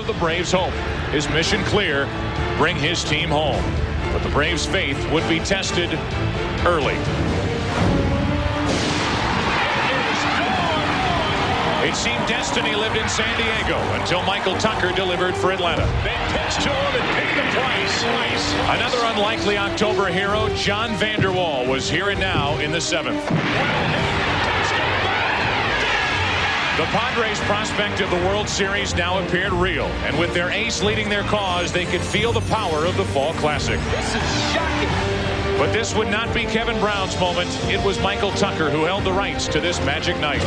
of the Braves' hope. His mission clear, bring his team home. But the Braves' faith would be tested early. It seemed destiny lived in San Diego until Michael Tucker delivered for Atlanta. They pitched to him and paid the price. Another unlikely October hero, John Vander Wal, was here and now in the 7th. The Padres' prospect of the World Series now appeared real, and with their ace leading their cause, they could feel the power of the Fall Classic. This is shocking. But this would not be Kevin Brown's moment. It was Michael Tucker who held the rights to this magic night.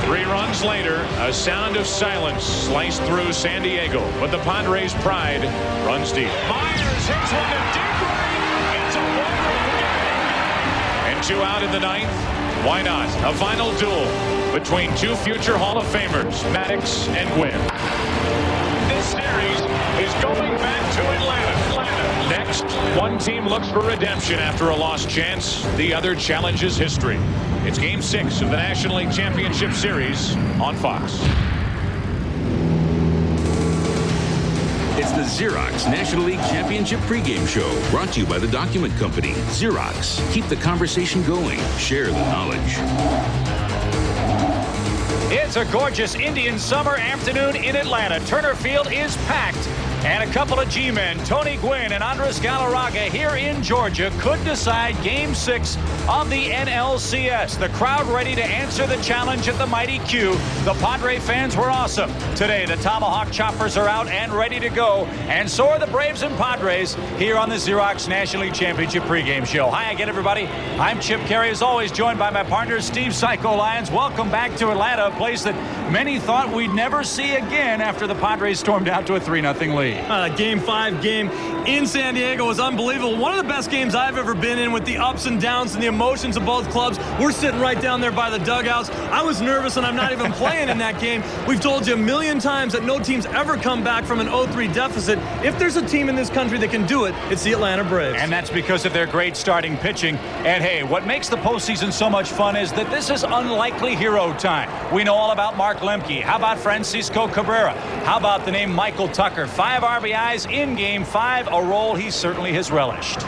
Three runs later, a sound of silence sliced through San Diego, but the Padres' pride runs deep. Myers hits one to deep right. It's a one-run game. And 2 out in the 9th. Why not? A final duel between 2 future Hall of Famers, Maddox and Gwynn. This series is going back to Atlanta. Next, one team looks for redemption after a lost chance. The other challenges history. It's Game 6 of the National League Championship Series on Fox. It's the Xerox National League Championship pregame show, brought to you by the Document Company. Xerox. Keep the conversation going. Share the knowledge. It's a gorgeous Indian summer afternoon in Atlanta. Turner Field is packed. And a couple of G-men, Tony Gwynn and Andres Galarraga here in Georgia, could decide Game 6 of the NLCS. The crowd ready to answer the challenge at the mighty Q. The Padre fans were awesome. Today, the Tomahawk Choppers are out and ready to go. And so are the Braves and Padres here on the Xerox National League Championship pregame show. Hi again, everybody. I'm Chip Carey, as always, joined by my partner, Steve Psycho Lyons. Welcome back to Atlanta, a place that many thought we'd never see again after the Padres stormed out to a 3-0 lead. Game 5 game in San Diego was unbelievable. One of the best games I've ever been in, with the ups and downs and the emotions of both clubs. We're sitting right down there by the dugouts. I was nervous, and I'm not even playing in that game. We've told you a million times that no team's ever come back from an 0-3 deficit. If there's a team in this country that can do it, it's the Atlanta Braves. And that's because of their great starting pitching. And hey, what makes the postseason so much fun is that this is unlikely hero time. We know all about Mark Lemke. How about Francisco Cabrera? How about the name Michael Tucker? 5 RBIs in Game 5, a role he certainly has relished.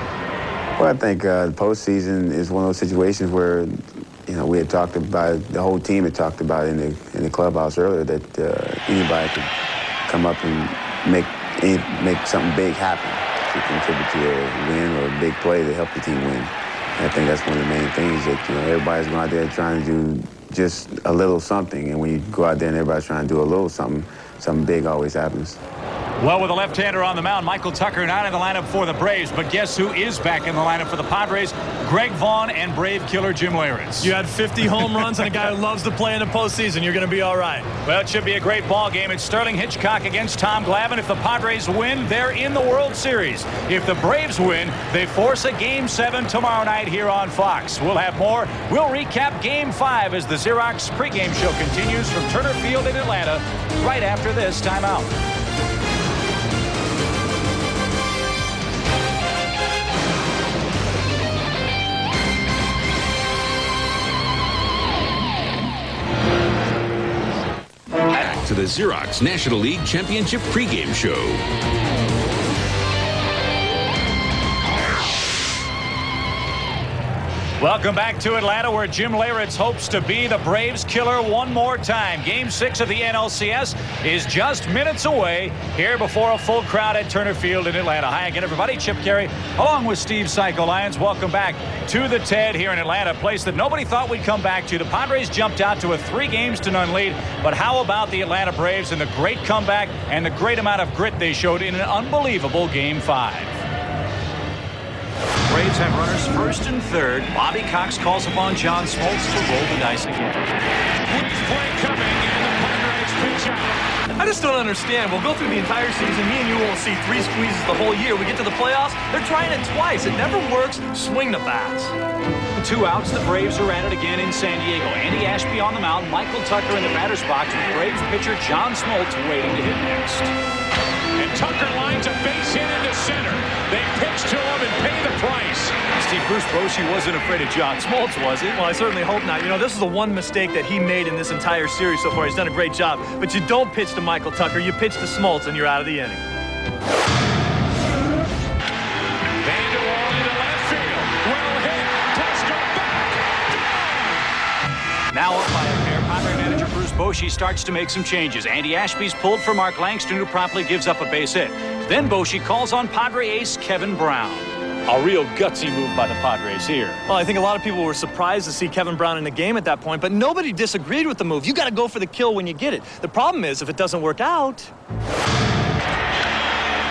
Well, I think the postseason is one of those situations where, you know, we had talked about, the whole team had talked about in the clubhouse earlier, that anybody could come up and make something big happen to contribute to a win or a big play to help the team win. And I think that's one of the main things, that, you know, everybody's going out there trying to do just a little something, and when you go out there and everybody's trying to do a little something, something big always happens. Well, with a left-hander on the mound, Michael Tucker not in the lineup for the Braves, but guess who is back in the lineup for the Padres? Greg Vaughn and Brave killer Jim Leyritz. You had 50 home runs and a guy who loves to play in the postseason. You're going to be all right. Well, it should be a great ball game. It's Sterling Hitchcock against Tom Glavine. If the Padres win, they're in the World Series. If the Braves win, they force a Game 7 tomorrow night here on Fox. We'll have more. We'll recap Game 5 as the Xerox pregame show continues from Turner Field in Atlanta right after this timeout. To the Xerox National League Championship pregame show. Welcome back to Atlanta, where Jim Leyritz hopes to be the Braves killer one more time. Game 6 of the NLCS is just minutes away here before a full crowd at Turner Field in Atlanta. Hi again, everybody. Chip Carey along with Steve Psycho Lyons. Welcome back to the TED here in Atlanta, a place that nobody thought we'd come back to. The Padres jumped out to a 3-0 lead, but how about the Atlanta Braves and the great comeback and the great amount of grit they showed in an unbelievable Game 5. Braves have runners first and third. Bobby Cox calls upon John Smoltz to roll the dice again. Play coming, and the Padres pitch out. I just don't understand. We'll go through the entire season. Me and you won't see 3 squeezes the whole year. We get to the playoffs, they're trying it twice. It never works. Swing the bats. 2 outs. The Braves are at it again in San Diego. Andy Ashby on the mound. Michael Tucker in the batter's box with Braves pitcher John Smoltz waiting to hit next. And Tucker lines a base hit into center. They pick next to him and pay the price. Steve, Bruce Bochy wasn't afraid of John Smoltz, was he? Well, I certainly hope not. You know, this is the one mistake that he made in this entire series so far. He's done a great job. But you don't pitch to Michael Tucker. You pitch to Smoltz, and you're out of the inning. Now up by a pair, Padre manager Bruce Bochy starts to make some changes. Andy Ashby's pulled for Mark Langston, who promptly gives up a base hit. Then Bochy calls on Padre ace Kevin Brown. A real gutsy move by the Padres here. Well, I think a lot of people were surprised to see Kevin Brown in the game at that point, but nobody disagreed with the move. You got to go for the kill when you get it. The problem is, if it doesn't work out...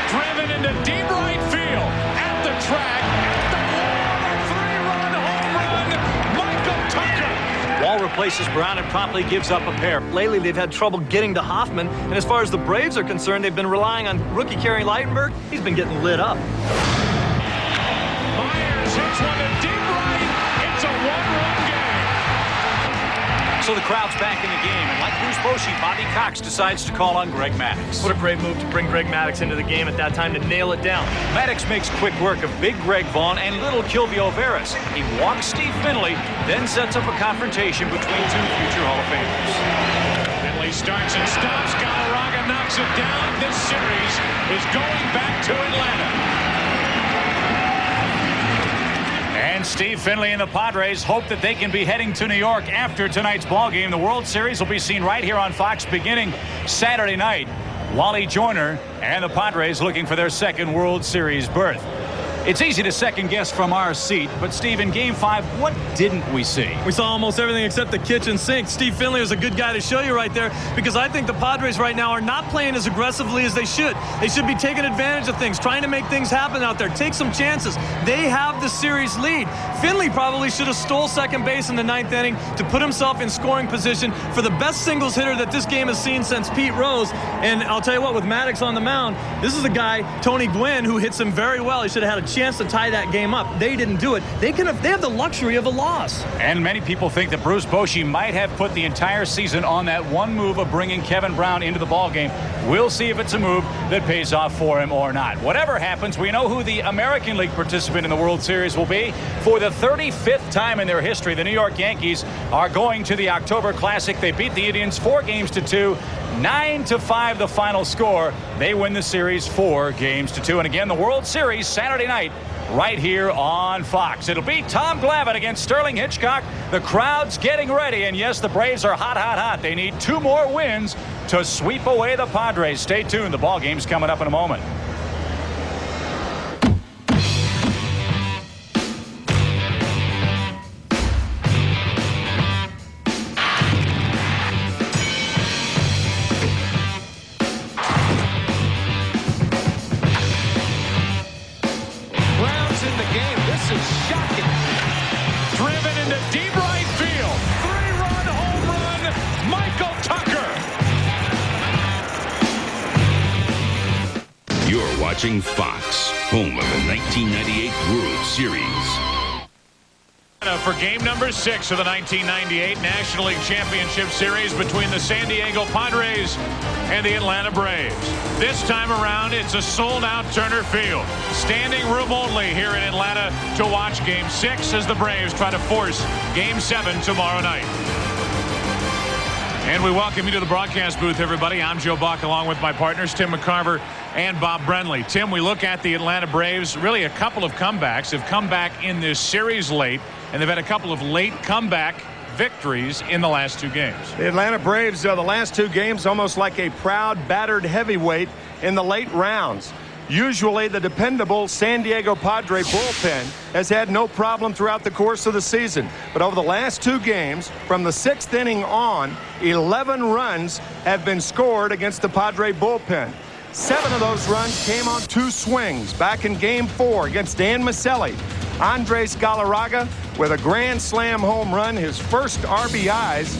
Driven into deep right field. At the track. Wall replaces Brown and promptly gives up a pair. Lately, they've had trouble getting to Hoffman, and as far as the Braves are concerned, they've been relying on rookie Kerry Leitenberg. He's been getting lit up. Myers hits one to deep right. It's a one-run game. So the crowd's back in the game, and like Bruce Bochy, Bobby Cox decides to call on Greg Maddux. What a great move to bring Greg Maddux into the game at that time to nail it down. Maddux makes quick work of big Greg Vaughn and little Kilvio Veras. He walks Steve Finley, then sets up a confrontation between two future Hall of Famers. Finley starts and stops. Galarraga knocks it down. This series is going back to Atlanta. And Steve Finley and the Padres hope that they can be heading to New York after tonight's ballgame. The World Series will be seen right here on Fox beginning Saturday night. Wally Joyner and the Padres looking for their second World Series berth. It's easy to second guess from our seat, but Steve, in Game 5, what didn't we see? We saw almost everything except the kitchen sink. Steve Finley was a good guy to show you right there, because I think the Padres right now are not playing as aggressively as they should. They should be taking advantage of things, trying to make things happen out there, take some chances. They have the series lead. Finley probably should have stole second base in the ninth inning to put himself in scoring position for the best singles hitter that this game has seen since Pete Rose. And I'll tell you what, with Maddux on the mound, this is a guy, Tony Gwynn, who hits him very well. He should have had a chance to tie that game up. They didn't do it. They have the luxury of a loss. And many people think that Bruce Bochy might have put the entire season on that one move of bringing Kevin Brown into the ballgame. We'll see if it's a move that pays off for him or not. Whatever happens, we know who the American League participant in the World Series will be. For the 35th time in their history, the New York Yankees are going to the October Classic. They beat the Indians 4-2, 9-5 the final score. They win the series 4-2. And again, the World Series Saturday night right here on Fox. It'll be Tom Glavine against Sterling Hitchcock. The crowd's getting ready, and yes, the Braves are hot, hot, hot. They need 2 more wins to sweep away the Padres. Stay tuned. The ball game's coming up in a moment. Watching Fox, home of the 1998 World Series. For game number 6 of the 1998 National League Championship Series between the San Diego Padres and the Atlanta Braves. This time around, it's a sold-out Turner Field. Standing room only here in Atlanta to watch Game 6 as the Braves try to force Game 7 tomorrow night. And we welcome you to the broadcast booth, everybody. I'm Joe Buck, along with my partners, Tim McCarver and Bob Brenly. Tim, we look at the Atlanta Braves. Really a couple of comebacks. They've come back in this series late, and they've had a couple of late comeback victories in the last 2 games. The Atlanta Braves, the last 2 games, almost like a proud, battered heavyweight in the late rounds. Usually the dependable San Diego Padre bullpen has had no problem throughout the course of the season. But over the last 2 games, from the 6th inning on, 11 runs have been scored against the Padre bullpen. 7 of those runs came on 2 swings back in Game 4 against Dan Maselli. Andres Galarraga with a grand slam home run, his first RBIs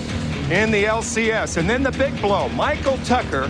in the LCS. And then the big blow, Michael Tucker,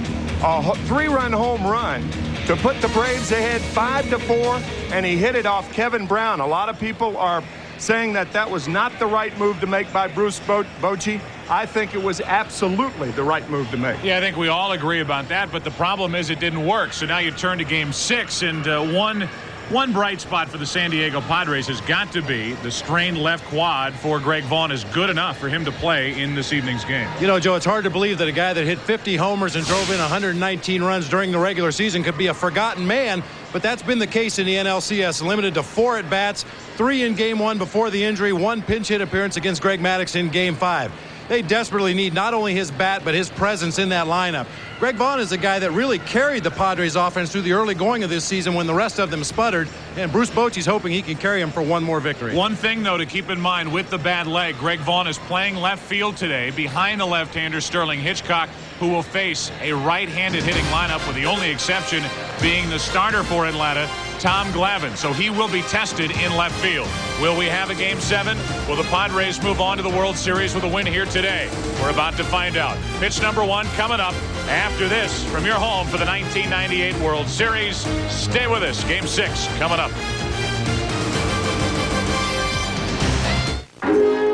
a 3-run home run to put the Braves ahead 5-4, and he hit it off Kevin Brown. A lot of people are saying that that was not the right move to make by Bruce Bochy. I think it was absolutely the right move to make. Yeah, I think we all agree about that, but the problem is it didn't work. So now you turn to Game 6, and one One bright spot for the San Diego Padres has got to be the strained left quad for Greg Vaughn is good enough for him to play in this evening's game. You know, Joe, it's hard to believe that a guy that hit 50 homers and drove in 119 runs during the regular season could be a forgotten man, but that's been the case in the NLCS, limited to 4 at-bats, 3 in Game 1 before the injury, 1 pinch hit appearance against Greg Maddux in Game 5. They desperately need not only his bat, but his presence in that lineup. Greg Vaughn is a guy that really carried the Padres offense through the early going of this season when the rest of them sputtered, and Bruce Bochy's hoping he can carry him for one more victory. One thing, though, to keep in mind with the bad leg, Greg Vaughn is playing left field today behind the left-hander Sterling Hitchcock, who will face a right-handed hitting lineup, with the only exception being the starter for Atlanta, Tom Glavine. So he will be tested in left field. Will we have a Game 7? Will the Padres move on to the World Series with a win here today? We're about to find out. Pitch number 1 coming up after this from your home for the 1998 World Series. Stay with us. Game 6 coming up.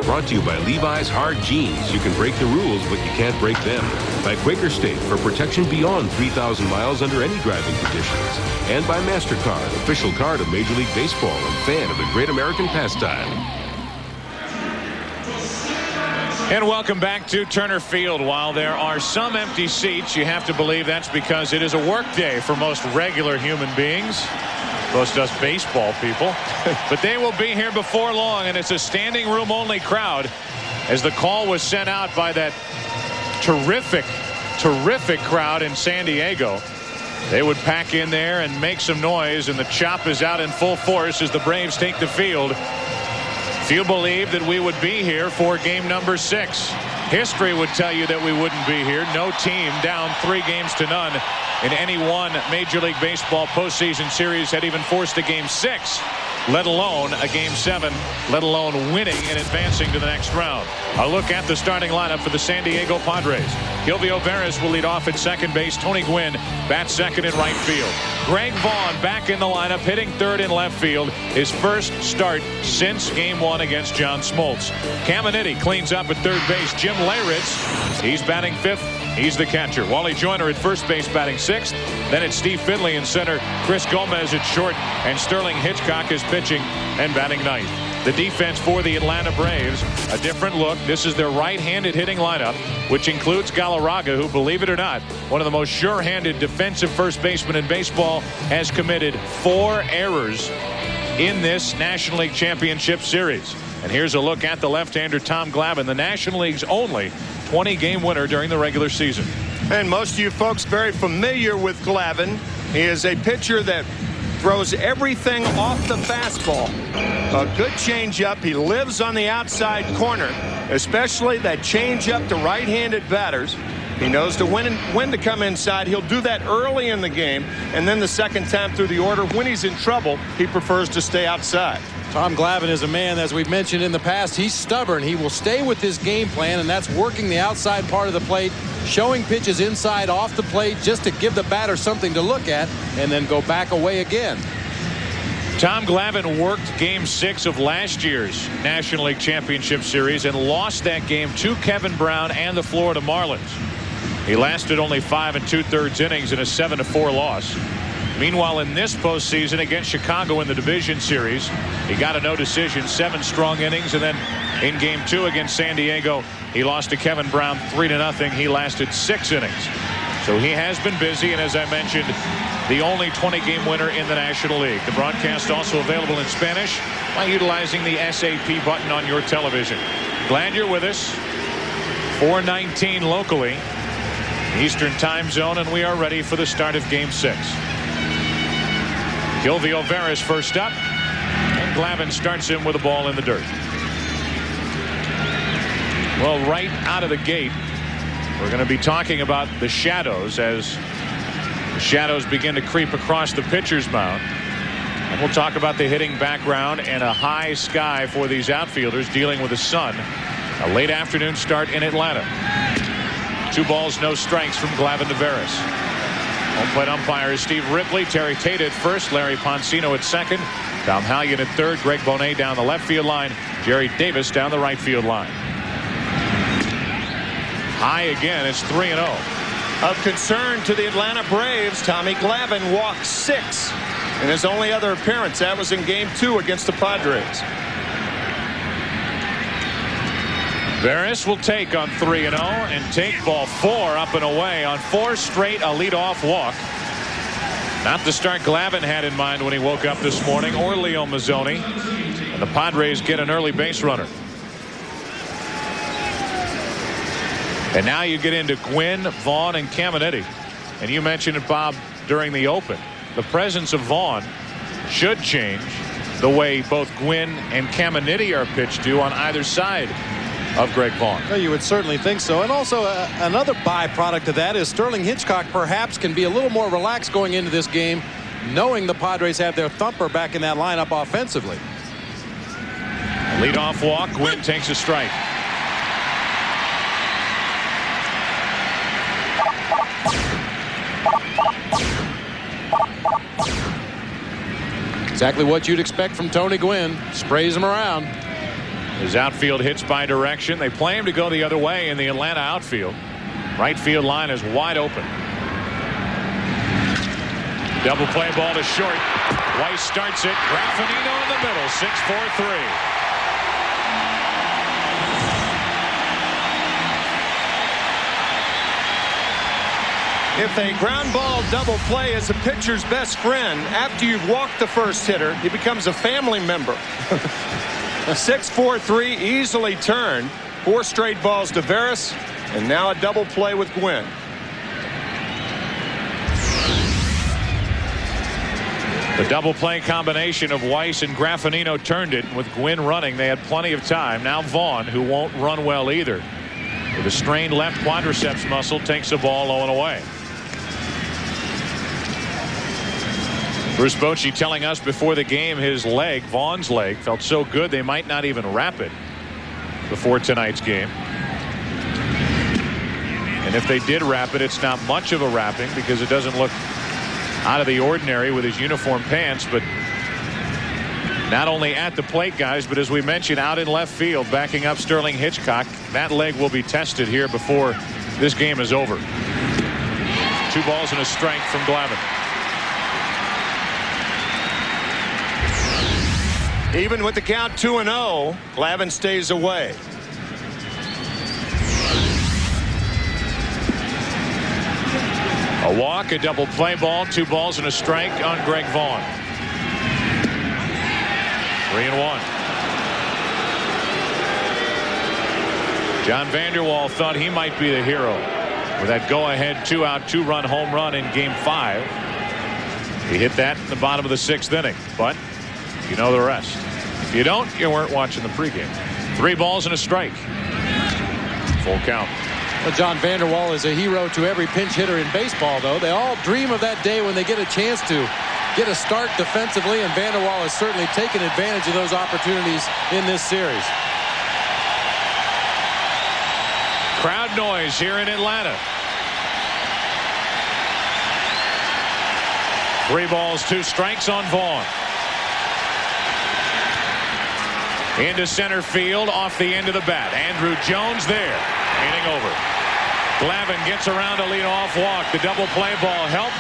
Brought to you by Levi's Hard Jeans. You can break the rules, but you can't break them. By Quaker State for protection beyond 3,000 miles under any driving conditions. And by MasterCard, official card of Major League Baseball and fan of the great American pastime. And welcome back to Turner Field. While there are some empty seats, you have to believe that's because it is a work day for most regular human beings. Most us baseball people. But they will be here before long, and it's a standing room only crowd as the call was sent out by that terrific crowd in San Diego. They would pack in there and make some noise, and the chop is out in full force as the Braves take the field. Few believe that we would be here for game number 6. History would tell you that we wouldn't be here. No team down 3-0 in any one Major League Baseball postseason series had even forced a Game 6, let alone a Game 7, let alone winning and advancing to the next round. A look at the starting lineup for the San Diego Padres. Gilvio Veras will lead off at second base. Tony Gwynn bats second in right field. Greg Vaughn back in the lineup, hitting third in left field. His first start since Game 1 against John Smoltz. Caminiti cleans up at third base. Jim Leyritz, he's batting fifth. He's the catcher. Wally Joyner at first base batting sixth. Then it's Steve Finley in center. Chris Gomez at short. And Sterling Hitchcock is pitching and batting ninth. The defense for the Atlanta Braves, a different look. This is their right-handed hitting lineup, which includes Galarraga, who, believe it or not, one of the most sure-handed defensive first basemen in baseball, has committed 4 errors in this National League Championship Series. And here's a look at the left-hander Tom Glavine, the National League's only 20-game winner during the regular season. And most of you folks very familiar with Glavine. He is a pitcher that throws everything off the fastball. A good changeup. He lives on the outside corner, especially that changeup to right-handed batters. He knows to when to come inside. He'll do that early in the game, and then the second time through the order, when he's in trouble, he prefers to stay outside. Tom Glavine is a man, as we've mentioned in the past, he's stubborn. He will stay with his game plan, and that's working the outside part of the plate, showing pitches inside off the plate just to give the batter something to look at, and then go back away again. Tom Glavine worked Game 6 of last year's National League Championship Series and lost that game to Kevin Brown and the Florida Marlins. He lasted only 5 2/3 innings in a 7-4 loss. Meanwhile, in this postseason against Chicago in the division series, he got a no decision, 7 strong innings, and then in Game 2 against San Diego, he lost to Kevin Brown 3-0. He lasted 6 innings. So he has been busy, and as I mentioned, the only 20-game winner in the National League. The broadcast also available in Spanish by utilizing the SAP button on your television. Glad you're with us. 4:19 locally, Eastern Time Zone, and we are ready for the start of Game 6. Gilvio Veras first up, and Glavine starts him with a ball in the dirt. Well, right out of the gate, we're going to be talking about the shadows as the shadows begin to creep across the pitcher's mound. And we'll talk about the hitting background and a high sky for these outfielders dealing with the sun. A late afternoon start in Atlanta. 2 balls, no strikes from Glavine to Veras. Home plate umpire is Steve Ripley. Terry Tate at first. Larry Poncino at second. Tom Hallion at third. Greg Bonet down the left field line. Jerry Davis down the right field line. High again. It's 3-0. Of concern to the Atlanta Braves, Tommy Glavine walked 6. And his only other appearance, that was in Game 2 against the Padres. Veras will take on 3-0 and take ball 4 up and away on 4 straight, a leadoff walk. Not the start Glavine had in mind when he woke up this morning, or Leo Mazzoni. And the Padres get an early base runner. And now you get into Gwynn, Vaughn, and Caminiti. And you mentioned it, Bob, during the open. The presence of Vaughn should change the way both Gwynn and Caminiti are pitched to on either side of Greg Vaughn. Well, you would certainly think so. And also another byproduct of that is Sterling Hitchcock perhaps can be a little more relaxed going into this game, knowing the Padres have their thumper back in that lineup offensively. Leadoff walk. Gwynn takes a strike. Exactly what you'd expect from Tony Gwynn. Sprays him around. His outfield hits by direction. They play him to go the other way in the Atlanta outfield. Right field line is wide open. Double play ball to short. Weiss starts it. Graffinino in the middle. 6-4-3. If a ground ball double play is a pitcher's best friend, after you've walked the first hitter, he becomes a family member. 6-4-3, easily turned. 4 straight balls to Veras, and now a double play with Gwynn. The double play combination of Weiss and Graffinino turned it. With Gwynn running, they had plenty of time. Now Vaughn, who won't run well either, with a strained left quadriceps muscle, takes the ball low and away. Bruce Bochy telling us before the game his leg, Vaughn's leg, felt so good they might not even wrap it before tonight's game. And if they did wrap it, it's not much of a wrapping because it doesn't look out of the ordinary with his uniform pants. But not only at the plate, guys, but as we mentioned, out in left field, backing up Sterling Hitchcock. That leg will be tested here before this game is over. 2 balls and a strike from Glavine. Even with the count 2-0, Glavine stays away. A walk, a double play ball, 2 balls and a strike on Greg Vaughn. 3-1. John Vanderwall thought he might be the hero with that go-ahead 2-out, 2-run home run in Game 5. He hit that in the bottom of the 6th inning, but you know the rest. If you don't, you weren't watching the pregame. 3 balls and a strike. Full count. Well, John Vanderwall is a hero to every pinch hitter in baseball, though. They all dream of that day when they get a chance to get a start defensively, and Vanderwall has certainly taken advantage of those opportunities in this series. Crowd noise here in Atlanta. 3 balls, 2 strikes on Vaughn. Into center field, off the end of the bat. Andrew Jones there, inning over. Glavine gets around a leadoff walk. The double play ball helped.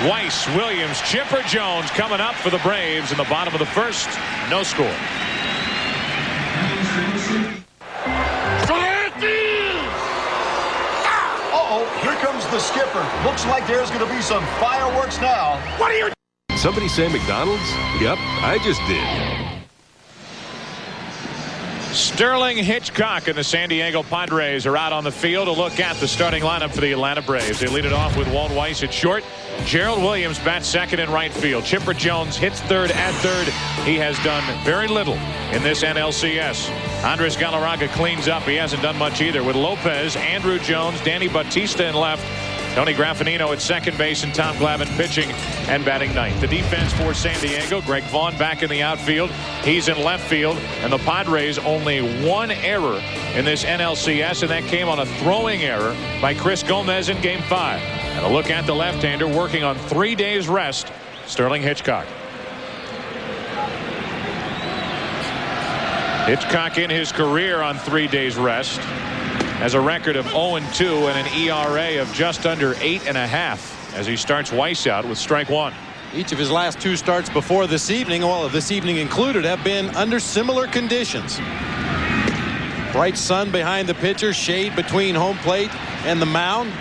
Weiss, Williams, Chipper Jones coming up for the Braves in the bottom of the 1st. No score. Uh-oh, here comes the skipper. Looks like there's going to be some fireworks now. What are you? Somebody say McDonald's? Yep, I just did. Sterling Hitchcock and the San Diego Padres are out on the field to look at the starting lineup for the Atlanta Braves. They lead it off with Walt Weiss at short. Gerald Williams bats second in right field. Chipper Jones hits third at third. He has done very little in this NLCS. Andres Galarraga cleans up. He hasn't done much either with Lopez, Andrew Jones, Danny Bautista in left. Tony Graffinino at second base and Tom Glavine pitching and batting ninth. The defense for San Diego, Greg Vaughn back in the outfield. He's in left field, and the Padres only 1 error in this NLCS, and that came on a throwing error by Chris Gomez in Game 5. And a look at the left-hander working on 3 days rest, Sterling Hitchcock. Hitchcock in his career on 3 days rest has a record of 0-2 and an ERA of just under 8.5 as he starts Weiss out with strike 1. Each of his last 2 starts before this evening, all of this evening included, have been under similar conditions. Bright sun behind the pitcher, shade between home plate and the mound,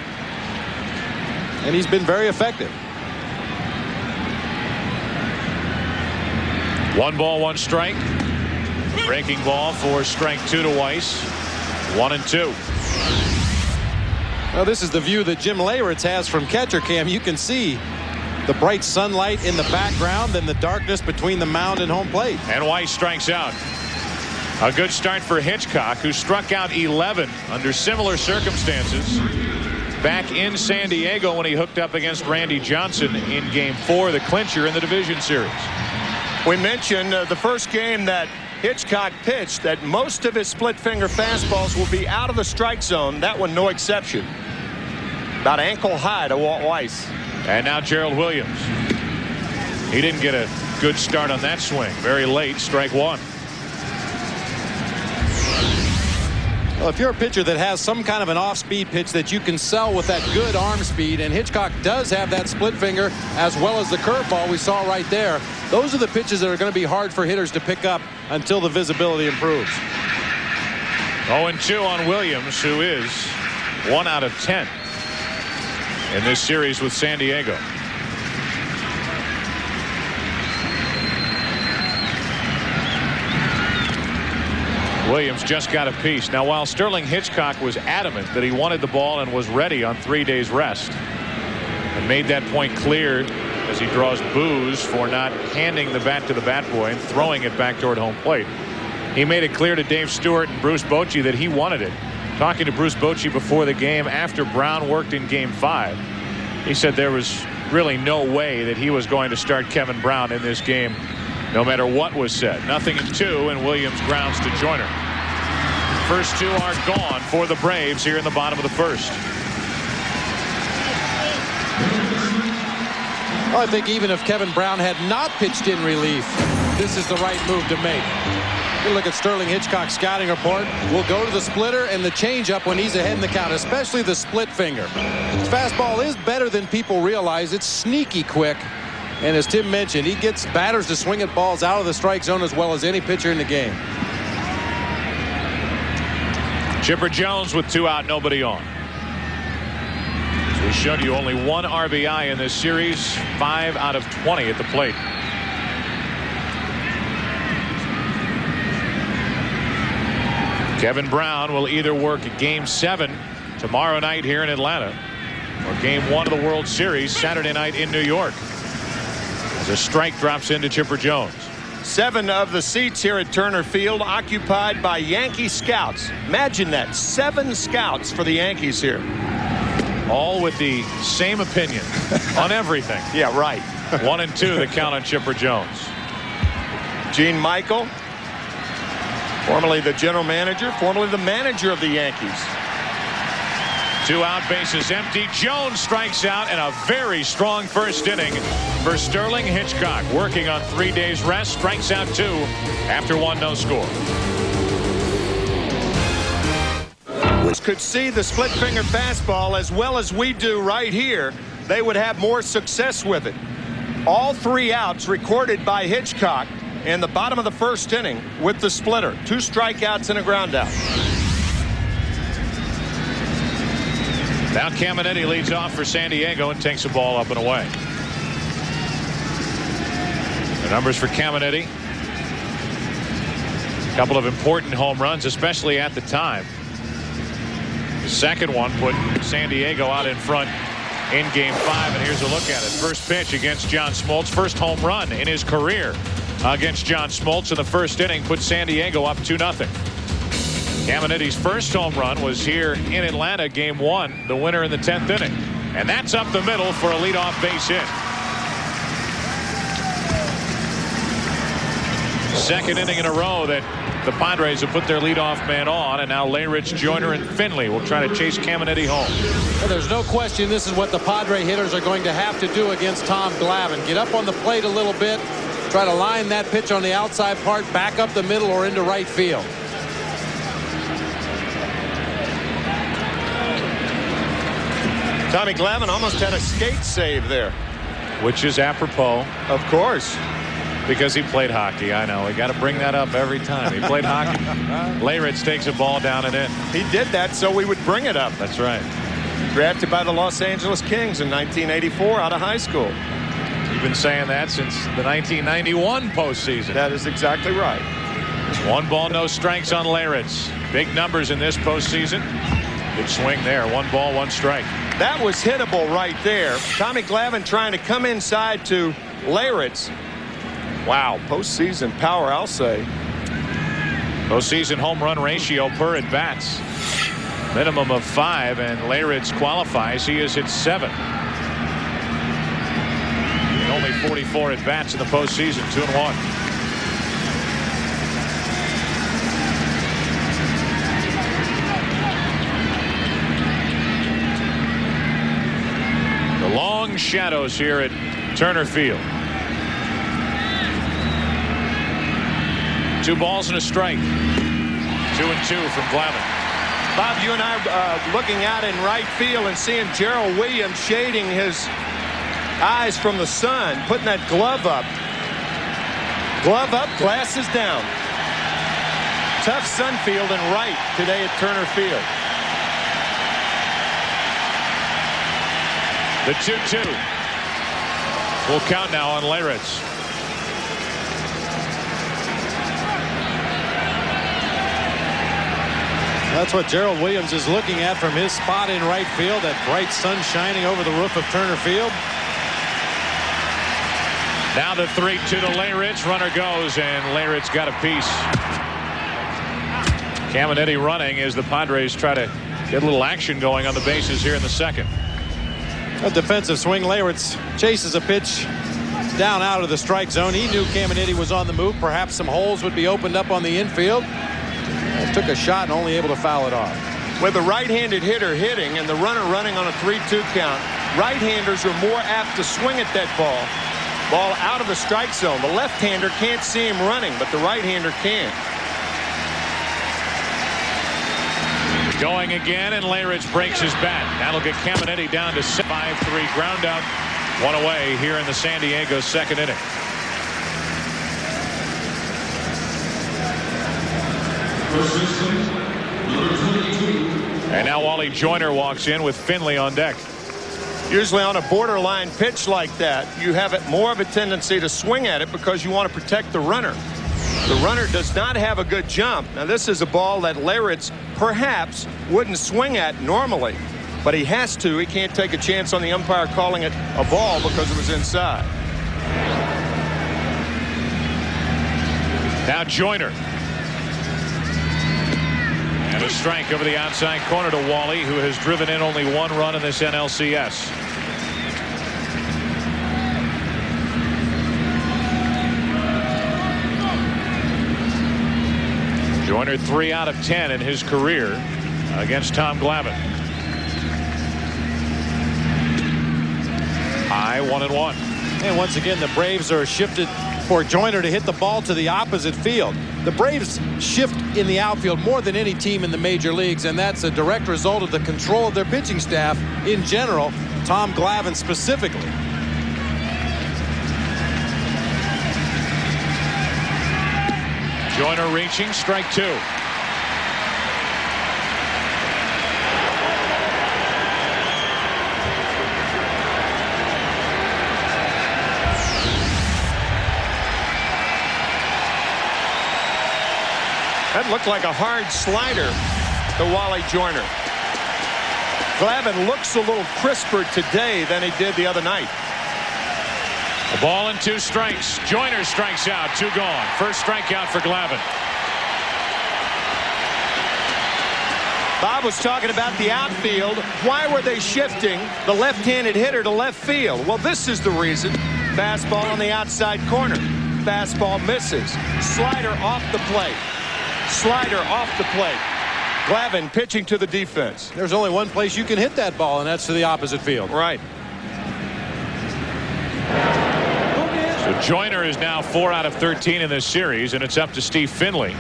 and he's been very effective. 1 ball, 1 strike. Breaking ball for strike 2 to Weiss. 1-2. Now this is the view that Jim Leyritz has from catcher cam. You can see the bright sunlight in the background and the darkness between the mound and home plate. And Weiss strikes out. A good start for Hitchcock, who struck out 11 under similar circumstances back in San Diego when he hooked up against Randy Johnson in Game 4, the clincher in the division series. We mentioned the first game that Hitchcock pitched that most of his split finger fastballs will be out of the strike zone. That one no exception. About ankle high to Walt Weiss. And now Gerald Williams. He didn't get a good start on that swing. Very late, strike 1. Well, if you're a pitcher that has some kind of an off-speed pitch that you can sell with that good arm speed, and Hitchcock does have that split finger as well as the curveball we saw right there, those are the pitches that are going to be hard for hitters to pick up until the visibility improves. 0-2 on Williams, who is 1 out of 10 in this series with San Diego. Williams just got a piece. Now, while Sterling Hitchcock was adamant that he wanted the ball and was ready on 3 days rest, and made that point clear as he draws boos for not handing the bat to the bat boy and throwing it back toward home plate, he made it clear to Dave Stewart and Bruce Bochy that he wanted it. Talking to Bruce Bochy before the game after Brown worked in Game 5, he said there was really no way that he was going to start Kevin Brown in this game, no matter what was said. 0-2, and Williams grounds to Joyner. First 2 are gone for the Braves here in the bottom of the first. Well, I think even if Kevin Brown had not pitched in relief, this is the right move to make. You look at Sterling Hitchcock's scouting report. We'll go to the splitter and the changeup when he's ahead in the count, especially the split finger. His fastball is better than people realize. It's sneaky quick. And as Tim mentioned, he gets batters to swing at balls out of the strike zone as well as any pitcher in the game. Chipper Jones with 2 out, nobody on. As we showed you, only 1 RBI in this series, 5 out of 20 at the plate. Kevin Brown will either work Game 7 tomorrow night here in Atlanta or Game 1 of the World Series Saturday night in New York. As a strike drops into Chipper Jones. 7 of the seats here at Turner Field occupied by Yankee scouts. Imagine that, 7 scouts for the Yankees here. All with the same opinion on everything. Yeah, right. 1-2 the count on Chipper Jones. Gene Michael, formerly the general manager, formerly the manager of the Yankees. 2 out, bases empty. Jones strikes out, and a very strong first inning for Sterling Hitchcock. Working on 3 days rest, strikes out 2 after 1 no score. Which could see the split finger fastball as well as we do right here. They would have more success with it. All 3 outs recorded by Hitchcock in the bottom of the first inning with the splitter. 2 strikeouts and a ground out. Now Caminiti leads off for San Diego and takes the ball up and away. The numbers for Caminiti. A couple of important home runs, especially at the time. The second one put San Diego out in front in Game 5, and here's a look at it. First pitch against John Smoltz. First home run in his career against John Smoltz in the first inning put San Diego up 2-0. Caminiti's first home run was here in Atlanta, Game 1, the winner in the 10th inning. And that's up the middle for a leadoff base hit. Second inning in a row that the Padres have put their leadoff man on, and now Leyritz, Joyner, and Finley will try to chase Caminiti home. Well, there's no question this is what the Padre hitters are going to have to do against Tom Glavine. Get up on the plate a little bit, try to line that pitch on the outside part, back up the middle or into right field. Tommy Glavine almost had a skate save there. which is apropos. Of course. Because he played hockey. I know. We got to bring that up every time. He played hockey. Leyritz takes a ball down and in. He did that so we would bring it up. That's right. Drafted by the Los Angeles Kings in 1984 out of high school. You've been saying that since the 1991 postseason. That is exactly right. 1 ball, no strikes on Leyritz. Big numbers in this postseason. Good swing there. 1 ball, 1 strike. That was hittable right there. Tommy Glavine trying to come inside to Leyritz. Wow, postseason power, I'll say. Postseason home run ratio per at bats. Minimum of 5, and Leyritz qualifies. He has hit 7. And only 44 at bats in the postseason. 2-1. The long shadows here at Turner Field. 2 balls and a strike. 2-2 from Glavine. Bob, you and I looking out in right field and seeing Gerald Williams shading his eyes from the sun, putting that glove up. Glove up, glasses down. Tough sun field and right today at Turner Field. The 2-2 will count now on Leyritz. That's what Gerald Williams is looking at from his spot in right field. That bright sun shining over the roof of Turner Field. Now the 3-2 to Leyritz. Runner goes, and Leyritz got a piece. Caminetti running as the Padres try to get a little action going on the bases here in the second. A defensive swing. Leyritz chases a pitch down out of the strike zone. He knew Caminetti was on the move. Perhaps some holes would be opened up on the infield. Took a shot and only able to foul it off. With a right-handed hitter hitting and the runner running on a 3-2 count, right-handers are more apt to swing at that ball out of the strike zone. The left-hander can't see him running, but the right-hander can. Going again, and Leyritz breaks his bat. That'll get Caminetti down to 5-3 ground out. 1 away here in the San Diego second inning. And now Wally Joyner walks in with Finley on deck. Usually on a borderline pitch like that, you have more of a tendency to swing at it because you want to protect the runner. The runner does not have a good jump. Now this is a ball that Leyritz perhaps wouldn't swing at normally, but he has to. He can't take a chance on the umpire calling it a ball because it was inside. Now Joyner. And a strike over the outside corner to Wally, who has driven in only 1 run in this NLCS. Joyner 3 out of 10 in his career against Tom Glavine. High 1-1. And once again, the Braves are shifted for Joyner to hit the ball to the opposite field. The Braves shift in the outfield more than any team in the major leagues, and that's a direct result of the control of their pitching staff in general, Tom Glavine specifically. Joyner reaching, strike 2. That looked like a hard slider to Wally Joyner. Glavine looks a little crisper today than he did the other night. A ball and 2 strikes. Joyner strikes out. 2 gone. First strikeout for Glavine. Bob was talking about the outfield. Why were they shifting the left-handed hitter to left field? Well, this is the reason. Fastball on the outside corner. Fastball misses. Slider off the plate. Slider off the plate. Glavine pitching to the defense. There's only one place you can hit that ball, and that's to the opposite field. Right. So Joyner is now 4 out of 13 in this series, and it's up to Steve Finley,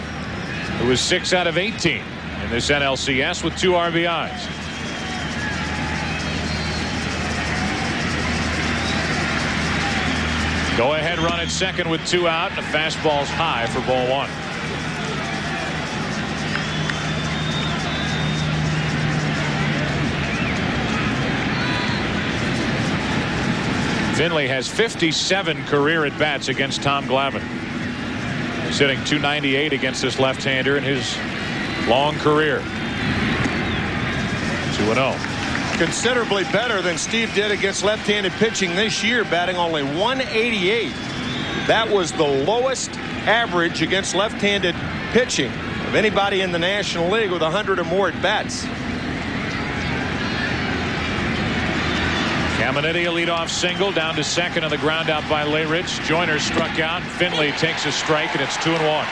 who is 6 out of 18 in this NLCS with 2 RBIs. Go ahead run at second with 2 out. And the fastball's high for ball 1. Finley has 57 career at bats against Tom Glavine. He's hitting .298 against this left-hander in his long career. 2-0. Considerably better than Steve did against left-handed pitching this year, batting only .188. That was the lowest average against left-handed pitching of anybody in the National League with 100 or more at bats. Caminiti a leadoff single down to second on the ground out by Layrich. Joyner struck out. Finley takes a strike, and it's 2-1.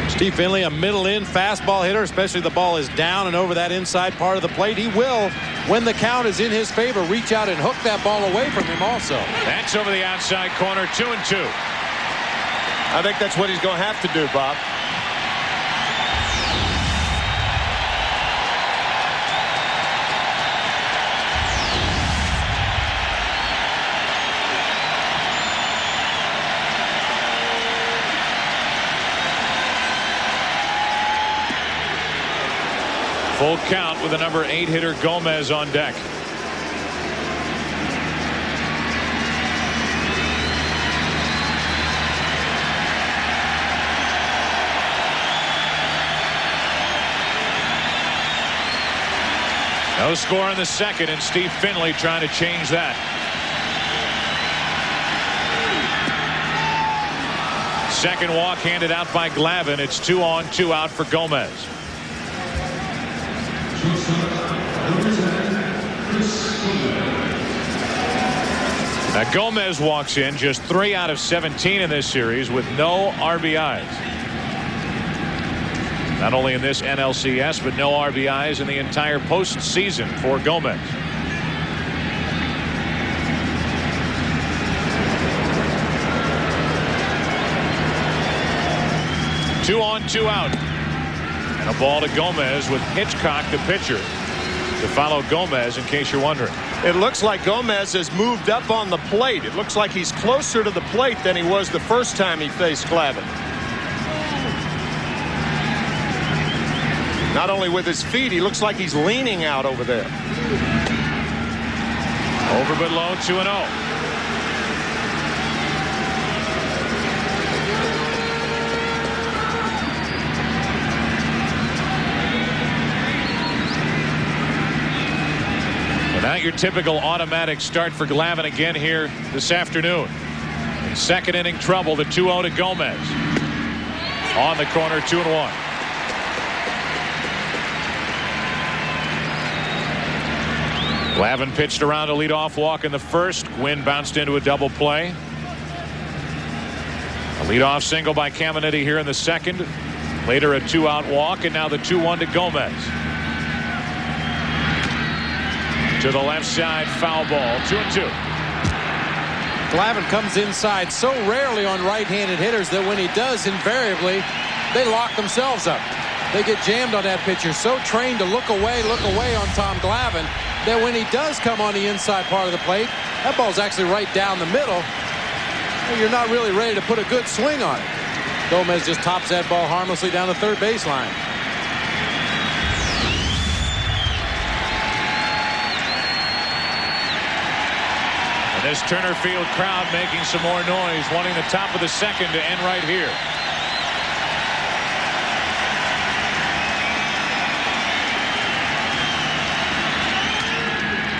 Steve Finley, a middle-in fastball hitter, especially the ball is down and over that inside part of the plate. He will, when the count is in his favor, reach out and hook that ball away from him also. That's over the outside corner, 2-2. I think that's what he's going to have to do, Bob. Full count with the number 8 hitter Gomez on deck. No score in the second, and Steve Finley trying to change that. Second walk handed out by Glavine. It's 2 on, 2 out for Gomez. Now Gomez walks in just 3 out of 17 in this series with no RBIs. Not only in this NLCS, but no RBIs in the entire postseason for Gomez. Two on, 2 out. And a ball to Gomez with Hitchcock, the pitcher, to follow Gomez, in case you're wondering. It looks like Gomez has moved up on the plate. It looks like he's closer to the plate than he was the first time he faced Glavine. Not only with his feet, he looks like he's leaning out over there. Over but low, 2-0. Not your typical automatic start for Glavine again here this afternoon. In second inning trouble, the 2-0 to Gomez. On the corner, 2-1. Glavine pitched around a leadoff walk in the first. Gwynn bounced into a double play. A leadoff single by Caminiti here in the second. Later a 2-out walk, and now the 2-1 to Gomez. To the left side, foul ball, 2-2. Glavine comes inside so rarely on right-handed hitters that when he does, invariably, they lock themselves up. They get jammed on that pitcher, so trained to look away on Tom Glavine, that when he does come on the inside part of the plate, that ball's actually right down the middle. You're not really ready to put a good swing on it. Gomez just tops that ball harmlessly down the third baseline. And this Turner Field crowd making some more noise, wanting the top of the second to end right here.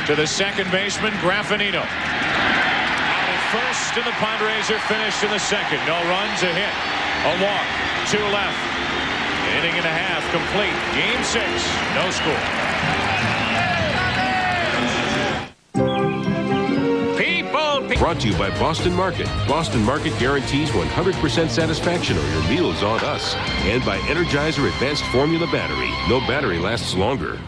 To the second baseman, Graffinino. Out at first, and the Padres are finished in the second. No runs, a hit, a walk, 2 left. Inning and a half complete. Game 6. No score. Brought to you by Boston Market. Boston Market guarantees 100% satisfaction or your meal is on us. And by Energizer Advanced Formula Battery. No battery lasts longer.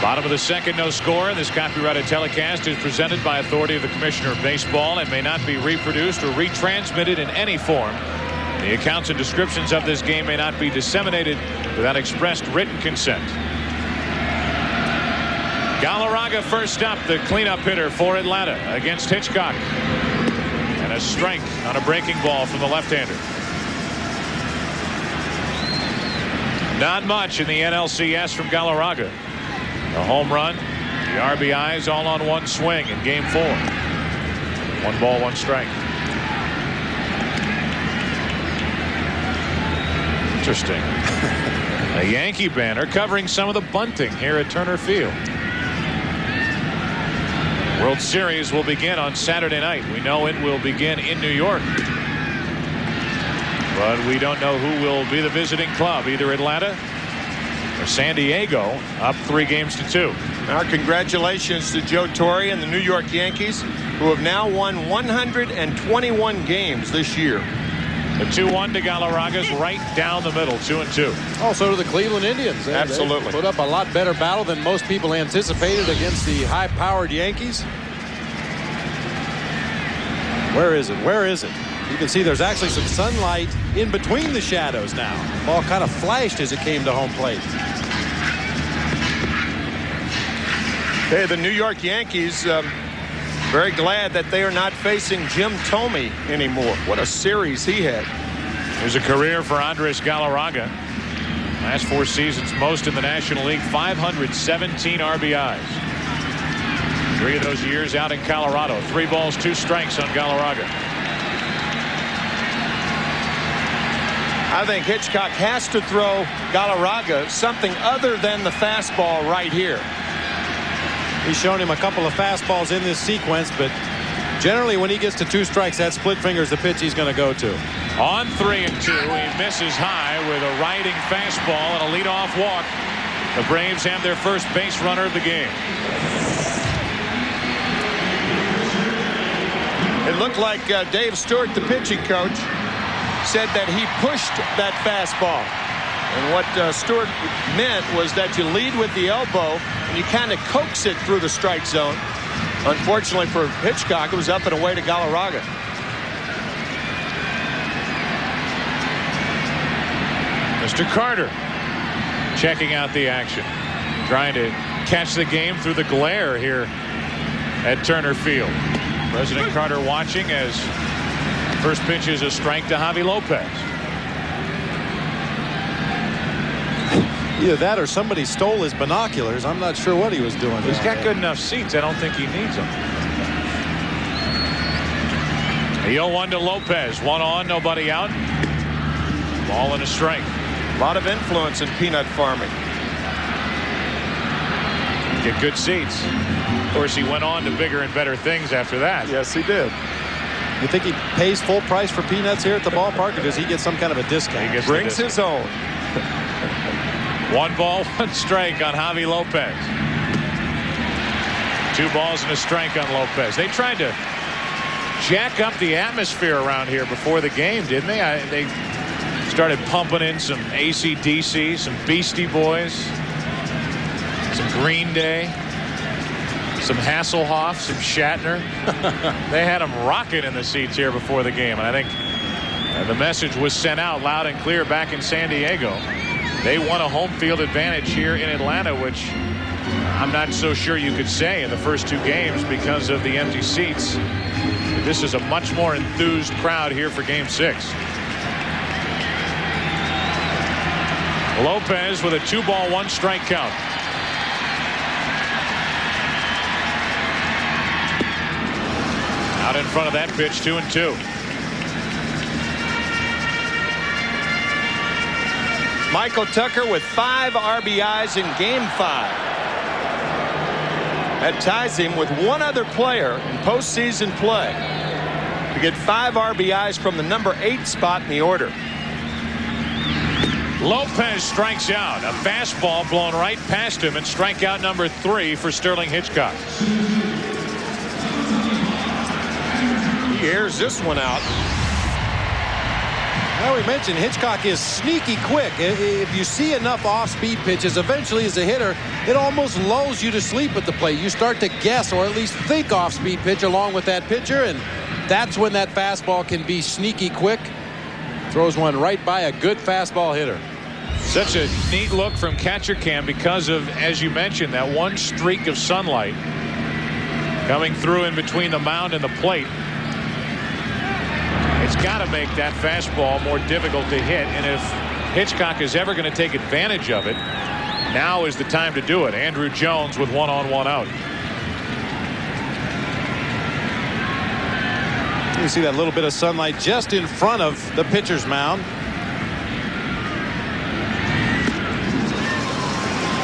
Bottom of the second, no score. This copyrighted telecast is presented by authority of the Commissioner of Baseball and may not be reproduced or retransmitted in any form The accounts and descriptions of this game may not be disseminated without expressed written consent. Galarraga first up, the cleanup hitter for Atlanta against Hitchcock. And a strike on a breaking ball from the left-hander. Not much in the NLCS from Galarraga. The home run, the RBIs all on one swing in game 4. 1 ball, 1 strike. Interesting. A Yankee banner covering some of the bunting here at Turner Field. World Series will begin on Saturday night. We know it will begin in New York. But we don't know who will be the visiting club, either Atlanta or San Diego, up 3-2. Our congratulations to Joe Torre and the New York Yankees, who have now won 121 games this year. The 2-1 to Galarraga's right down the middle, 2-2. Also to the Cleveland Indians. Absolutely. They put up a lot better battle than most people anticipated against the high-powered Yankees. Where is it? Where is it? You can see there's actually some sunlight in between the shadows now. Ball kind of flashed as it came to home plate. Hey, the New York Yankees, very glad that they are not facing Jim Thome anymore. What a series he had. There's a career for Andres Galarraga. Last 4 seasons, most in the National League, 517 RBIs. 3 of those years out in Colorado. 3 balls, 2 strikes on Galarraga. I think Hitchcock has to throw Galarraga something other than the fastball right here. He's shown him a couple of fastballs in this sequence, but generally when he gets to 2 strikes, that split finger is the pitch he's going to go to. On 3-2, he misses high with a riding fastball and a leadoff walk. The Braves have their first base runner of the game. It looked like Dave Stewart, the pitching coach, said that he pushed that fastball. And what Stewart meant was that you lead with the elbow and you kind of coax it through the strike zone. Unfortunately for Hitchcock, it was up and away to Galarraga. Mr. Carter checking out the action, trying to catch the game through the glare here at Turner Field. President Carter watching as first pitch is a strike to Javi Lopez. Either that or somebody stole his binoculars. I'm not sure what he was doing. He's got good enough seats. I don't think he needs them. The 0-1 to Lopez. 1 on, nobody out. Ball and a strike. A lot of influence in peanut farming. Get good seats. Of course, he went on to bigger and better things after that. Yes, he did. You think he pays full price for peanuts here at the ballpark, or does he get some kind of a discount? He brings his own. 1 ball, 1 strike on Javi Lopez. 2 balls and a strike on Lopez. They tried to jack up the atmosphere around here before the game, didn't they? They started pumping in some AC/DC, some Beastie Boys, some Green Day, some Hasselhoff, some Shatner. They had them rocking in the seats here before the game, and I think the message was sent out loud and clear back in San Diego. They won a home field advantage here in Atlanta, which I'm not so sure you could say in the first 2 games because of the empty seats. This is a much more enthused crowd here for Game 6. Lopez with a 2-ball, 1 strike count. Out in front of that pitch, 2-2. Michael Tucker with 5 RBIs in Game 5. That ties him with 1 other player in postseason play to get 5 RBIs from the number 8 spot in the order. Lopez strikes out. A fastball blown right past him, and strikeout number 3 for Sterling Hitchcock. He airs this one out. Well, we mentioned Hitchcock is sneaky quick. If you see enough off-speed pitches, eventually as a hitter, it almost lulls you to sleep at the plate. You start to guess or at least think off-speed pitch along with that pitcher, and that's when that fastball can be sneaky quick. Throws one right by a good fastball hitter. Such a neat look from catcher cam because of, as you mentioned, that one streak of sunlight coming through in between the mound and the plate. It's got to make that fastball more difficult to hit, and if Hitchcock is ever going to take advantage of it, now is the time to do it. Andrew Jones with 1-on-1 out. You see that little bit of sunlight just in front of the pitcher's mound.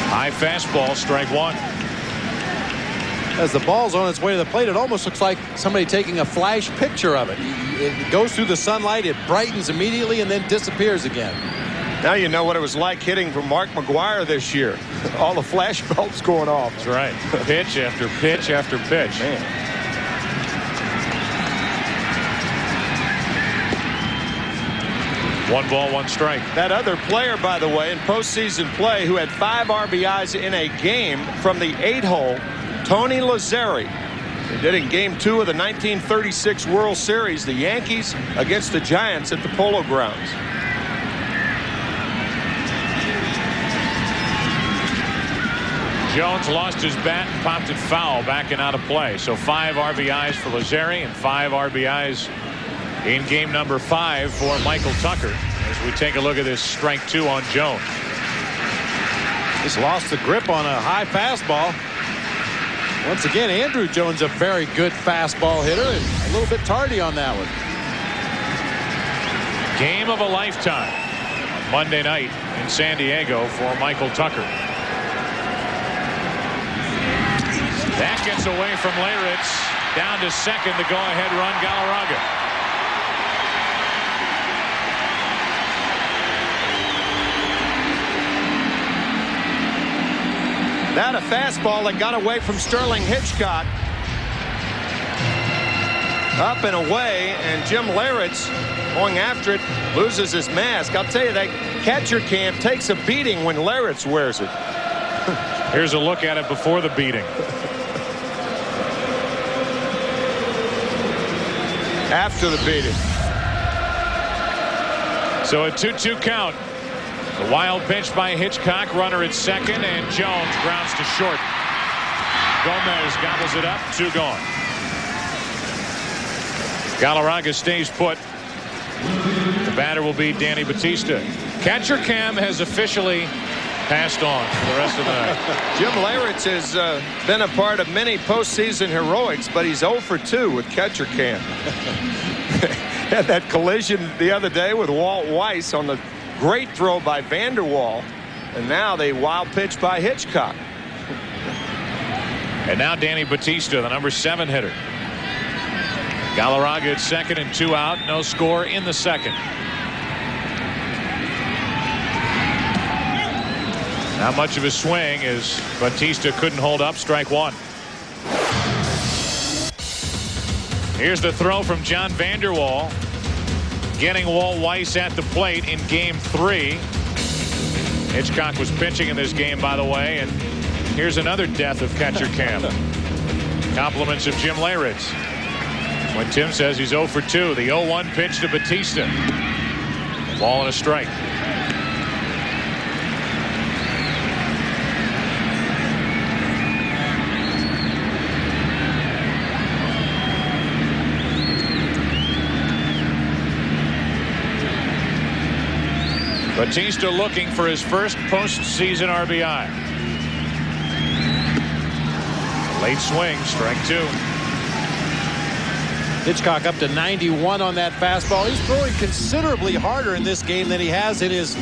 High fastball, strike one. As the ball's on its way to the plate, it almost looks like somebody taking a flash picture of it. It goes through the sunlight, it brightens immediately, and then disappears again. Now you know what it was like hitting for Mark McGwire this year. All the flash bulbs going off. That's right. Pitch after pitch after pitch. Man. One ball, one strike. That other player, by the way, in postseason play who had 5 RBIs in a game from the 8-hole, Tony Lazzeri. They did in Game 2 of the 1936 World Series, the Yankees against the Giants at the Polo Grounds. Jones lost his bat and popped it foul, backing out of play. So 5 RBIs for Lazzeri and 5 RBIs in game number 5 for Michael Tucker. As we take a look at this strike 2 on Jones. Just lost the grip on a high fastball. Once again, Andrew Jones, a very good fastball hitter, and a little bit tardy on that one. Game of a lifetime Monday night in San Diego for Michael Tucker. That gets away from Leyritz. Down to second, the go-ahead run, Galarraga. That a fastball that got away from Sterling Hitchcock. Up and away, and Jim Leyritz going after it, loses his mask. I'll tell you, that catcher cam takes a beating when Leyritz wears it. Here's a look at it before the beating. After the beating. So a 2-2 count. The wild pitch by Hitchcock, runner at second, and Jones grounds to short. Gomez gobbles it up, 2 gone. Galarraga stays put. The batter will be Danny Batista. Catcher cam has officially passed on for the rest of the night. Jim Leyritz has been a part of many postseason heroics, but he's 0 for 2 with catcher cam. Had that collision the other day with Walt Weiss on the great throw by Vanderwall, and now the wild pitch by Hitchcock. And now Danny Batista, the number 7 hitter. Galarraga at second and 2 out. No score in the second. Not much of a swing as Batista couldn't hold up. Strike 1. Here's the throw from John Vanderwall, getting Walt Weiss at the plate in game 3. Hitchcock was pitching in this game, by the way, and here's another death of catcher cam. Compliments of Jim Leyritz. When Tim says he's 0 for 2, the 0-1 pitch to Batista. Ball and a strike. Batista looking for his first postseason RBI. Late swing, strike 2. Hitchcock up to 91 on that fastball. He's throwing considerably harder in this game than he has in his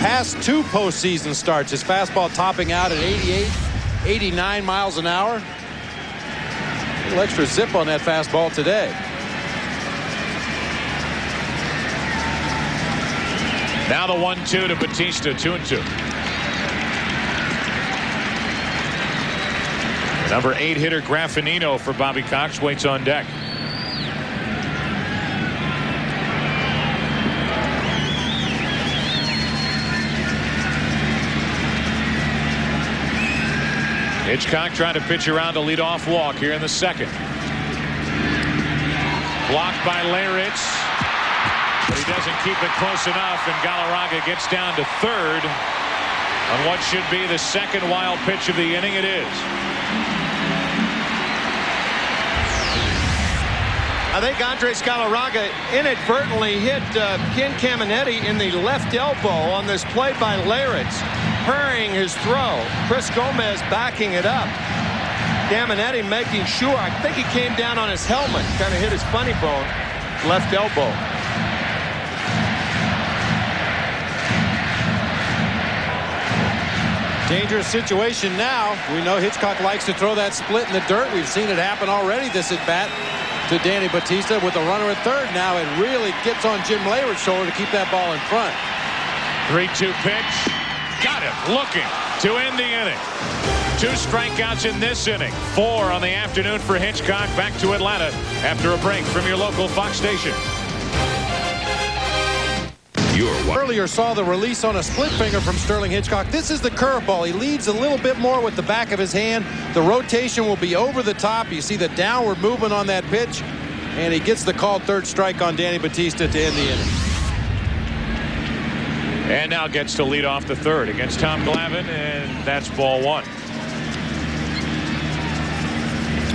past 2 postseason starts. His fastball topping out at 88, 89 miles an hour. A little extra zip on that fastball today. Now the 1-2 to Batista, 2-2. Number 8 hitter Graffinino for Bobby Cox waits on deck. Hitchcock trying to pitch around a leadoff walk here in the second. Blocked by Leyritz. But he doesn't keep it close enough, and Galarraga gets down to third on what should be the second wild pitch of the inning. It is. I think Andres Galarraga inadvertently hit Ken Caminetti in the left elbow on this play by Laritz, hurrying his throw. Chris Gomez backing it up. Caminetti making sure. I think he came down on his helmet, kind of hit his funny bone, left elbow. Dangerous situation now. We know Hitchcock likes to throw that split in the dirt. We've seen it happen already this at bat to Danny Batista with a runner at third. Now it really gets on Jim Leyrit's shoulder to keep that ball in front. 3-2 pitch. Got him looking to end the inning. 2 strikeouts in this inning. 4 on the afternoon for Hitchcock. Back to Atlanta after a break from your local Fox station. Earlier saw the release on a split finger from Sterling Hitchcock. This is the curveball. He leads a little bit more with the back of his hand. The rotation will be over the top. You see the downward movement on that pitch. And he gets the called third strike on Danny Batista to end the inning. And now gets to lead off the third against Tom Glavine, and that's ball 1.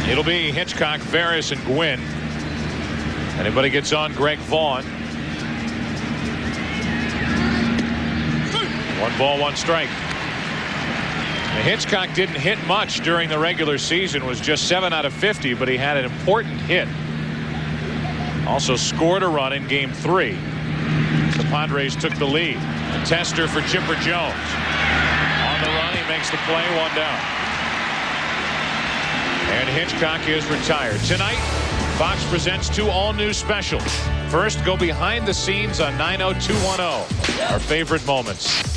It'll be Hitchcock, Veras, and Gwynn. Anybody gets on Greg Vaughn. 1 ball, 1 strike. Now, Hitchcock didn't hit much during the regular season, was just 7 out of 50, but he had an important hit. Also scored a run in game 3. The Padres took the lead. A tester for Chipper Jones. On the run, he makes the play, 1 down. And Hitchcock is retired. Tonight, Fox presents 2 all-new specials. First, go behind the scenes on 90210, our favorite moments.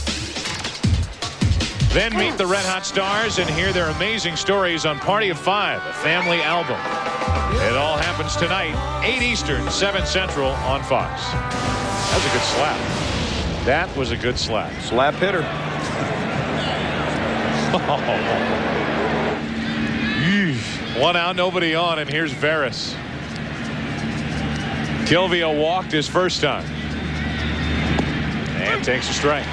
Then meet the Red Hot Stars and hear their amazing stories on Party of 5, a family album. It all happens tonight, 8 Eastern, 7 Central on Fox. That was a good slap. That was a good slap. Slap hitter. Oh. 1 out, nobody on, and here's Veras. Kilvio walked his first time. And takes a strike.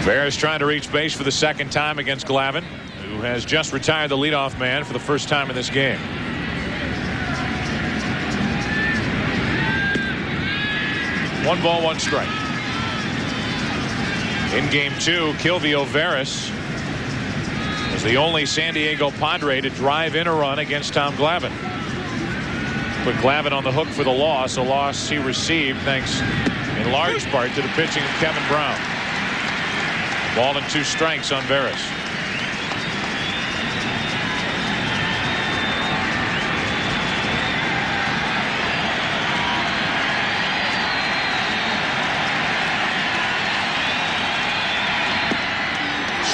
Veras trying to reach base for the second time against Glavine, who has just retired the leadoff man for the first time in this game. One ball, 1 strike. In game 2, Kilvio Veras was the only San Diego Padre to drive in a run against Tom Glavine. Put Glavine on the hook for the loss, a loss he received thanks in large part to the pitching of Kevin Brown. Ball and 2 strikes on Veras.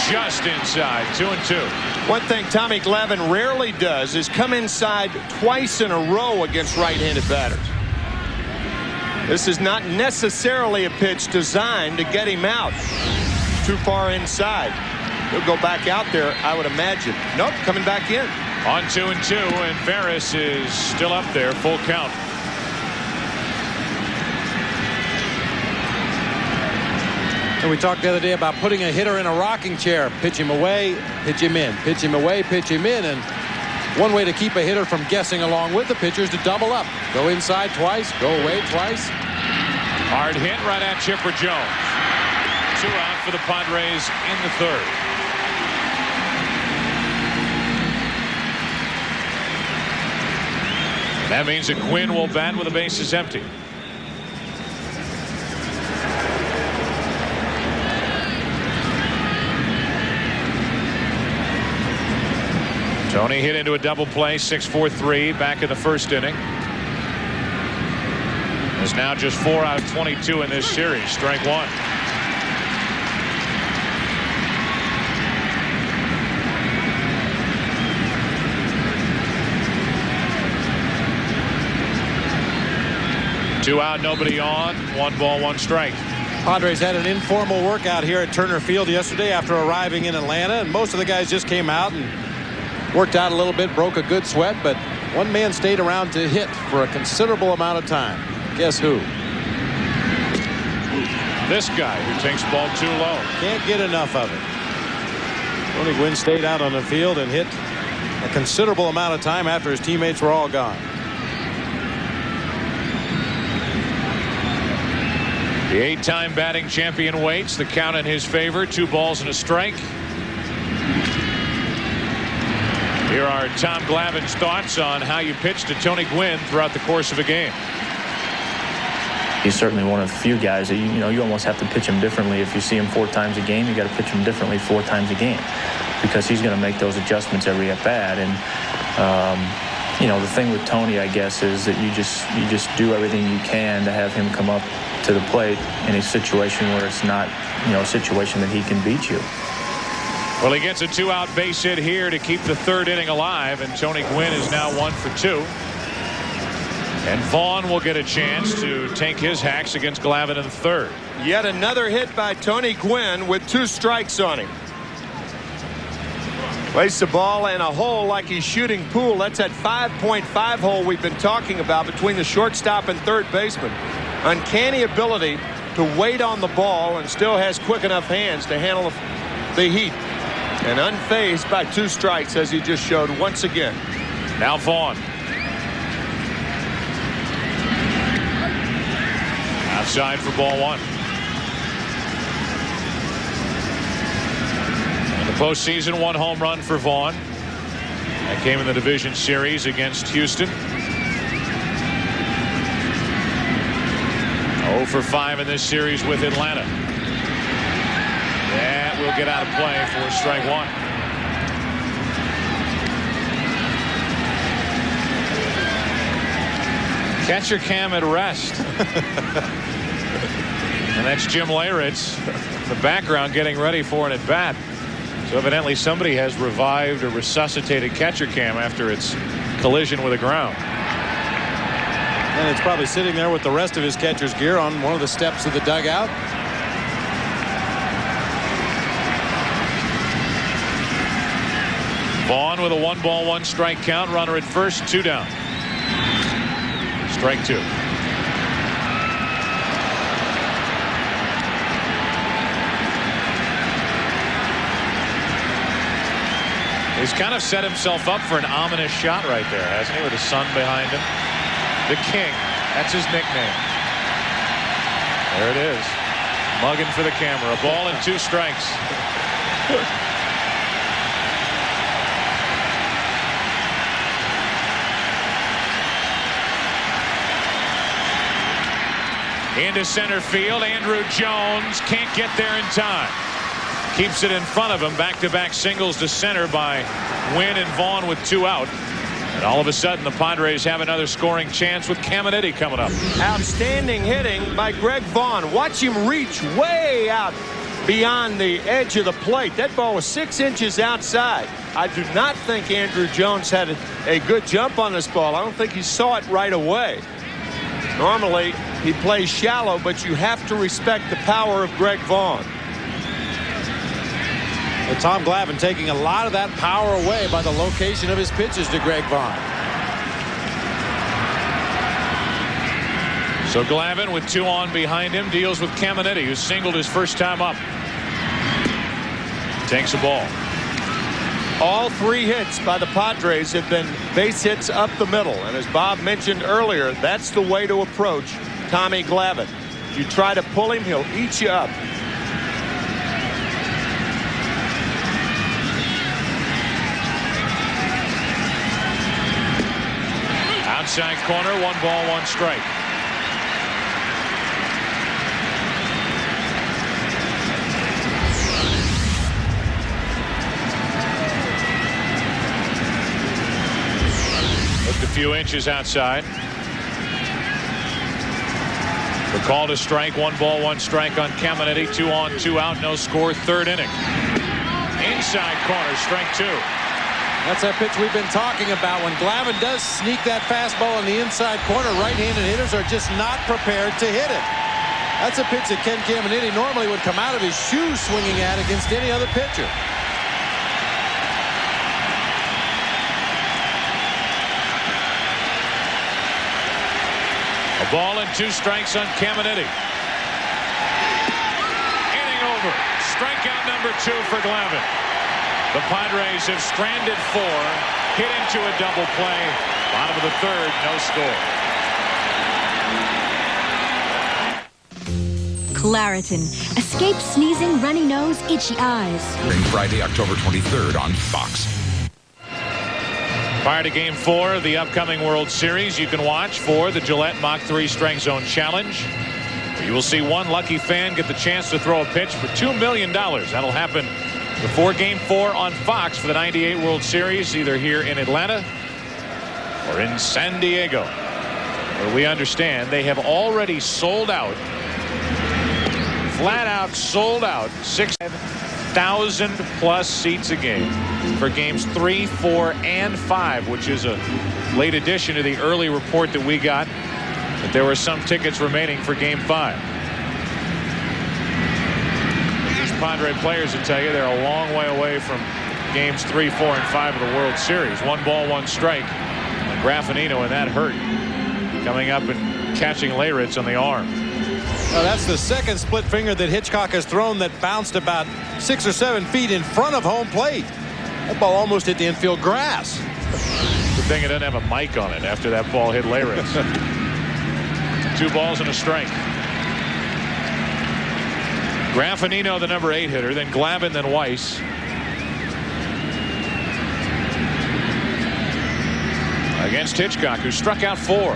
Just inside, 2-2. One thing Tommy Glavine rarely does is come inside twice in a row against right-handed batters. This is not necessarily a pitch designed to get him out. Too far inside. He'll go back out there, I would imagine. Nope, coming back in. On 2-2, and Veras is still up there, full count. And we talked the other day about putting a hitter in a rocking chair. Pitch him away, pitch him in. Pitch him away, pitch him in. And one way to keep a hitter from guessing along with the pitcher is to double up. Go inside twice, go away twice. Hard hit right at Chipper Jones. 2 out for the Padres in the third. And that means that Quinn will bat with the bases empty. Tony hit into a double play, 6-4-3 back in the first inning. Is now just 4 out of 22 in this series. Strike 1. Two out, nobody on. 1 ball, 1 strike. Padres had an informal workout here at Turner Field yesterday after arriving in Atlanta, and most of the guys just came out and worked out a little bit, broke a good sweat, but one man stayed around to hit for a considerable amount of time. Guess who? This guy who takes ball too low. Can't get enough of it. Tony Gwynn stayed out on the field and hit a considerable amount of time after his teammates were all gone. The 8-time batting champion waits. The count in his favor. 2 balls and a strike. Here are Tom Glavine's thoughts on how you pitch to Tony Gwynn throughout the course of a game. He's certainly one of the few guys that you almost have to pitch him differently. If you see him 4 times a game, you got to pitch him differently 4 times a game, because he's going to make those adjustments every at bat. And the thing with Tony, I guess, is that you just do everything you can to have him come up to the plate in a situation where it's not a situation that he can beat you. Well, he gets a 2-out base hit here to keep the 3rd inning alive, and Tony Gwynn is now 1 for 2. And Vaughn will get a chance to take his hacks against Glavine in the 3rd. Yet another hit by Tony Gwynn with 2 strikes on him. Place the ball in a hole like he's shooting pool. That's that 5.5 hole we've been talking about between the shortstop and third baseman. Uncanny ability to wait on the ball and still has quick enough hands to handle the heat. And unfazed by 2 strikes, as he just showed once again. Now Vaughn. Outside for ball 1. In the postseason, 1 home run for Vaughn. That came in the division series against Houston. 0 for 5 in this series with Atlanta. That will get out of play for strike 1. Catcher cam at rest. And that's Jim Leyritz in the background getting ready for an at-bat. So evidently somebody has revived or resuscitated catcher cam after its collision with the ground. And it's probably sitting there with the rest of his catcher's gear on one of the steps of the dugout. Vaughn with a 1-ball, 1-strike count. Runner at first, 2 down. Strike 2. He's kind of set himself up for an ominous shot right there, hasn't he, with the sun behind him? The King, that's his nickname. There it is. Mugging for the camera. A ball and 2 strikes. Into center field. Andrew Jones can't get there in time. Keeps it in front of him. Back-to-back singles to center by Gwynn and Vaughn with 2 out. And all of a sudden the Padres have another scoring chance with Caminiti coming up. Outstanding hitting by Greg Vaughn. Watch him reach way out beyond the edge of the plate. That ball was 6 inches outside. I do not think Andrew Jones had a good jump on this ball. I don't think he saw it right away. Normally he plays shallow, but you have to respect the power of Greg Vaughn. And Tom Glavine taking a lot of that power away by the location of his pitches to Greg Vaughn. So Glavine with 2 on behind him deals with Caminiti, who singled his first time up. Takes a ball. All 3 hits by the Padres have been base hits up the middle. And as Bob mentioned earlier, that's the way to approach Tommy Glavine. You try to pull him, he'll eat you up. Outside corner, 1-ball, 1 strike. Looked a few inches outside. The call to strike, 1-ball, 1 strike on Caminiti. 2 on, 2 out, no score, 3rd inning. Inside corner, strike 2. That's that pitch we've been talking about. When Glavine does sneak that fastball in the inside corner, right-handed hitters are just not prepared to hit it. That's a pitch that Ken Caminiti normally would come out of his shoes swinging at against any other pitcher. A ball and 2 strikes on Caminiti. Inning over. Strikeout number 2 for Glavine. The Padres have stranded 4, hit into a double play. Bottom of the 3rd, no score. Claritin. Escape sneezing, runny nose, itchy eyes. Friday, October 23rd on Fox. Prior to Game 4 of the upcoming World Series, you can watch for the Gillette Mach 3 Strike Zone Challenge. You will see one lucky fan get the chance to throw a pitch for $2 million. That'll happen before Game 4 on Fox for the '98 World Series, either here in Atlanta or in San Diego, where we understand they have already sold out, flat out sold out, 6,000 plus seats a game for Games 3, 4, and 5, which is a late addition to the early report that we got that there were some tickets remaining for Game 5. These Padre players will tell you they're a long way away from Games 3, 4, and 5 of the World Series. 1 ball, 1 strike. And Graffinino, and that hurt. Coming up and catching Leyritz on the arm. Well, that's the second split finger that Hitchcock has thrown that bounced about 6 or 7 feet in front of home plate. That ball almost hit the infield grass. Good thing it doesn't have a mic on it after that ball hit Leyritz. 2 balls and a strike. Graffinino, the number 8 hitter, then Glavine, then Weiss. Against Hitchcock, who struck out 4.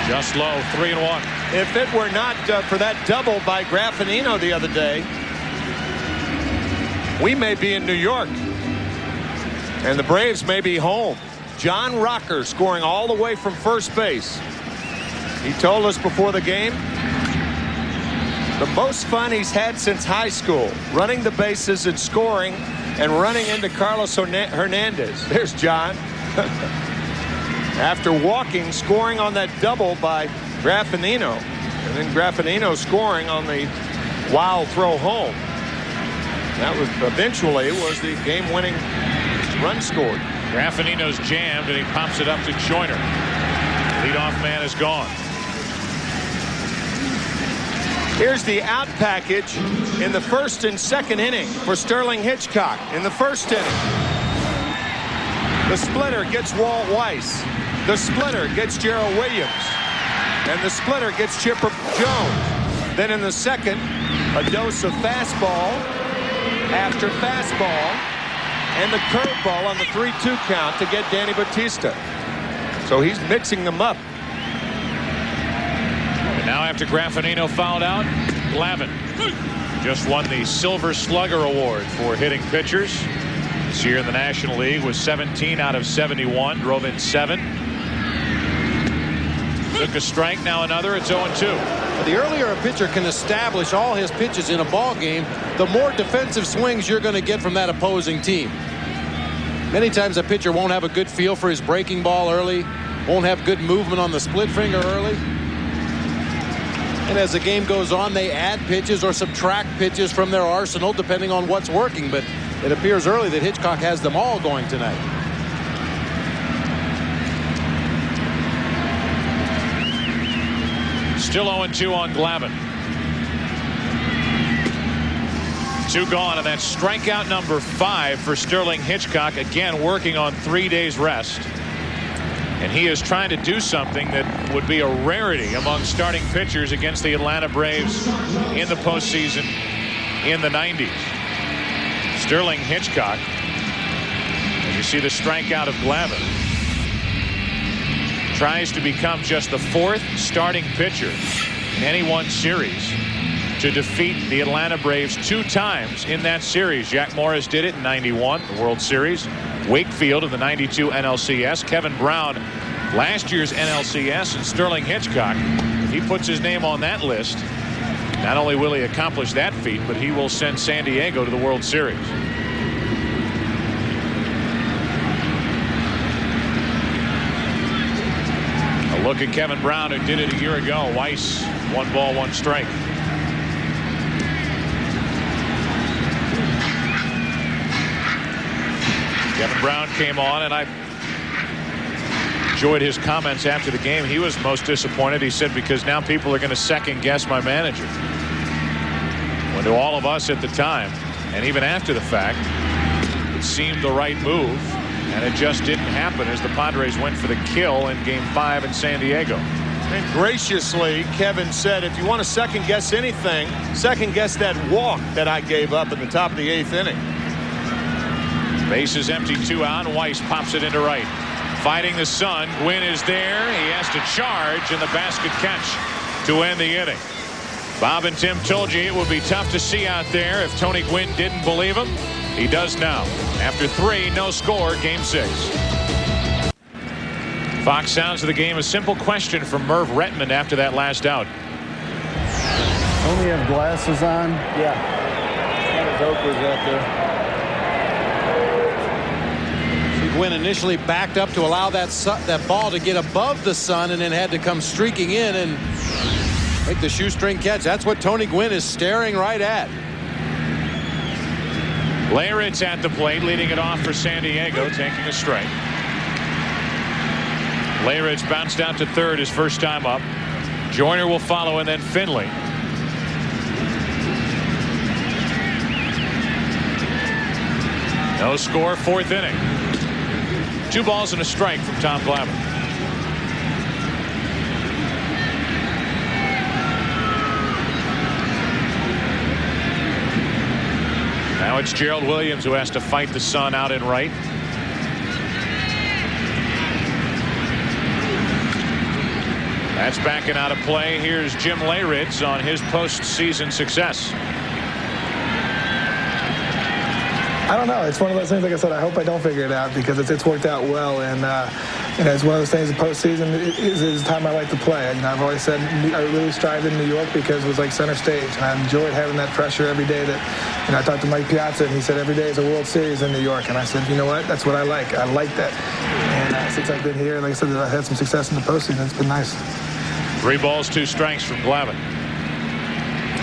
Just low, 3-1. If it were not for that double by Graffinino the other day, we may be in New York. And the Braves may be home. John Rocker scoring all the way from first base. He told us before the game, the most fun he's had since high school, running the bases and scoring and running into Carlos Hernandez. There's John. After walking, scoring on that double by Graffinino. And then Graffinino scoring on the wild throw home. That was eventually was the game-winning run scored. Graffinino's jammed, and he pops it up to Joyner. Leadoff man is gone. Here's the out package in the first and second inning for Sterling Hitchcock. In the first inning, the splitter gets Walt Weiss. The splitter gets Gerald Williams. And the splitter gets Chipper Jones. Then in the second, a dose of fastball after fastball and the curveball on the 3-2 count to get Danny Batista. So he's mixing them up. And now after Graffinino fouled out, Glavine just won the Silver Slugger Award for hitting pitchers. This year in the National League was 17 out of 71, drove in 7. Took a strike, now another. It's 0-2. The earlier a pitcher can establish all his pitches in a ball game, the more defensive swings you're going to get from that opposing team. Many times a pitcher won't have a good feel for his breaking ball early, won't have good movement on the split finger early. And as the game goes on, they add pitches or subtract pitches from their arsenal depending on what's working. But it appears early that Hitchcock has them all going tonight. Still 0-2 on Glavine. 2 gone, and that's strikeout number 5 for Sterling Hitchcock. Again, working on 3 days rest. And he is trying to do something that would be a rarity among starting pitchers against the Atlanta Braves in the postseason in the 90s. Sterling Hitchcock, as you see the strikeout of Glavine, tries to become just the 4th starting pitcher in any one series to defeat the Atlanta Braves 2 times in that series. Jack Morris did it in '91, the World Series. Wakefield in the '92 NLCS. Kevin Brown last year's NLCS. And Sterling Hitchcock, if he puts his name on that list, not only will he accomplish that feat, but he will send San Diego to the World Series. A Look at Kevin Brown, who did it a year ago. Weiss, 1 ball, 1 strike. Kevin Brown came on, and I enjoyed his comments after the game. He was most disappointed. He said, because now people are going to second guess my manager. When to all of us at the time, and even after the fact, it seemed the right move, and it just didn't happen as the Padres went for the kill in Game 5 in San Diego. And graciously, Kevin said, if you want to second guess anything, second guess that walk that I gave up in the top of the 8th inning. Base is empty, 2 out, and Weiss pops it into right. Fighting the sun, Gwynn is there. He has to charge, and the basket catch to end the inning. Bob and Tim told you it would be tough to see out there if Tony Gwynn didn't believe him. He does now. After 3, no score, Game 6. Fox sounds of the game. A simple question from Merv Retman after that last out. Only have glasses on? Yeah. His Oakley's out there. Gwynn initially backed up to allow that ball to get above the sun and then had to come streaking in and make the shoestring catch. That's what Tony Gwynn is staring right at. Leyritz at the plate, leading it off for San Diego, taking a strike. Leyritz bounced out to third his first time up. Joyner will follow, and then Finley. No score, 4th inning. 2 balls and a strike from Tom Glavine. Now it's Gerald Williams who has to fight the sun out in right. That's backing out of play. Here's Jim Leyritz on his postseason success. I don't know. It's one of those things, like I said, I hope I don't figure it out because it's worked out well. And, it's one of those things, the postseason is the time I like to play. I've always said I really strived in New York because it was like center stage. And I enjoyed having that pressure every day that, I talked to Mike Piazza, and he said every day is a World Series in New York. And I said, you know what? That's what I like. I like that. And since I've been here, like I said, I've had some success in the postseason. It's been nice. 3 balls, 2 strikes from Glavine.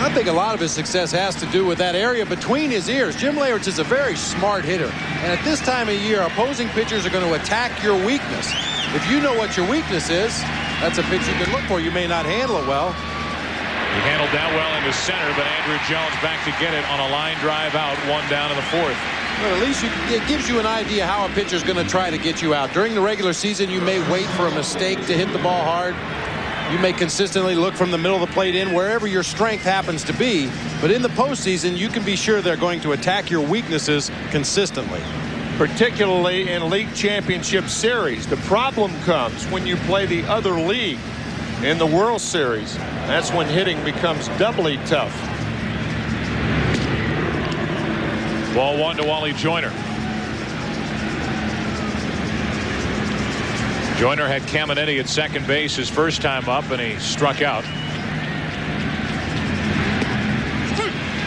I think a lot of his success has to do with that area between his ears. Jim Leyritz is a very smart hitter. And at this time of year, opposing pitchers are going to attack your weakness. If you know what your weakness is, that's a pitch you can look for. You may not handle it well. He handled that well into center, but Andrew Jones back to get it on a line drive out, 1 down in the 4th. Well, at least it gives you an idea how a pitcher's going to try to get you out. During the regular season, you may wait for a mistake to hit the ball hard. You may consistently look from the middle of the plate in wherever your strength happens to be. But in the postseason, you can be sure they're going to attack your weaknesses consistently. Particularly in league championship series. The problem comes when you play the other league in the World Series. That's when hitting becomes doubly tough. Ball 1 to Wally Joyner. Joyner had Caminiti at second base his first time up, and he struck out.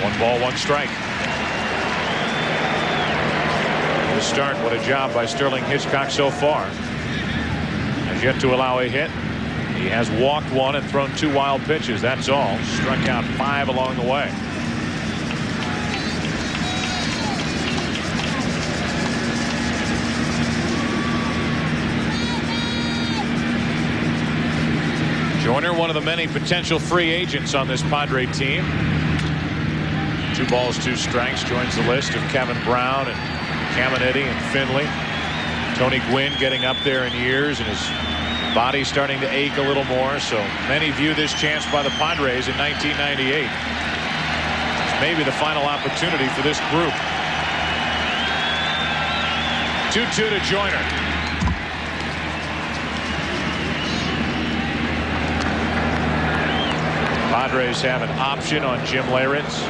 1 ball, 1 strike. To start, what a job by Sterling Hitchcock so far. Has yet to allow a hit. He has walked 1 and thrown 2 wild pitches. That's all. Struck out 5 along the way. Joyner, one of the many potential free agents on this Padre team. 2 balls, 2 strikes. Joins the list of Kevin Brown and Caminiti and Finley. Tony Gwynn getting up there in years, and his body starting to ache a little more. So many view this chance by the Padres in 1998 as maybe the final opportunity for this group. 2-2 to Joyner. Padres have an option on Jim Leyritz.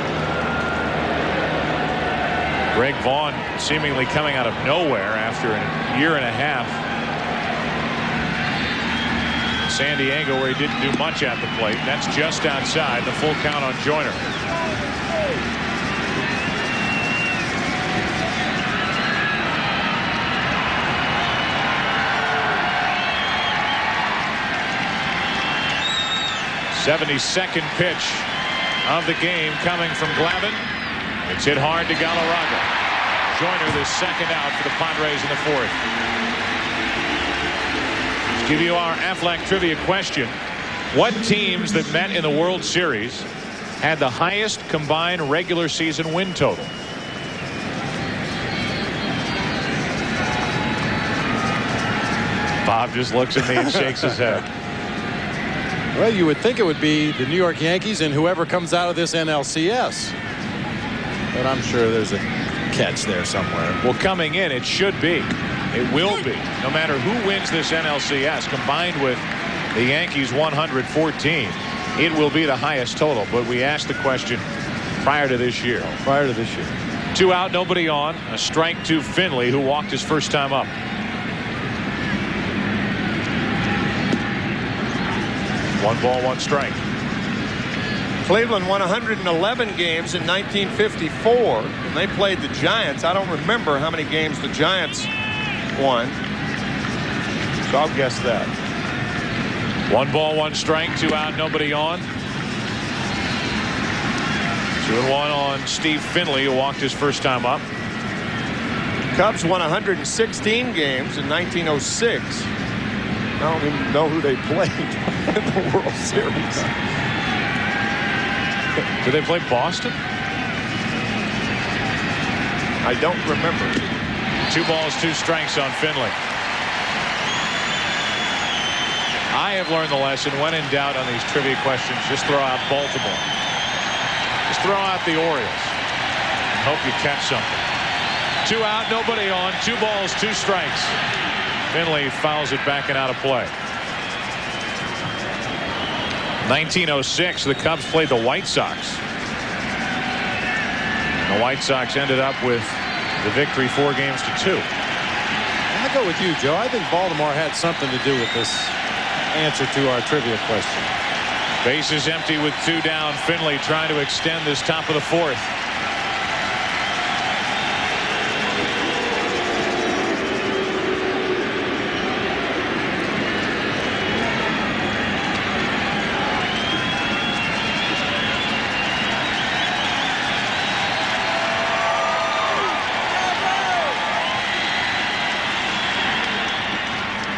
Greg Vaughn seemingly coming out of nowhere after a year and a half. San Diego, where he didn't do much at the plate. That's just outside. The full count on Joyner. 72nd pitch of the game coming from Glavine. It's hit hard to Galarraga. Joyner the second out for the Padres in the fourth. Let's give you our Aflac trivia question. What teams that met in the World Series had the highest combined regular season win total? Bob just looks at me and shakes his head. Well, you would think it would be the New York Yankees and whoever comes out of this NLCS. But I'm sure there's a catch there somewhere. Well, coming in, it should be. It will be. No matter who wins this NLCS, combined with the Yankees 114, it will be the highest total. But we asked the question prior to this year. Prior to this year. 2 out, nobody on. A strike to Finley, who walked his first time up. One ball, one strike. Cleveland won 111 games in 1954, and they played the Giants. I don't remember how many games the Giants won, so I'll guess that. 1 ball, 1 strike, 2 out, nobody on. 2-1 on Steve Finley, who walked his first time up. Cubs won 116 games in 1906. I don't even know who they played in the World Series. Did they play Boston? I don't remember. 2 balls, 2 strikes on Finley. I have learned the lesson. When in doubt on these trivia questions, just throw out Baltimore. Just throw out the Orioles. Hope you catch something. 2 out, nobody on. 2 balls, 2 strikes. Finley fouls it back and out of play. 1906, the Cubs played the White Sox. The White Sox ended up with the victory 4-2. I go with you, Joe. I think Baltimore had something to do with this answer to our trivia question. Bases empty with 2 down. Finley trying to extend this top of the fourth.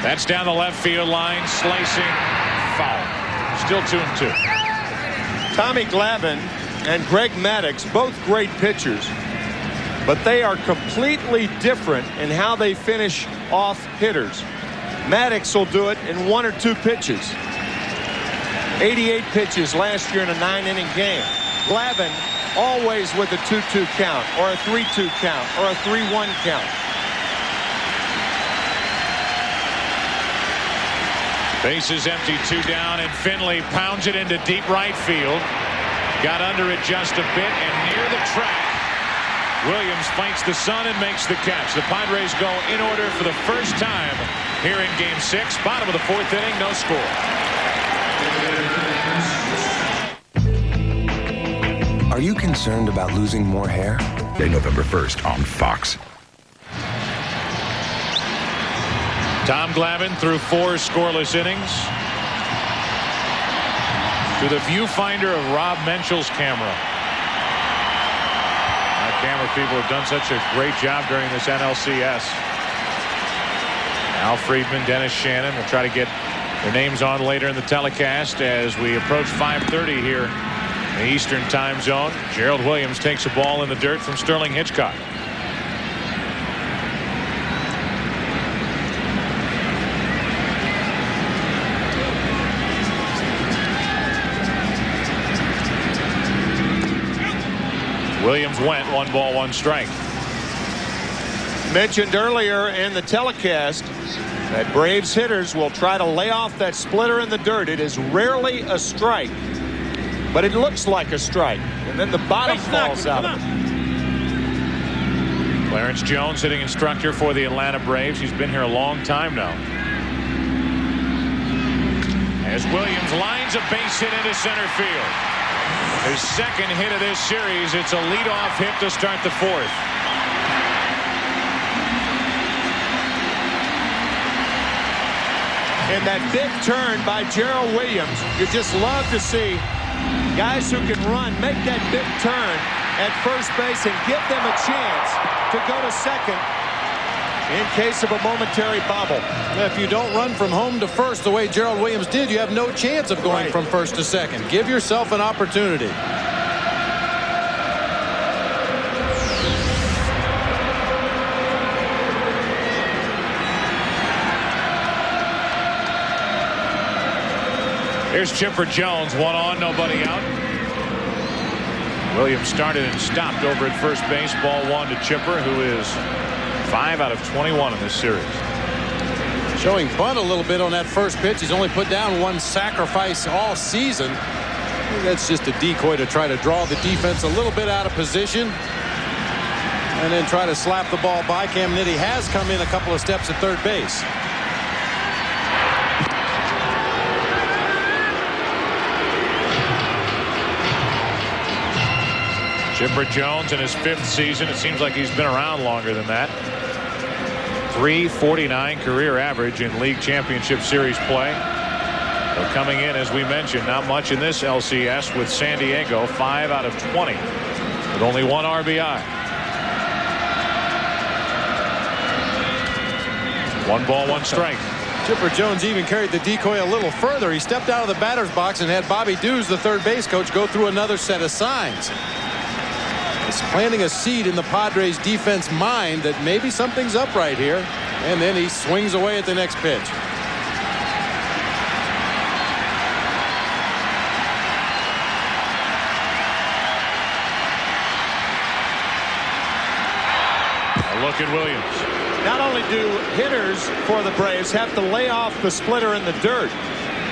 That's down the left field line, slicing, foul. Still 2-2. Tommy Glavine and Greg Maddux, both great pitchers, but they are completely different in how they finish off hitters. Maddux will do it in 1 or 2 pitches. 88 pitches last year in a 9-inning game. Glavine always with a 2-2 count, or a 3-2 count, or a 3-1 count. Bases empty, 2 down, and Finley pounds it into deep right field. Got under it just a bit and near the track. Williams fights the sun and makes the catch. The Padres go in order for the first time here in Game 6. Bottom of the 4th inning, no score. Are you concerned about losing more hair? November 1st on Fox. Tom Glavine through 4 scoreless innings. To the viewfinder of Rob Menschel's camera. Our camera people have done such a great job during this NLCS. Al Friedman, Dennis Shannon will try to get their names on later in the telecast as we approach 5:30 here in the Eastern Time Zone. Gerald Williams takes a ball in the dirt from Sterling Hitchcock. Williams went 1 ball, 1 strike. Mentioned earlier in the telecast that Braves hitters will try to lay off that splitter in the dirt. It is rarely a strike, but it looks like a strike, and then the bottom falls out of it. Clarence Jones, hitting instructor for the Atlanta Braves. He's been here a long time now. As Williams lines a base hit into center field. His second hit of this series. It's a leadoff hit to start the 4th. And that big turn by Gerald Williams, you just love to see guys who can run make that big turn at first base and give them a chance to go to second in case of a momentary bobble. If you don't run from home to first the way Gerald Williams did, you have no chance of going from first to second. Give yourself an opportunity. Here's Chipper Jones, 1 on, nobody out. Williams started and stopped over at first base. Ball 1 to Chipper, who is 5 out of 21 in this series. Showing bunt a little bit on that first pitch. He's only put down 1 sacrifice all season. That's just a decoy to try to draw the defense a little bit out of position and then try to slap the ball by. Cam Nitty has come in a couple of steps at third base. Chipper Jones in his 5th season. It seems like he's been around longer than that. .349 career average in league championship series play. So coming in, as we mentioned, not much in this LCS with San Diego, 5 out of 20 with only 1 RBI. 1 ball, 1 strike. Chipper Jones even carried the decoy a little further. He stepped out of the batter's box and had Bobby Dews, the third base coach, go through another set of signs. It's planting a seed in the Padres defense mind that maybe something's up right here. And then he swings away at the next pitch. A look at Williams. Not only do hitters for the Braves have to lay off the splitter in the dirt,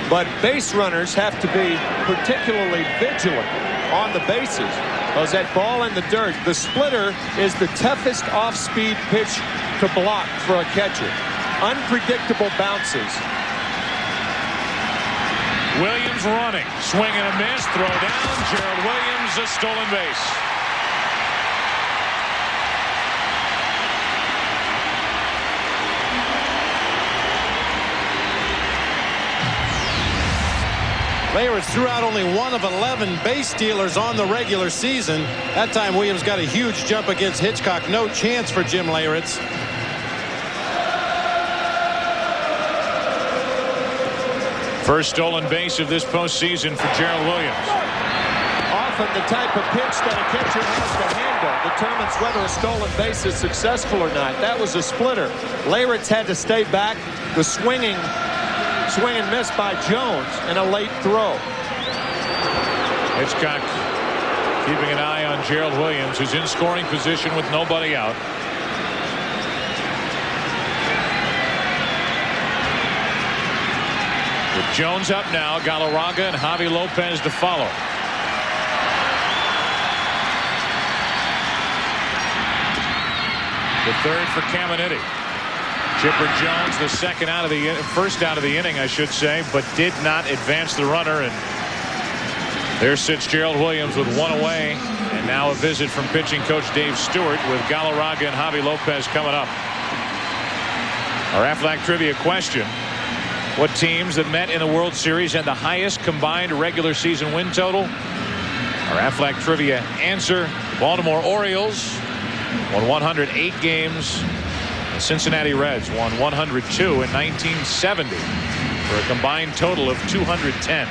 but base runners have to be particularly vigilant on the bases. Because that ball in the dirt, the splitter is the toughest off-speed pitch to block for a catcher. Unpredictable bounces. Williams running. Swing and a miss. Throw down. Gerald Williams, a stolen base. Leyritz threw out only 1 of 11 base stealers on the regular season. That time Williams got a huge jump against Hitchcock. No chance for Jim Leyritz. First stolen base of this postseason for Gerald Williams. Often the type of pitch that a catcher has to handle determines whether a stolen base is successful or not. That was a splitter. Leyritz had to stay back. The swing and miss by Jones and a late throw. Hitchcock keeping an eye on Gerald Williams, who's in scoring position with nobody out. With Jones up now, Galarraga and Javi Lopez to follow. The third for Caminiti. Chipper Jones, the first out of the inning, I should say, but did not advance the runner. And there sits Gerald Williams with 1 away. And now a visit from pitching coach Dave Stewart with Galarraga and Javi Lopez coming up. Our Aflac trivia question. What teams that met in the World Series had the highest combined regular season win total? Our Aflac trivia answer: the Baltimore Orioles won 108 games. The Cincinnati Reds won 102 in 1970 for a combined total of 210.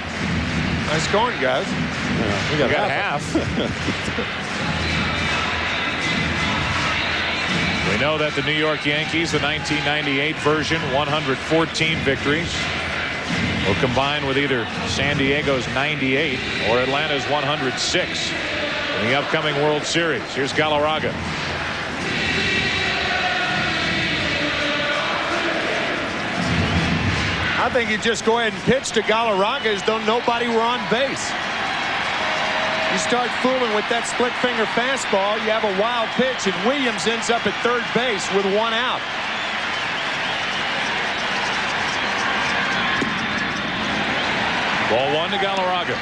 Nice going, guys. Yeah, we got half. We know that the New York Yankees, the 1998 version, 114 victories, will combine with either San Diego's 98 or Atlanta's 106 in the upcoming World Series. Here's Galarraga. I think you just go ahead and pitch to Galarraga as though nobody were on base. You start fooling with that split finger fastball, you have a wild pitch, and Williams ends up at third base with 1 out. Ball 1 to Galarraga.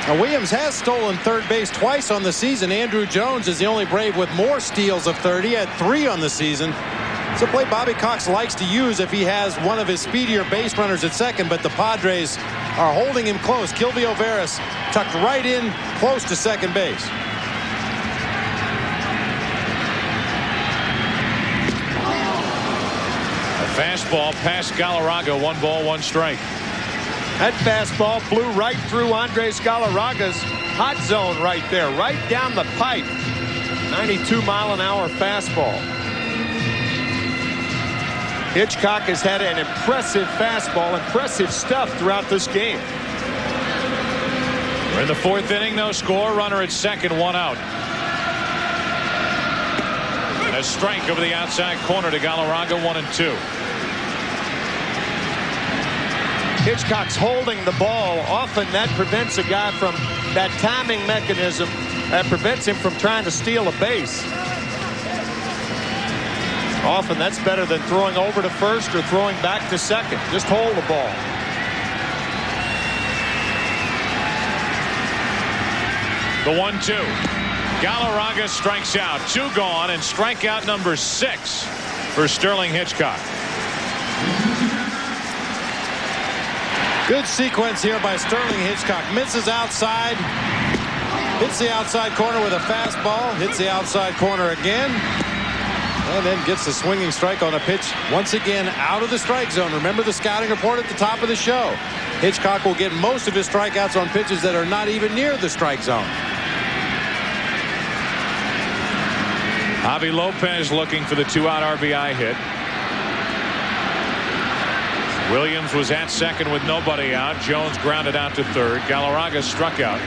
Now Williams has stolen third base twice on the season. Andrew Jones is the only Brave with more steals of 30. He had 3 on the season. It's a play Bobby Cox likes to use if he has one of his speedier base runners at second, but the Padres are holding him close. Kilvio Veras tucked right in close to second base. A fastball past Galarraga, 1 ball, 1 strike. That fastball flew right through Andres Galarraga's hot zone right there, right down the pipe. 92-mile-an-hour fastball. Hitchcock has had an impressive fastball, impressive stuff throughout this game. We're in the 4th inning, no score. Runner at second, 1 out. And a strike over the outside corner to Galarraga, 1-2. Hitchcock's holding the ball. Often that prevents a guy from that timing mechanism that prevents him from trying to steal a base. Often that's better than throwing over to first or throwing back to second. Just hold the ball. The 1-2. Galarraga strikes out. 2 gone, and strikeout number 6 for Sterling Hitchcock. Good sequence here by Sterling Hitchcock. Misses outside. Hits the outside corner with a fastball. Hits the outside corner again. And then gets the swinging strike on a pitch once again out of the strike zone. Remember the scouting report at the top of the show. Hitchcock will get most of his strikeouts on pitches that are not even near the strike zone. Javi Lopez looking for the 2-out RBI hit. Williams was at second with nobody out. Jones grounded out to third. Galarraga struck out.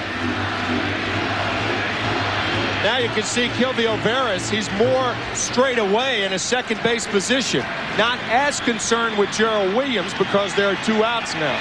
Now you can see Kilvio Veras. He's more straight away in a second base position. Not as concerned with Gerald Williams because there are 2 outs now.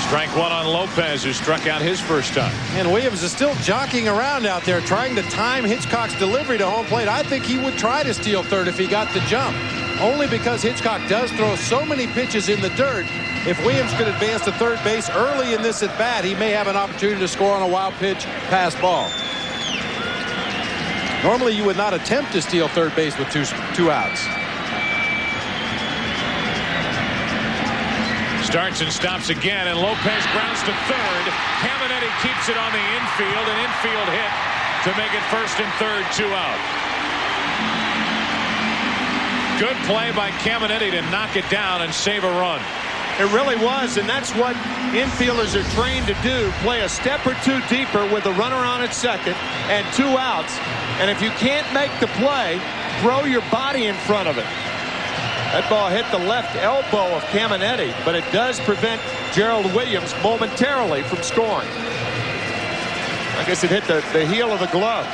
Strike 1 on Lopez, who struck out his first time. And Williams is still jockeying around out there trying to time Hitchcock's delivery to home plate. I think he would try to steal third if he got the jump. Only because Hitchcock does throw so many pitches in the dirt. If Williams could advance to third base early in this at bat, he may have an opportunity to score on a wild pitch pass ball. Normally you would not attempt to steal third base with two outs. Starts and stops again, and Lopez grounds to third. Caminetti keeps it on the infield, an infield hit to make it first and third, 2 out. Good play by Caminetti to knock it down and save a run. It really was, and that's what infielders are trained to do. Play a step or 2 deeper with a runner on at second and 2 outs. And if you can't make the play, throw your body in front of it. That ball hit the left elbow of Caminetti, but it does prevent Gerald Williams momentarily from scoring. I guess it hit the heel of the glove.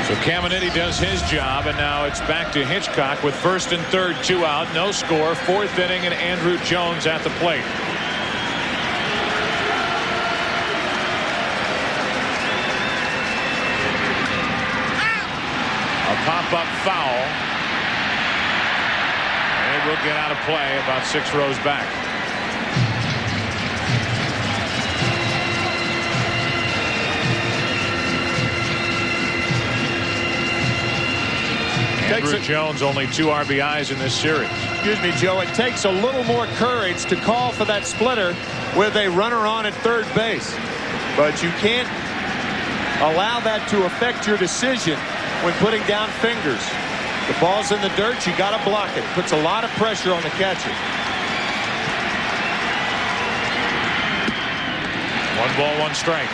So Caminetti does his job, and now it's back to Hitchcock with first and third, 2 out, no score, 4th inning, and Andrew Jones at the plate. A pop-up foul. And it will get out of play about 6 rows back. Andrew Jones only 2 RBIs in this series. Excuse me, Joe. It takes a little more courage to call for that splitter with a runner on at third base. But you can't allow that to affect your decision when putting down fingers. The ball's in the dirt. You got to block it. Puts a lot of pressure on the catcher. 1 ball, 1 strike.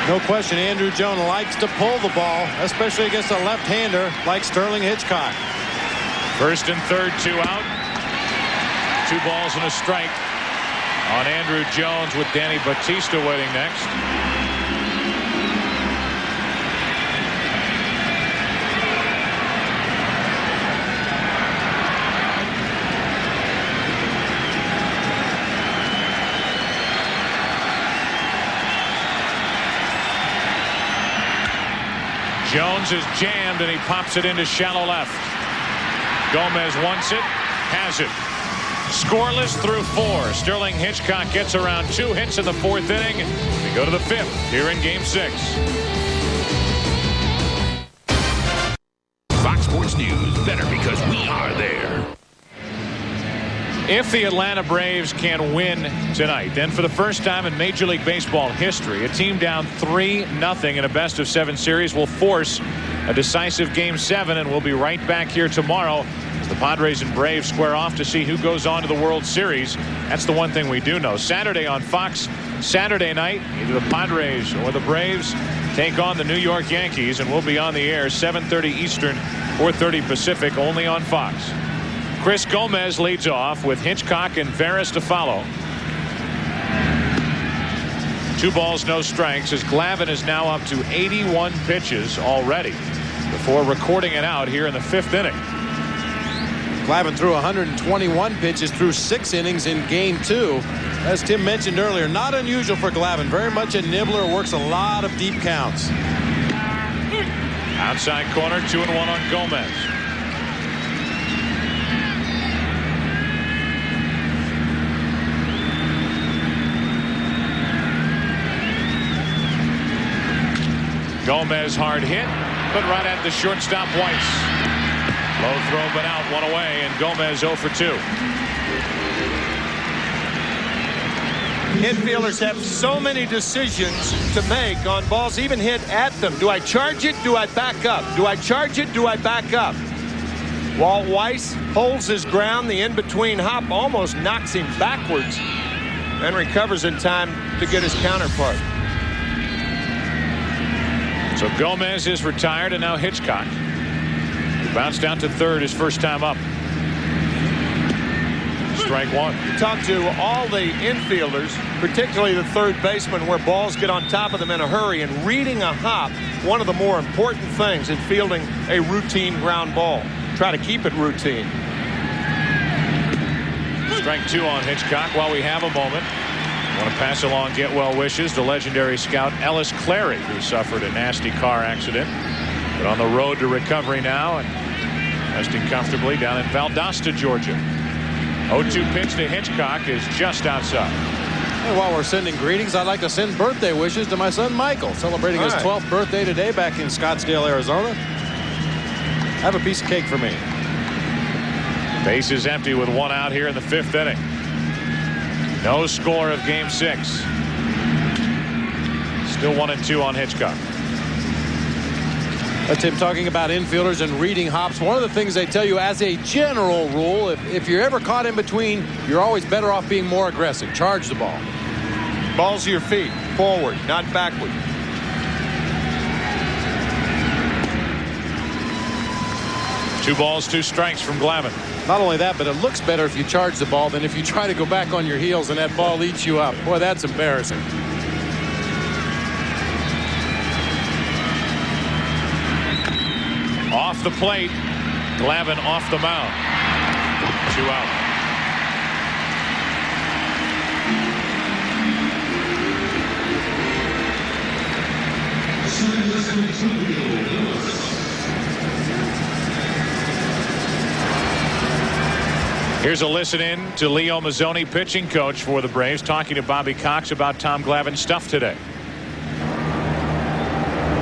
No question, Andrew Jones likes to pull the ball, especially against a left-hander like Sterling Hitchcock. First and third, 2 out. 2 balls and a strike on Andrew Jones with Danny Batista waiting next. Jones is jammed, and he pops it into shallow left. Gomez wants it, has it. Scoreless through 4. Sterling Hitchcock gets around 2 hits in the 4th inning. We go to the 5th here in Game 6. Fox Sports News, better because we are there. If the Atlanta Braves can win tonight, then for the first time in Major League Baseball history, a team down 3-0 in a best-of-7 series will force a decisive Game 7, and we'll be right back here tomorrow as the Padres and Braves square off to see who goes on to the World Series. That's the one thing we do know. Saturday on Fox, Saturday night, either the Padres or the Braves take on the New York Yankees, and we'll be on the air 7:30 Eastern, 4:30 Pacific, only on Fox. Chris Gomez leads off with Hitchcock and Veras to follow. 2 balls, no strikes, as Glavine is now up to 81 pitches already before recording it out here in the 5th inning. Glavine threw 121 pitches through 6 innings in Game 2. As Tim mentioned earlier, not unusual for Glavine. Very much a nibbler, works a lot of deep counts. Outside corner, 2-1 on Gomez. Gomez hard hit, but right at the shortstop Weiss. Low throw, but out, 1 away, and Gomez 0 for 2. Infielders have so many decisions to make on balls even hit at them. Do I charge it? Do I back up? Do I charge it? Do I back up? Walt Weiss holds his ground. The in-between hop almost knocks him backwards and recovers in time to get his counterpart. So Gomez is retired, and now Hitchcock. He bounced down to 3rd his first time up. Strike 1. You talk to all the infielders, particularly the 3rd baseman, where balls get on top of them in a hurry, and reading a hop, one of the more important things in fielding a routine ground ball. Try to keep it routine. Strike 2 on Hitchcock. While we have a moment, I want to pass along get well wishes to legendary scout Ellis Clary, who suffered a nasty car accident, but on the road to recovery now and resting comfortably down in Valdosta, Georgia. 0-2 pitch to Hitchcock is just outside. And while we're sending greetings, I'd like to send birthday wishes to my son Michael, celebrating his 12th birthday today back in Scottsdale, Arizona. Have a piece of cake for me. Base is empty with 1 out here in the 5th inning. No score of Game 6. Still 1-2 on Hitchcock. Tim, talking about infielders and reading hops, one of the things they tell you as a general rule, if you're ever caught in between, you're always better off being more aggressive. Charge the ball. Balls to your feet, forward, not backward. Two balls, 2 strikes from Glavine. Not only that, but it looks better if you charge the ball than if you try to go back on your heels and that ball eats you up. Boy, that's embarrassing. Off the plate, Glavine off the mound. 2 out. Here's a listen in to Leo Mazzoni, pitching coach for the Braves, talking to Bobby Cox about Tom Glavine's stuff today.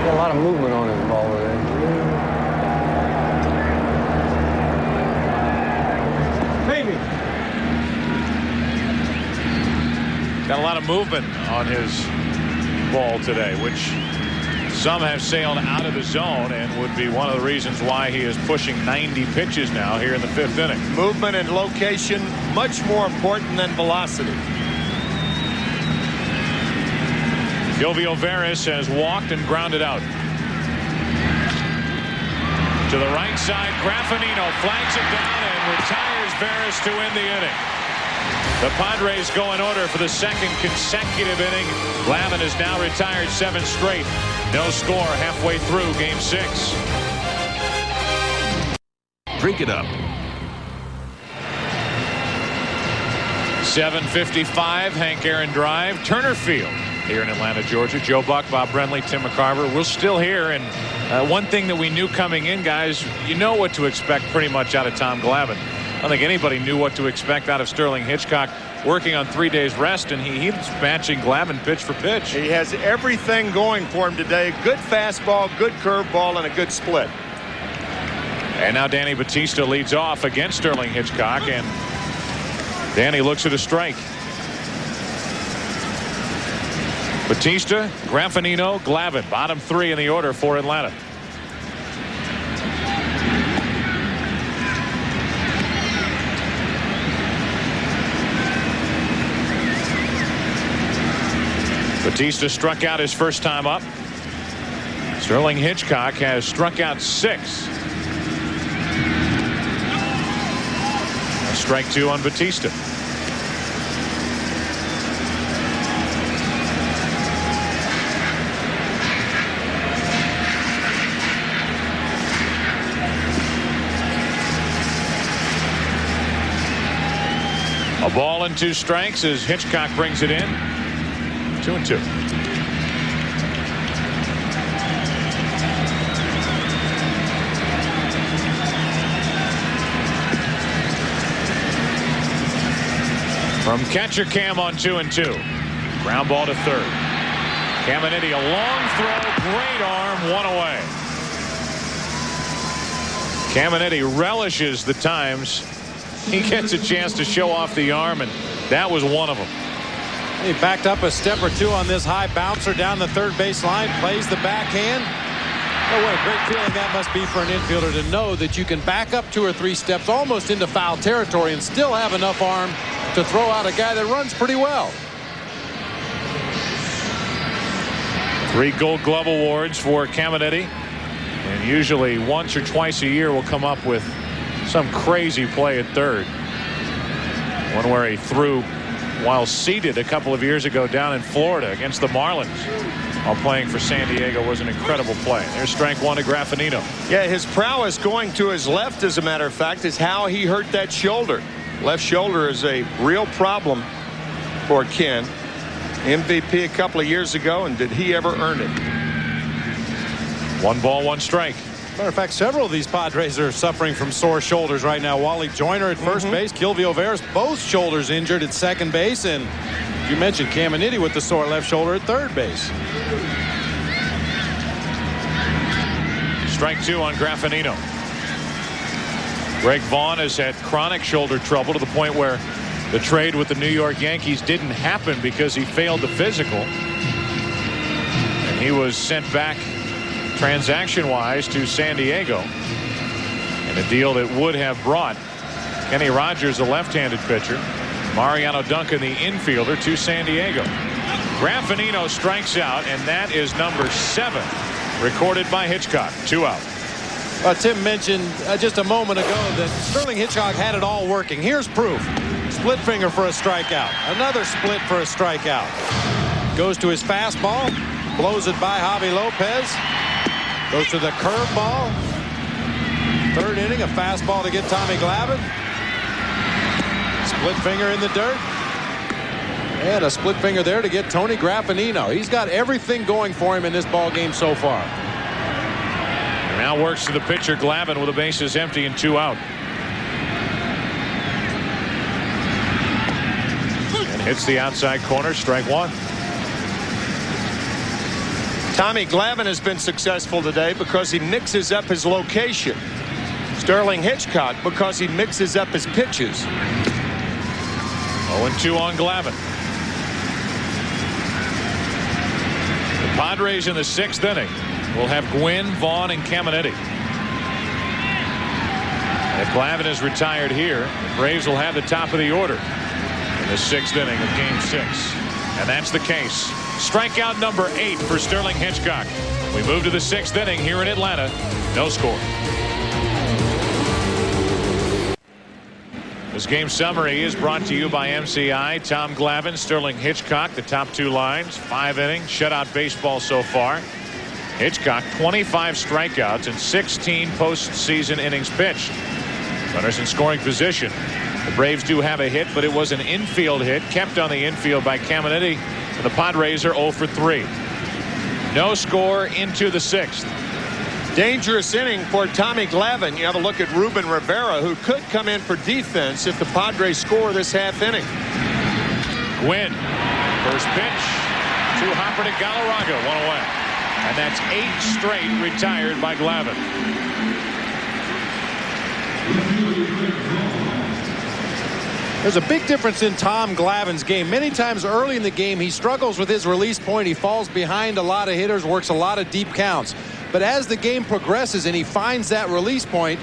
Got a lot of movement on his ball today. Got a lot of movement on his ball today, which some have sailed out of the zone and would be one of the reasons why he is pushing 90 pitches now here in the 5th inning. Movement and location much more important than velocity. Gilvio Veras has walked and grounded out. To the right side, Graffinino flags it down and retires Veras to end the inning. The Padres go in order for the 2nd consecutive inning. Glavine has now retired 7 straight. No score halfway through Game 6. Drink it up. 7:55, Hank Aaron Drive, Turner Field here in Atlanta, Georgia. Joe Buck, Bob Brenly, Tim McCarver. We're still here, and One thing that we knew coming in, guys, you know what to expect pretty much out of Tom Glavine. I don't think anybody knew what to expect out of Sterling Hitchcock, working on 3 days rest, and he's matching Glavine pitch for pitch. He has everything going for him today. Good fastball, good curveball, and a good split. And now Danny Batista leads off against Sterling Hitchcock, and Danny looks at a strike. Batista, Graffinino, Glavine, bottom 3 in the order for Atlanta. Batista struck out his first time up. Sterling Hitchcock has struck out 6. Strike 2 on Batista. A ball and 2 strikes as Hitchcock brings it in. 2-2. From catcher Cam on 2-2. Ground ball to third. Caminiti, a long throw, great arm, 1 away. Caminiti relishes the times he gets a chance to show off the arm, and that was one of them. He backed up a step or 2 on this high bouncer down the third base line, plays the backhand. Oh, what a great feeling that must be for an infielder to know that you can back up 2 or 3 steps almost into foul territory and still have enough arm to throw out a guy that runs pretty well. 3 Gold Glove awards for Caminiti, and usually once or twice a year we'll come up with some crazy play at third. One where he threw while seated a couple of years ago down in Florida against the Marlins while playing for San Diego was an incredible play. There's strike 1 to Graffinino. Yeah, his prowess going to his left, as a matter of fact, is how he hurt that shoulder. Left shoulder is a real problem for Ken. MVP a couple of years ago, and did he ever earn it? 1 ball, 1 strike. Matter of fact, several of these Padres are suffering from sore shoulders right now. Wally Joyner at first base, Kilvio Veras, both shoulders injured at second base, and you mentioned Caminiti with the sore left shoulder at third base. Strike 2 on Graffinino. Greg Vaughn has had chronic shoulder trouble to the point where the trade with the New York Yankees didn't happen because he failed the physical, and he was sent back transaction-wise to San Diego in a deal that would have brought Kenny Rogers, a left-handed pitcher, Mariano Duncan, the infielder, to San Diego. Graffinino strikes out, and that is number 7 recorded by Hitchcock. 2 out. Tim mentioned just a moment ago that Sterling Hitchcock had it all working. Here's proof. Split finger for a strikeout. Another split for a strikeout. Goes to his fastball. Blows it by Javi Lopez. Goes to the curveball. Third inning, a fastball to get Tommy Glavine. Split finger in the dirt. And a split finger there to get Tony Graffinino. He's got everything going for him in this ball game so far. Now works to the pitcher Glavine with the bases empty and 2 out. And hits the outside corner, strike 1. Tommy Glavine has been successful today because he mixes up his location. Sterling Hitchcock because he mixes up his pitches. 0-2 on Glavine. The Padres in the 6th inning will have Gwynn, Vaughn, and Caminiti. And if Glavine is retired here, the Braves will have the top of the order in the 6th inning of Game 6. And that's the case. Strikeout number 8 for Sterling Hitchcock. We move to the 6th inning here in Atlanta. No score. This game summary is brought to you by MCI. Tom Glavine, Sterling Hitchcock, the top 2 lines. 5 innings, shutout baseball so far. Hitchcock, 25 strikeouts and 16 postseason innings pitched. Runners in scoring position. The Braves do have a hit, but it was an infield hit, kept on the infield by Caminiti, and the Padres are 0 for 3. No score into the 6th. Dangerous inning for Tommy Glavine. You have a look at Ruben Rivera, who could come in for defense if the Padres score this half inning. Gwynn, first pitch to Hopper to Galarraga, 1 away. And that's 8 straight retired by Glavine. There's a big difference in Tom Glavine's game. Many times early in the game, he struggles with his release point. He falls behind a lot of hitters, works a lot of deep counts. But as the game progresses and he finds that release point,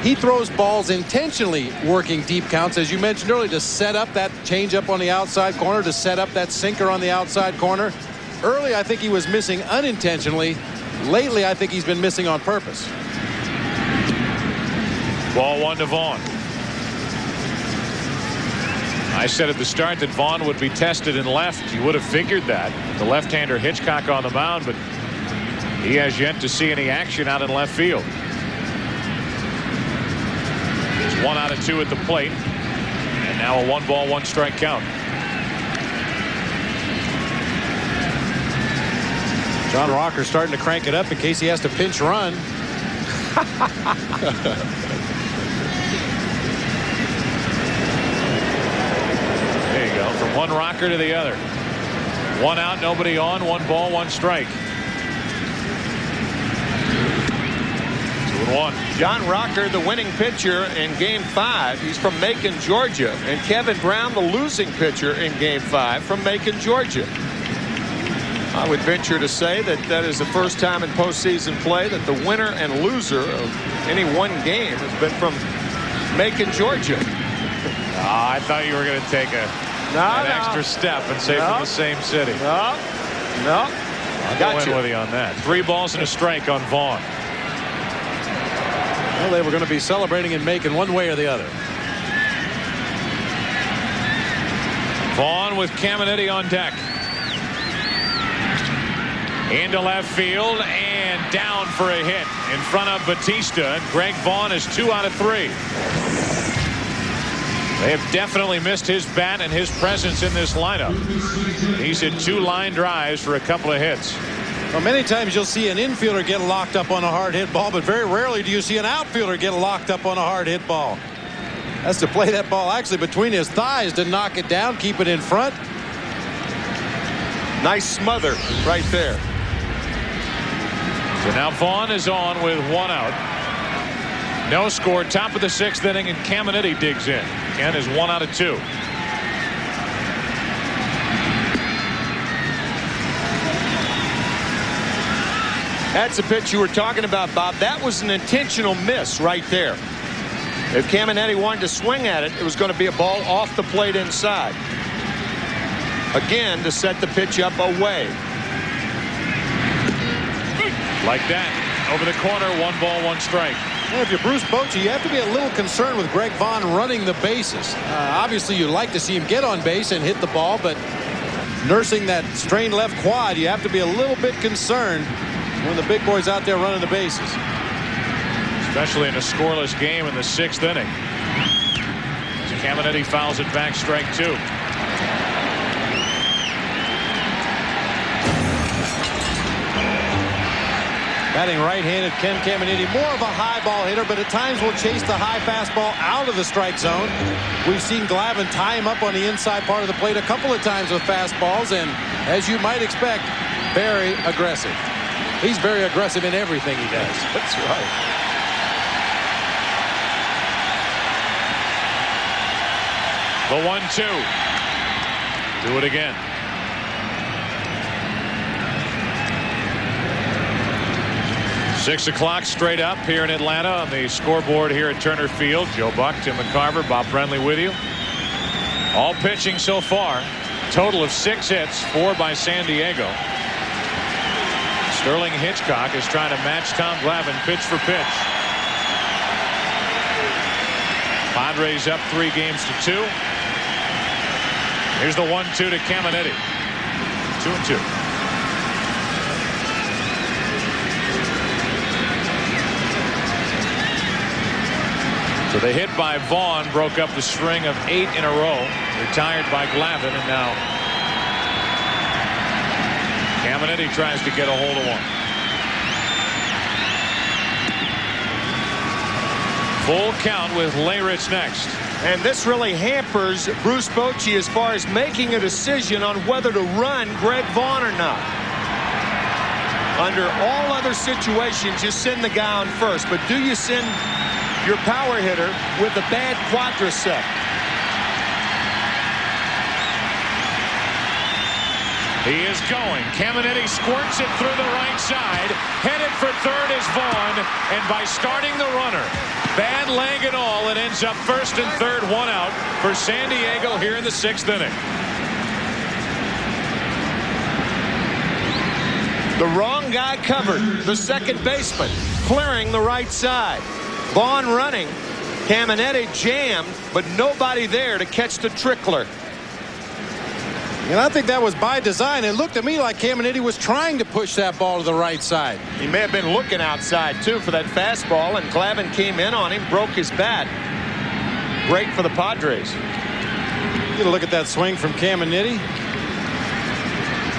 he throws balls intentionally working deep counts, as you mentioned earlier, to set up that changeup on the outside corner, to set up that sinker on the outside corner. Early, I think he was missing unintentionally. Lately, I think he's been missing on purpose. Ball 1 to Vaughn. I said at the start that Vaughn would be tested in left. You would have figured that. The left-hander Hitchcock on the mound, but he has yet to see any action out in left field. It's 1 out of 2 at the plate. And now a 1-ball, 1-strike count. John Rocker starting to crank it up in case he has to pinch run. There you go. From one rocker to the other. 1 out, nobody on. 1-ball, 1-strike. 2-1. John Rocker, the winning pitcher in Game 5. He's from Macon, Georgia. And Kevin Brown, the losing pitcher in Game 5 from Macon, Georgia. I would venture to say that that is the first time in postseason play that the winner and loser of any one game has been from Macon, Georgia. I thought you were going to take an extra step and say from the same city. No. I'll go in with you on that. 3 balls and a strike on Vaughn. Well, they were going to be celebrating in Macon one way or the other. Vaughn with Caminetti on deck. Into left field and down for a hit in front of Batista. Greg Vaughn is 2 out of 3. They have definitely missed his bat and his presence in this lineup. He's hit 2 line drives for a couple of hits. Well, many times you'll see an infielder get locked up on a hard hit ball, but very rarely do you see an outfielder get locked up on a hard hit ball. That's to play that ball actually between his thighs to knock it down, keep it in front. Nice smother right there. So now Vaughn is on with 1 out. No score, top of the 6th inning, and Caminetti digs in. Ken is 1 out of 2. That's the pitch you were talking about, Bob. That was an intentional miss right there. If Caminetti wanted to swing at it, it was going to be a ball off the plate inside. Again, to set the pitch up away. Like that. Over the corner, 1-ball, 1-strike. Well, if you're Bruce Bochy, you have to be a little concerned with Greg Vaughn running the bases. Obviously, you'd like to see him get on base and hit the ball, but nursing that strained left quad, you have to be a little bit concerned when the big boy's out there running the bases. Especially in a scoreless game in the 6th inning. Caminetti fouls it back, strike 2. Batting right-handed Ken Caminetti, more of a high ball hitter, but at times will chase the high fastball out of the strike zone. We've seen Glavine tie him up on the inside part of the plate a couple of times with fastballs, and as you might expect, very aggressive. He's very aggressive in everything he does. That's right. The 1-2. Do it again. Six o'clock straight up here in Atlanta on the scoreboard here at Turner Field. Joe Buck, Tim McCarver, Bob Brenly with you. All pitching so far. Total of 6 hits, 4 by San Diego. Sterling Hitchcock is trying to match Tom Glavine pitch for pitch. Padres up 3 games to 2. Here's the 1-2 to Caminetti. 2-2. So the hit by Vaughn broke up the string of 8 in a row. Retired by Glavine, and now Caminetti tries to get a hold of one. Full count with Leyritz next. And this really hampers Bruce Bochy as far as making a decision on whether to run Greg Vaughn or not. Under all other situations, you send the guy on first. But do you send your power hitter with a bad quadricep? He is going. Caminetti squirts it through the right side. Headed for third is Vaughn. And by starting the runner, bad leg and all, it ends up first and third, one out for San Diego here in the 6th inning. The wrong guy covered. The second baseman clearing the right side. Vaughn running. Caminetti jammed, but nobody there to catch the trickler. And I think that was by design. It looked to me like Caminetti was trying to push that ball to the right side. He may have been looking outside, too, for that fastball, and Glavine came in on him, broke his bat. Great for the Padres. Get a look at that swing from Caminetti.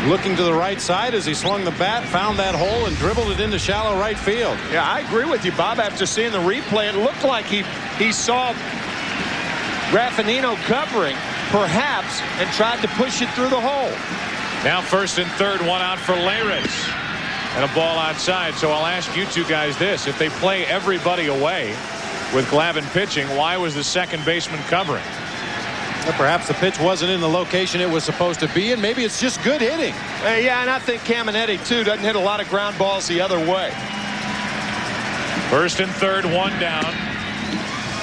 Looking to the right side as he swung the bat, found that hole, and dribbled it into shallow right field. Yeah, I agree with you, Bob. After seeing the replay, it looked like he saw Graffinino covering, perhaps, and tried to push it through the hole. Now first and third, one out for Leyritz. And a ball outside. So I'll ask you two guys this. If they play everybody away with Glavine pitching, why was the second baseman covering? Well, perhaps the pitch wasn't in the location it was supposed to be, and maybe it's just good hitting. Yeah, and I think Caminetti, too, doesn't hit a lot of ground balls the other way. First and third, one down.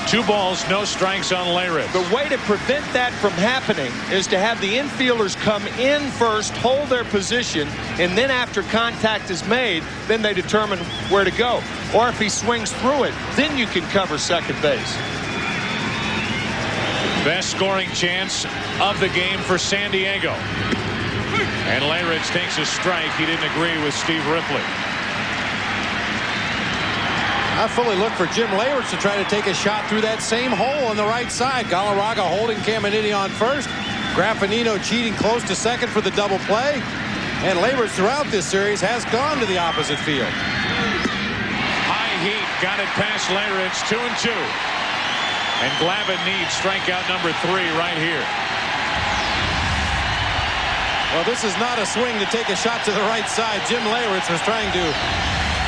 2 balls, no strikes on Leyritz. The way to prevent that from happening is to have the infielders come in first, hold their position, and then after contact is made, then they determine where to go. Or if he swings through it, then you can cover second base. Best scoring chance of the game for San Diego. And Leyritz takes a strike. He didn't agree with Steve Ripley. I fully look for Jim Leyritz to try to take a shot through that same hole on the right side. Galarraga holding Caminetti on first. Graffinino cheating close to second for the double play. And Leyritz throughout this series has gone to the opposite field. High heat got it past Leyritz. 2-2. And Glavine needs strikeout number 3 right here. Well, this is not a swing to take a shot to the right side. Jim Leyritz was trying to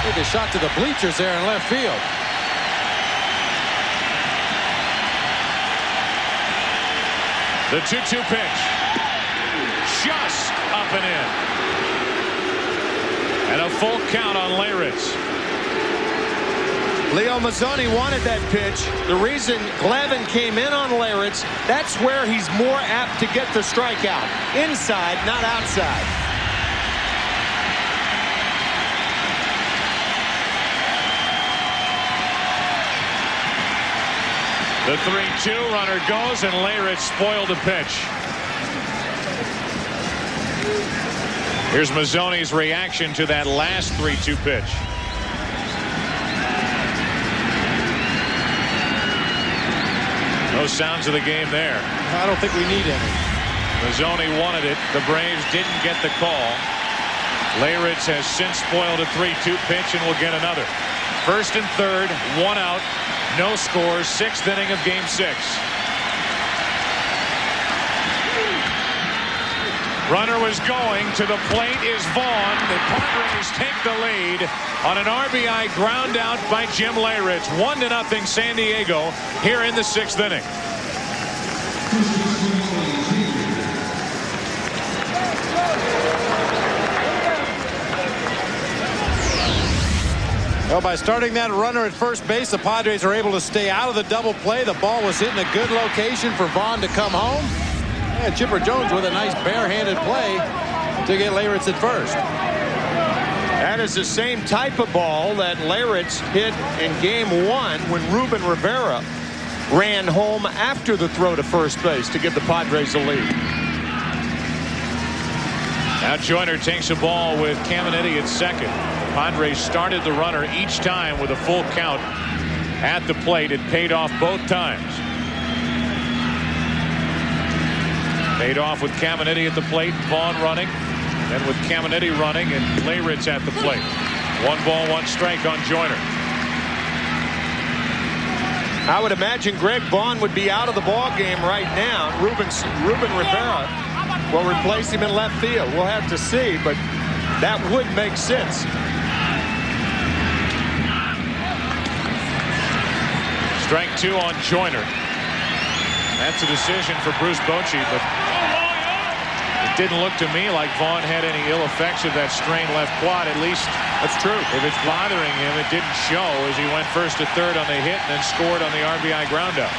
take a shot to the bleachers there in left field. The 2-2 pitch. Just up and in. And a full count on Leyritz. Leo Mazzoni wanted that pitch. The reason Glavine came in on Leyritz, that's where he's more apt to get the strikeout. Inside, not outside. The 3-2 runner goes, and Leyritz spoiled the pitch. Here's Mazzoni's reaction to that last 3-2 pitch. No sounds of the game there. I don't think we need any. Mazzoni wanted it. The Braves didn't get the call. Leyritz has since spoiled a 3-2 pitch and will get another. First and third, one out, no scores, 6th inning of game 6. Runner was going to the plate is Vaughn. The Padres take the lead on an RBI ground out by Jim Leyritz. 1-0 San Diego here in the 6th inning. Well, by starting that runner at first base, the Padres are able to stay out of the double play. The ball was hit in a good location for Vaughn to come home. And Chipper Jones with a nice barehanded play to get Leyritz at first. That is the same type of ball that Leyritz hit in game 1 when Ruben Rivera ran home after the throw to first base to give the Padres a lead. Now Joyner takes a ball with Caminetti at second. Padres started the runner each time with a full count at the plate. It paid off both times. Paid off with Caminetti at the plate, Vaughn running, then with Caminetti running and Leyritz at the plate. 1 ball, 1 strike on Joyner. I would imagine Greg Vaughn would be out of the ball game right now. Ruben Rivera will replace him in left field. We'll have to see, but that would make sense. Strike 2 on Joyner. That's a decision for Bruce Bochy, but it didn't look to me like Vaughn had any ill effects of that strained left quad. At least that's true. If it's bothering him, it didn't show as he went first to third on the hit and then scored on the RBI groundout.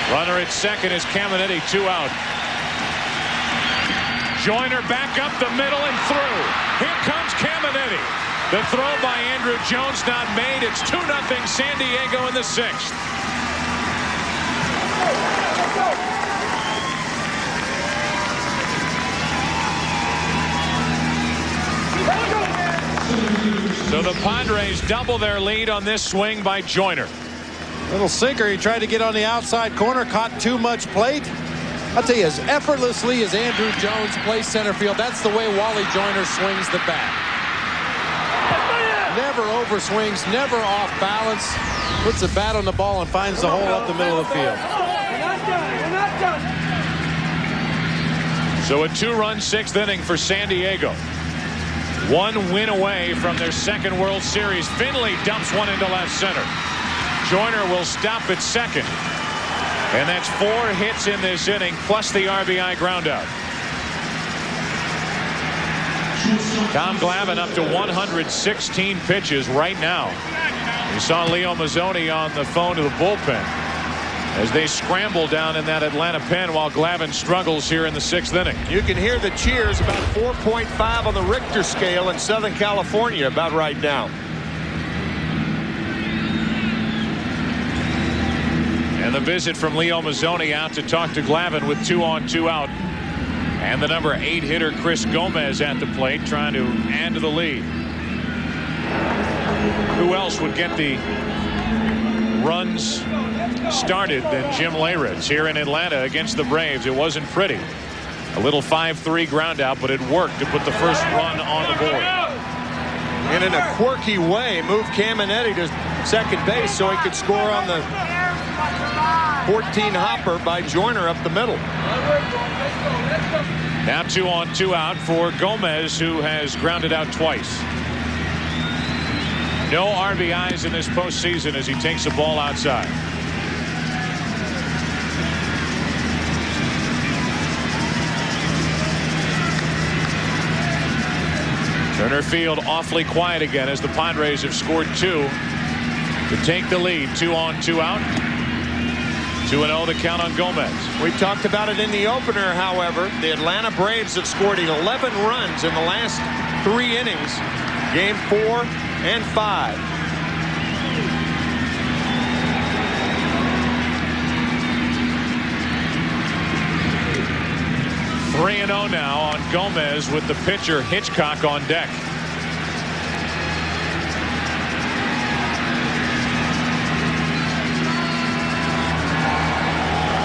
Runner at second is Caminetti, 2 out. Joyner back up the middle and through. Here comes Caminetti. The throw by Andrew Jones not made. It's 2-0 San Diego in the 6th. So the Padres double their lead on this swing by Joyner. Little sinker. He tried to get on the outside corner, caught too much plate. I'll tell you, as effortlessly as Andrew Jones plays center field, that's the way Wally Joyner swings the bat. Never overswings, never off balance. Puts the bat on the ball and finds the hole up the middle of the field. So a 2-run 6th inning for San Diego. 1 win away from their 2nd World Series. Finley dumps one into left center. Joyner will stop at second. And that's 4 hits in this inning, plus the RBI groundout. Tom Glavine up to 116 pitches right now. We saw Leo Mazzoni on the phone to the bullpen as they scramble down in that Atlanta pen while Glavine struggles here in the 6th inning. You can hear the cheers, about 4.5 on the Richter scale in Southern California about right now. And the visit from Leo Mazzoni out to talk to Glavine with 2 on 2 out. And the number 8 hitter Chris Gomez at the plate trying to add to the lead. Who else would get the runs started than Jim Leyritz here in Atlanta against the Braves? It wasn't pretty. A little 5-3 ground out, but it worked to put the first run on the board. And in a quirky way, moved Caminetti to second base so he could score on the 14 hopper by Joyner up the middle. Now 2 on 2 out for Gomez, who has grounded out twice. No RBIs in this postseason as he takes the ball outside. Turner Field awfully quiet again as the Padres have scored 2 to take the lead. 2 on 2 out. 2-0 the count on Gomez. We talked about it in the opener, however. The Atlanta Braves have scored 11 runs in the last 3 innings. Game 4 and 5. (3-0) now on Gomez with the pitcher Hitchcock on deck.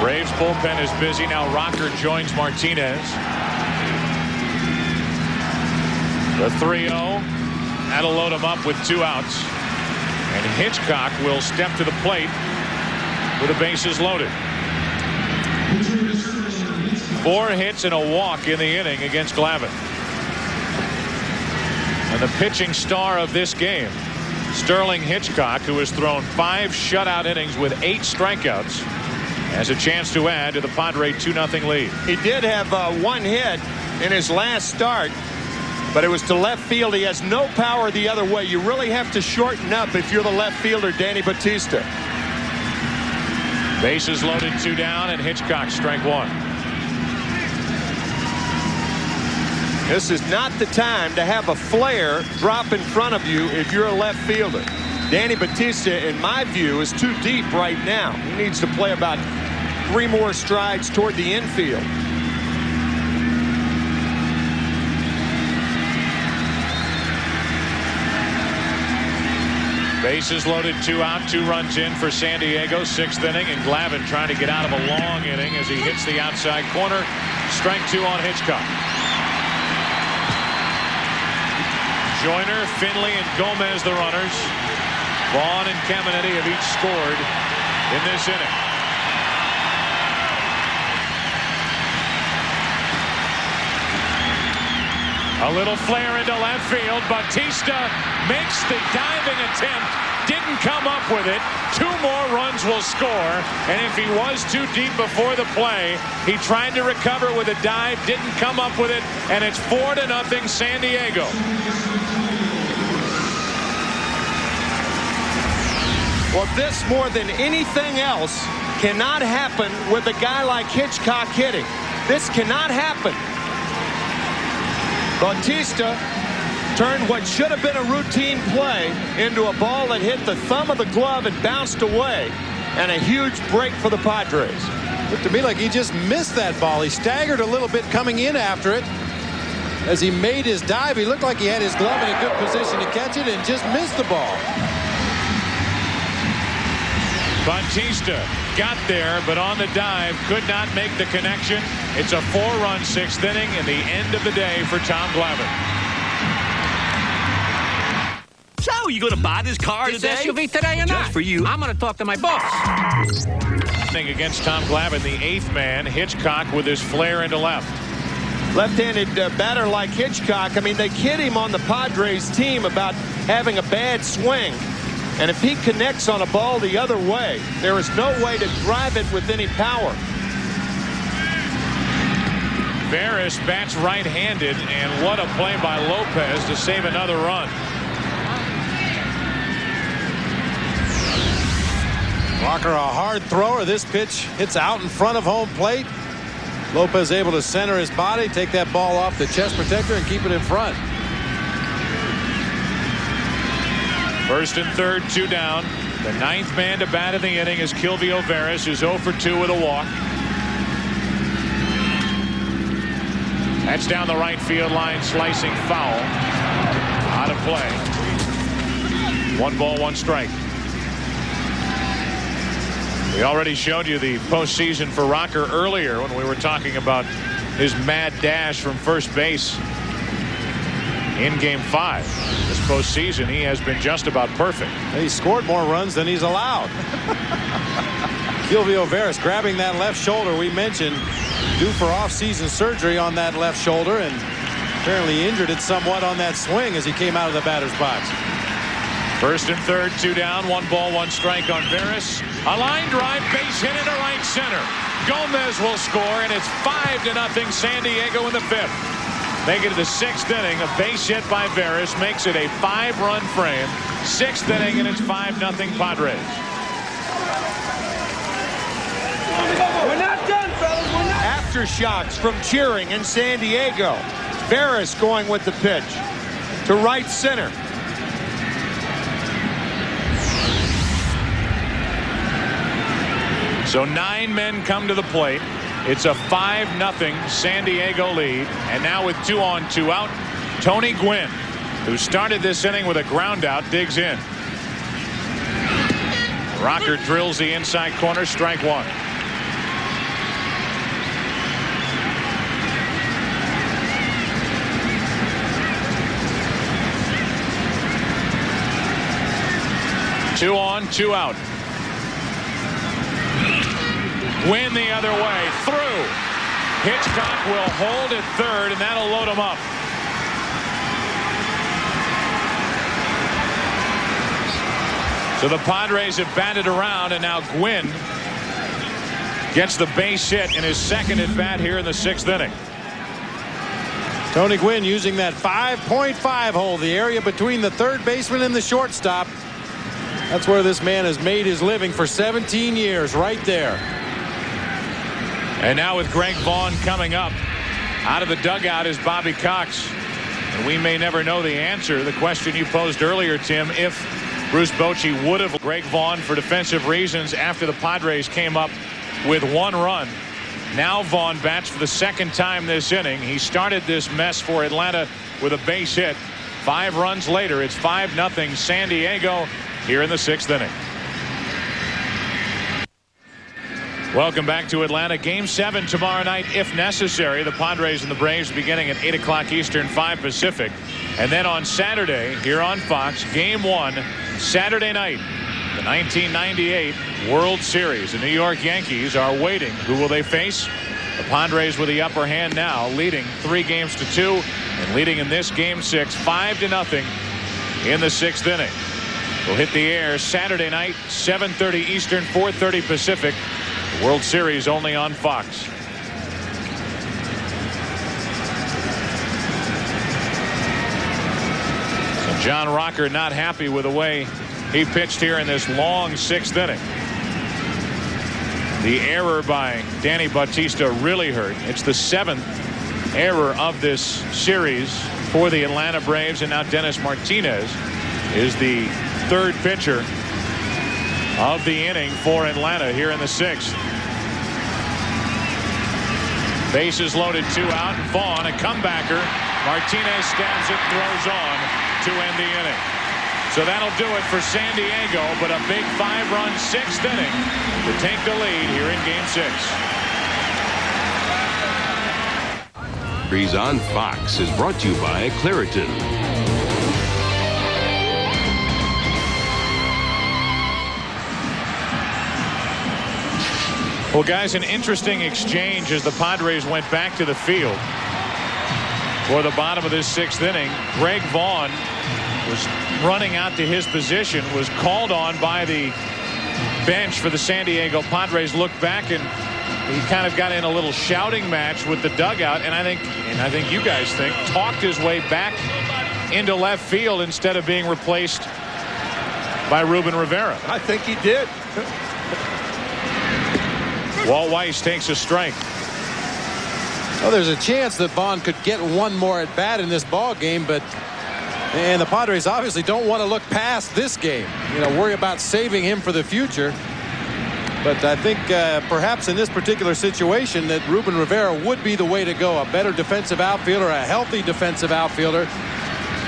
Braves bullpen is busy now. Rocker joins Martinez. The 3-0. That'll load him up with 2 outs. And Hitchcock will step to the plate with the bases loaded. 4 hits and a walk in the inning against Glavine. And the pitching star of this game, Sterling Hitchcock, who has thrown 5 shutout innings with 8 strikeouts, has a chance to add to the Padre 2-0 lead. He did have 1 hit in his last start, but it was to left field. He has no power the other way. You really have to shorten up if you're the left fielder, Danny Batista. Bases loaded, 2 down, and Hitchcock strike 1. This is not the time to have a flare drop in front of you if you're a left fielder. Danny Batista, in my view, is too deep right now. He needs to play about 3 more strides toward the infield. Bases loaded, 2 out, 2 runs in for San Diego. 6th inning, and Glavine trying to get out of a long inning as he hits the outside corner. Strike 2 on Hitchcock. Joyner, Finley, and Gomez the runners. Vaughn and Caminiti have each scored in this inning. A little flare into left field. Bautista makes the diving attempt. Didn't come up with it. 2 more runs will score. And if he was too deep before the play, he tried to recover with a dive. Didn't come up with it. And it's 4-0 San Diego. Well, this more than anything else cannot happen with a guy like Hitchcock hitting. This cannot happen. Bautista turned what should have been a routine play into a ball that hit the thumb of the glove and bounced away, and a huge break for the Padres. Looked to me like he just missed that ball. He staggered a little bit coming in after it. As he made his dive, he looked like he had his glove in a good position to catch it and just missed the ball. Bautista got there, but on the dive could not make the connection. It's a 4-run 6th inning and the end of the day for Tom Glavine. So, you gonna buy this car today? SUV today or not? Just for you. I'm gonna talk to my boss. Against Tom Glavine, the 8th man, Hitchcock with his flare into left. Left-handed batter like Hitchcock, I mean, they kid him on the Padres team about having a bad swing. And if he connects on a ball the other way, there is no way to drive it with any power. Veras bats right-handed, and what a play by Lopez to save another run. Walker, a hard thrower. This pitch hits out in front of home plate. Lopez able to center his body, take that ball off the chest protector, and keep it in front. First and third, 2 down. The 9th man to bat in the inning is Kilvio Veras, who's 0 for 2 with a walk. That's down the right field line, slicing foul. Out of play. 1 ball, 1 strike. We already showed you the postseason for Rocker earlier when we were talking about his mad dash from first base in Game 5. This postseason, he has been just about perfect. He scored more runs than he's allowed. Kilvio Veras grabbing that left shoulder we mentioned, due for off-season surgery on that left shoulder, and apparently injured it somewhat on that swing as he came out of the batter's box. First and third, 2 down, 1 ball, 1 strike on Veras. A line drive, base hit into right center. Gomez will score, and it's 5-0 San Diego in the 5th. Make it to the 6th inning. A base hit by Veras makes it a 5-run frame. 6th inning, and it's 5-0 Padres. We're not done, fellas. We're not. Aftershocks from cheering in San Diego. Veras going with the pitch to right center. So 9 men come to the plate. It's a 5-0 San Diego lead. And now with 2 on, 2 out, Tony Gwynn, who started this inning with a ground out, digs in. Rocker drills the inside corner, strike 1. Two on, 2 out. Gwynn the other way, through. Hitchcock will hold at third, and that'll load him up. So the Padres have batted around, and now Gwynn gets the base hit in his second at bat here in the 6th inning. Tony Gwynn using that 5.5 hole, the area between the third baseman and the shortstop. That's where this man has made his living for 17 years, right there. And now with Greg Vaughn coming up, out of the dugout is Bobby Cox. And we may never know the answer. The question you posed earlier, Tim, if Bruce Bochy would have Greg Vaughn for defensive reasons after the Padres came up with 1 run. Now Vaughn bats for the 2nd time this inning. He started this mess for Atlanta with a base hit. 5 runs later, it's 5-0 San Diego here in the 6th inning. Welcome back to Atlanta. Game 7 tomorrow night, if necessary. The Padres and the Braves beginning at 8 o'clock Eastern, 5 Pacific. And then on Saturday here on Fox, Game 1, Saturday night, the 1998 World Series. The New York Yankees are waiting. Who will they face? The Padres with the upper hand now, leading 3-2 and leading in this Game 6 5-0 in the 6th inning. Will hit the air Saturday night, 7:30 Eastern, 4:30 Pacific. The World Series only on Fox. So John Rocker not happy with the way he pitched here in this long 6th inning. The error by Danny Bautista really hurt. It's the 7th error of this series for the Atlanta Braves, and now Dennis Martinez is the 3rd pitcher of the inning for Atlanta here in the 6th. Bases loaded, 2 out, and Vaughn, a comebacker. Martinez stabs it, throws on to end the inning. So that'll do it for San Diego, but a big 5-run 6th inning to take the lead here in Game 6. Breeze on Fox is brought to you by Claritin. Well, guys, an interesting exchange as the Padres went back to the field for the bottom of this 6th inning. Greg Vaughn was running out to his position, was called on by the bench for the San Diego Padres. Looked back and he kind of got in a little shouting match with the dugout, and I think you guys think talked his way back into left field instead of being replaced by Ruben Rivera. I think he did. Walt Weiss takes a strike. Well, there's a chance that Vaughn could get one more at bat in this ball game, and the Padres obviously don't want to look past this game. Worry about saving him for the future. But I think perhaps in this particular situation that Ruben Rivera would be the way to go. A better defensive outfielder, a healthy defensive outfielder.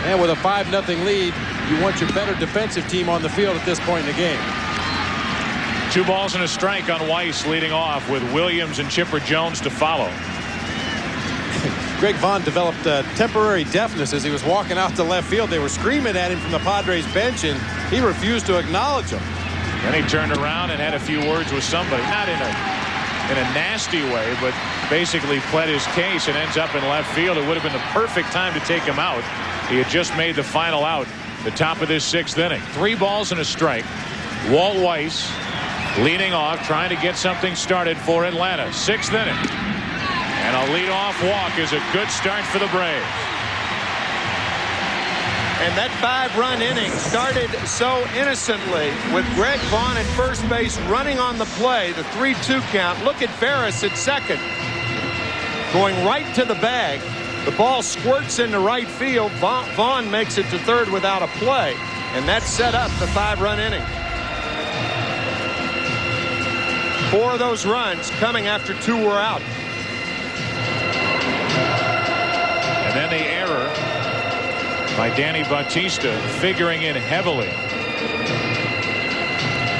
And with a 5-0 lead, you want your better defensive team on the field at this point in the game. 2 balls and a strike on Weiss, leading off with Williams and Chipper Jones to follow. Greg Vaughn developed temporary deafness as he was walking out to left field. They were screaming at him from the Padres bench, and he refused to acknowledge them. Then he turned around and had a few words with somebody, not in a nasty way, but basically pled his case and ends up in left field. It would have been the perfect time to take him out. He had just made the final out, the top of this 6th inning. 3 balls and a strike. Walt Weiss leading off, trying to get something started for Atlanta. 6th inning. And a leadoff walk is a good start for the Braves. And that 5-run inning started so innocently with Greg Vaughn at first base running on the play, the 3-2 count. Look at Ferris at second, going right to the bag. The ball squirts into right field. Vaughn makes it to third without a play, and that set up the 5-run inning. 4 of those runs coming after 2 were out. And then the error by Danny Bautista, figuring in heavily.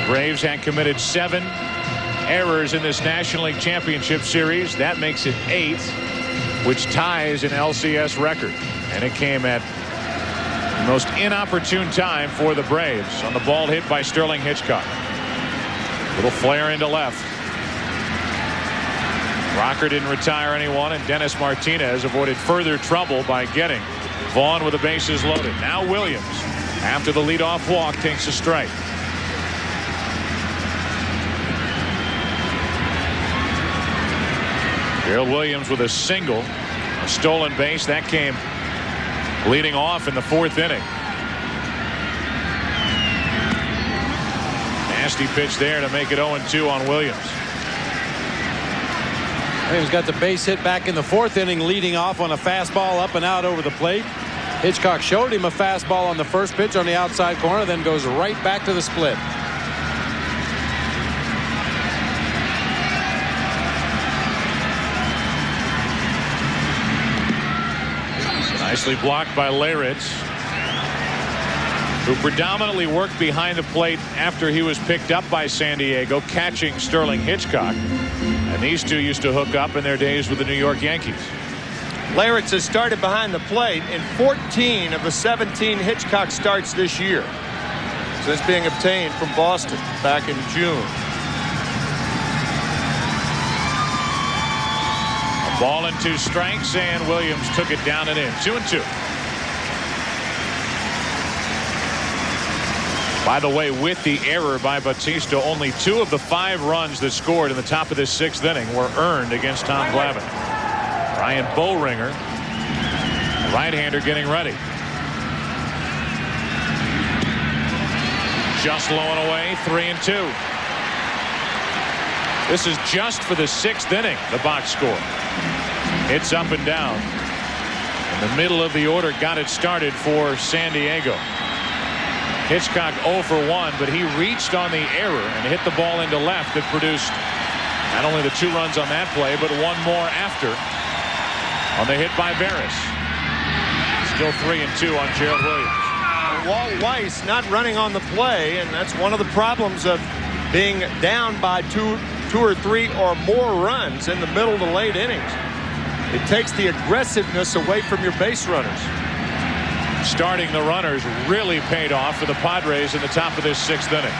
Braves had committed 7 errors in this National League Championship Series. That makes it 8, which ties an LCS record. And it came at the most inopportune time for the Braves on the ball hit by Sterling Hitchcock. Little flare into left. Rocker didn't retire anyone, and Dennis Martinez avoided further trouble by getting Vaughn with the bases loaded. Now Williams, after the leadoff walk, takes a strike. Gerald Williams with a single, a stolen base. That came leading off in the 4th inning. Nasty pitch there to make it 0-2 on Williams. Williams got the base hit back in the 4th inning, leading off on a fastball up and out over the plate. Hitchcock showed him a fastball on the first pitch on the outside corner, then goes right back to the split. Nicely blocked by Leyritz, who predominantly worked behind the plate after he was picked up by San Diego, catching Sterling Hitchcock. And these two used to hook up in their days with the New York Yankees. Leyritz has started behind the plate in 14 of the 17 Hitchcock starts this year, since being obtained from Boston back in June. A ball and 2 strikes, and Williams took it down and in. 2-2. By the way, with the error by Bautista, only 2 of the 5 runs that scored in the top of this 6th inning were earned against Tom Glavine. Brian Boehringer, right-hander, getting ready. Just low and away, 3-2. This is just for the 6th inning, the box score. It's up and down. In the middle of the order got it started for San Diego. Hitchcock 0 for 1, but he reached on the error and hit the ball into left that produced not only the 2 runs on that play, but 1 more after on the hit by Barris. Still 3-2 on Gerald Williams. Walt Weiss not running on the play, and that's one of the problems of being down by two or 3 or more runs in the middle to late innings. It takes the aggressiveness away from your base runners. Starting the runners really paid off for the Padres in the top of this 6th inning.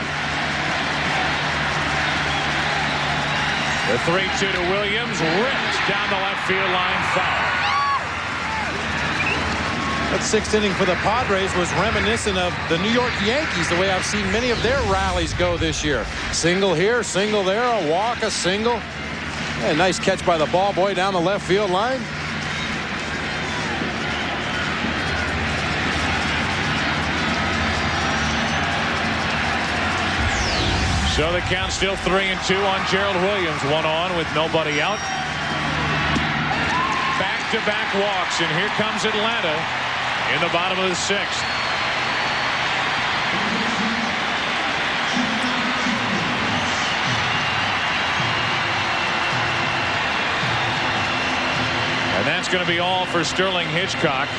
The 3-2 to Williams, ripped down the left field line, foul. That 6th inning for the Padres was reminiscent of the New York Yankees, the way I've seen many of their rallies go this year. Single here, single there, a walk, a single. A nice catch by the ball boy down the left field line. So the count still 3-2 on Gerald Williams. 1 on with nobody out. Back-to-back walks, and here comes Atlanta in the bottom of the 6th. And that's going to be all for Sterling Hitchcock,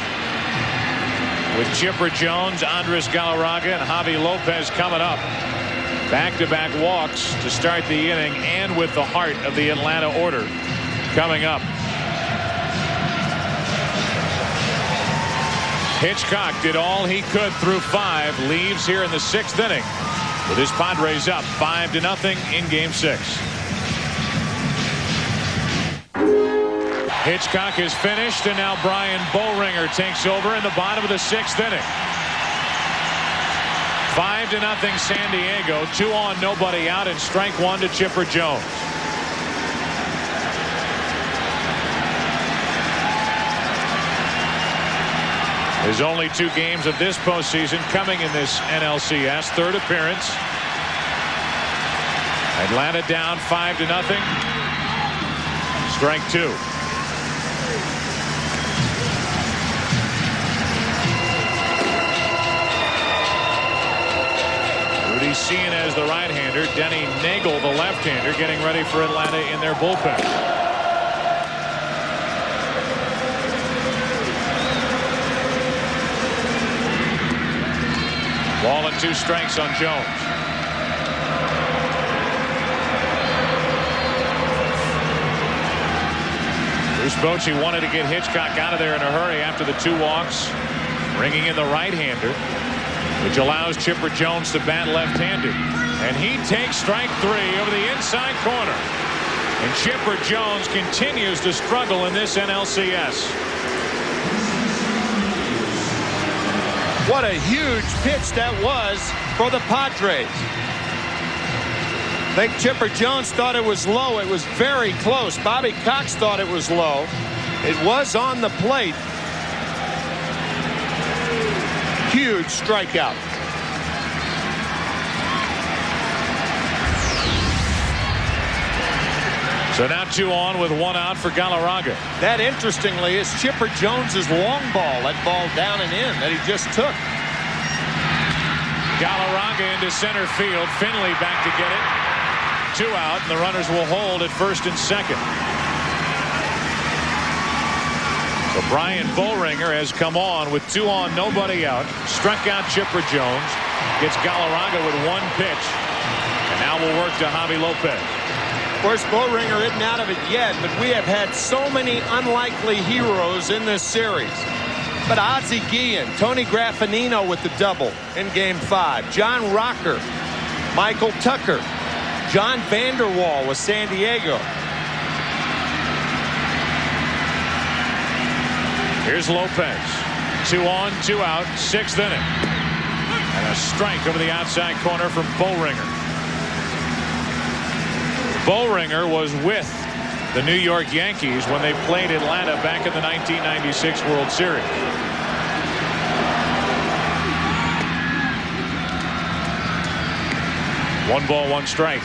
with Chipper Jones, Andres Galarraga, and Javi Lopez coming up. Back-to-back walks to start the inning, and with the heart of the Atlanta order coming up. Hitchcock did all he could through 5, leaves here in the 6th inning with his Padres up 5-0 in Game 6. Hitchcock is finished, and now Brian Boehringer takes over in the bottom of the 6th inning. 5-0 San Diego. 2 on, nobody out, and strike 1 to Chipper Jones. There's only 2 games of this postseason coming in this NLCS. 3rd appearance. Atlanta down 5-0. Strike 2. Seen as the right-hander, Denny Nagel the left-hander, getting ready for Atlanta in their bullpen. Ball and 2 strikes on Jones. Bruce Bochy wanted to get Hitchcock out of there in a hurry after the 2 walks, bringing in the right-hander, which allows Chipper Jones to bat left-handed. And he takes strike 3 over the inside corner. And Chipper Jones continues to struggle in this NLCS. What a huge pitch that was for the Padres. I think Chipper Jones thought it was low. It was very close. Bobby Cox thought it was low. It was on the plate. Huge strikeout. So now 2 on with 1 out for Galarraga. That, interestingly, is Chipper Jones's long ball. That ball down and in that he just took. Galarraga into center field. Finley back to get it. 2 out, and the runners will hold at 1st and 2nd. So Brian Boehringer has come on with 2 on, nobody out. Struck out Chipper Jones. Gets Galarraga with 1 pitch. And now we'll work to Javi Lopez. Of course, Bowringer isn't out of it yet, but we have had so many unlikely heroes in this series. But Ozzie Guillen, Tony Graffinino with the double in Game 5. John Rocker, Michael Tucker, John Vanderwall with San Diego. Here's Lopez. 2 on, 2 out, 6th inning. And a strike over the outside corner from Bowringer. Bowringer was with the New York Yankees when they played Atlanta back in the 1996 World Series. One ball, one strike.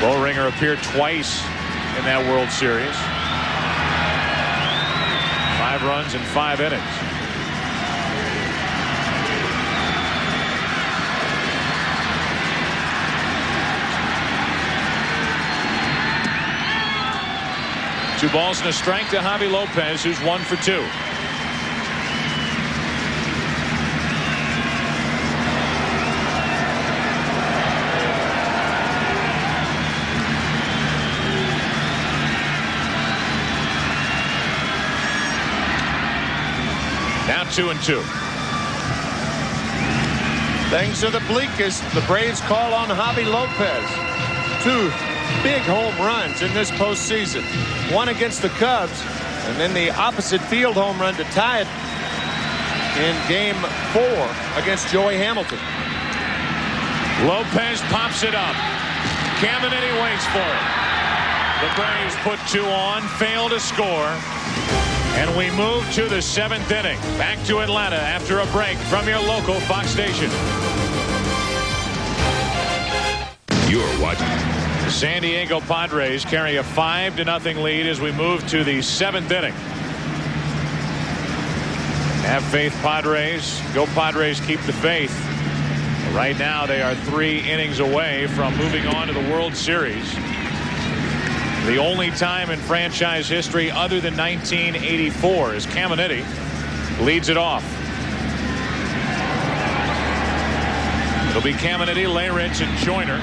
Bowringer appeared twice in that World Series. 5 runs in 5 innings. Two balls and a strike to Javi Lopez, who's 1 for 2. Now 2-2. Things are the bleakest. The Braves call on Javi Lopez. 2 big home runs in this postseason. One against the Cubs, and then the opposite field home run to tie it in Game 4 against Joey Hamilton. Lopez pops it up. Caminiti waits for it. The Braves put 2 on, fail to score. And we move to the 7th inning. Back to Atlanta after a break from your local Fox station. You're watching. The San Diego Padres carry a 5-0 lead as we move to the 7th inning. Have faith, Padres. Go Padres, keep the faith. Right now they are 3 innings away from moving on to the World Series. The only time in franchise history other than 1984 as Caminiti leads it off. It'll be Caminiti, Leyrich, and Joyner.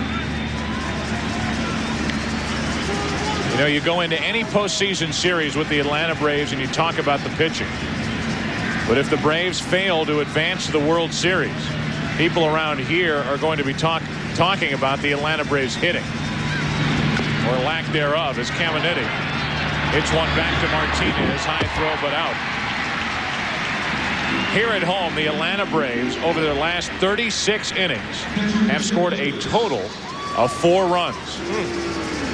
You know, you go into any postseason series with the Atlanta Braves and you talk about the pitching. But if the Braves fail to advance to the World Series, people around here are going to be talking about the Atlanta Braves hitting. Or lack thereof, as Caminiti hits one back to Martinez. High throw, but out. Here at home, the Atlanta Braves, over their last 36 innings, have scored a total of 4 runs.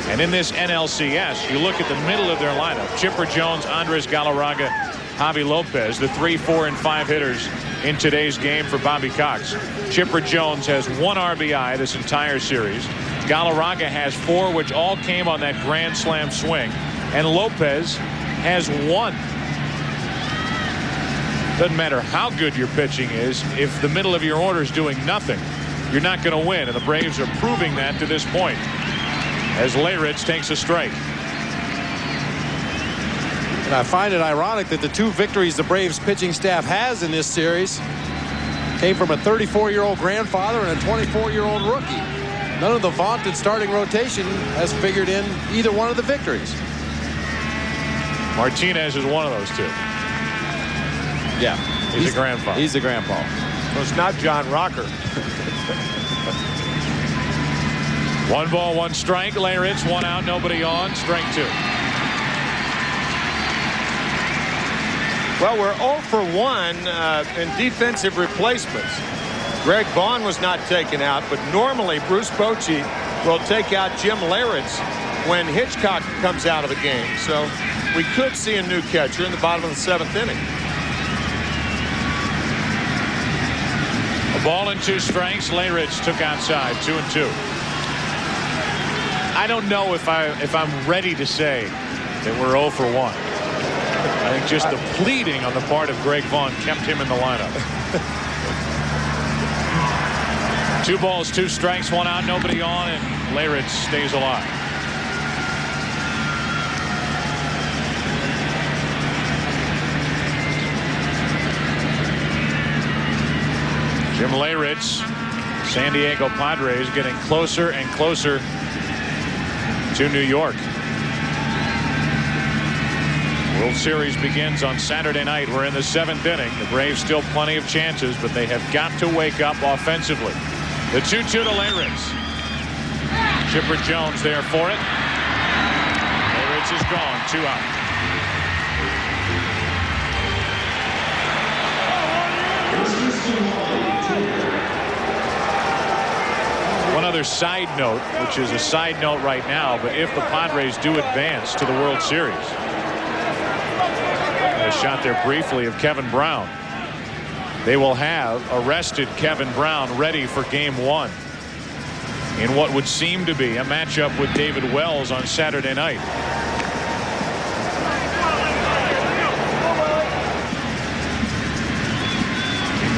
And in this NLCS, you look at the middle of their lineup. Chipper Jones, Andres Galarraga, Javi Lopez, the 3, 4, and 5 hitters in today's game for Bobby Cox. Chipper Jones has 1 RBI this entire series. Galarraga has 4, which all came on that grand slam swing. And Lopez has 1. Doesn't matter how good your pitching is, if the middle of your order is doing nothing, you're not going to win. And the Braves are proving that to this point as Leyrich takes a strike. And I find it ironic that the 2 victories the Braves pitching staff has in this series came from a 34-year-old grandfather and a 24-year-old rookie. None of the vaunted starting rotation has figured in either one of the victories. Martinez is one of those 2. Yeah. He's a grandpa. He's the grandpa. Well, it's not John Rocker. 1 ball, 1 strike. Leyrich, 1 out, nobody on. Strike 2. Well, we're 0 for 1 in defensive replacements. Greg Vaughn was not taken out, but normally Bruce Bochy will take out Jim Leyrich when Hitchcock comes out of the game. So we could see a new catcher in the bottom of the 7th inning. A ball and 2 strikes. Leyrich took outside. 2-2. I don't know if I'm ready to say that we're 0 for 1. I think just the pleading on the part of Greg Vaughn kept him in the lineup. 2 balls, 2 strikes, 1 out, nobody on, and Leyrich stays alive. Jim Leyrich San Diego Padres getting closer and closer to New York. World Series begins on Saturday night. We're in the 7th inning. The Braves still plenty of chances, but they have got to wake up offensively. The 2-2 to Leyritz. Chipper Jones there for it. Leyritz is gone. 2 out. One other side note, which is a side note right now, but if the Padres do advance to the World Series, a shot there briefly of Kevin Brown, they will have arrested Kevin Brown ready for game 1 in what would seem to be a matchup with David Wells on Saturday night.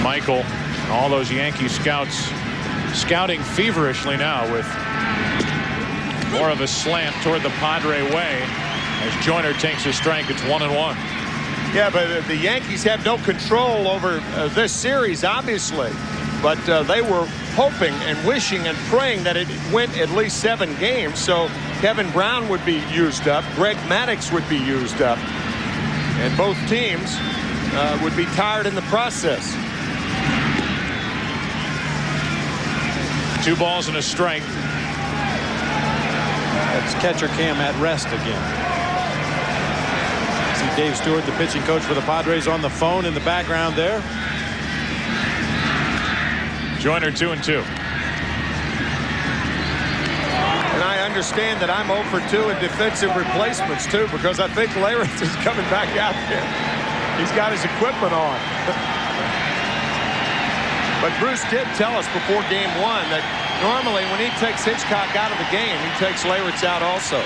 Michael and all those Yankee scouts scouting feverishly now with more of a slant toward the Padre way as Joyner takes a strike. It's 1-1. Yeah, but the Yankees have no control over this series, obviously. But they were hoping and wishing and praying that it went at least 7 games. So Kevin Brown would be used up. Greg Maddux would be used up. And both teams would be tired in the process. 2 balls and a strike. That's catcher Cam at rest again. See Dave Stewart, the pitching coach for the Padres, on the phone in the background there. Joyner 2-2. And I understand that I'm 0 for 2 in defensive replacements too, because I think Leyritz is coming back out there. He's got his equipment on. But Bruce did tell us before game 1 that normally when he takes Hitchcock out of the game, he takes Leyritz out also.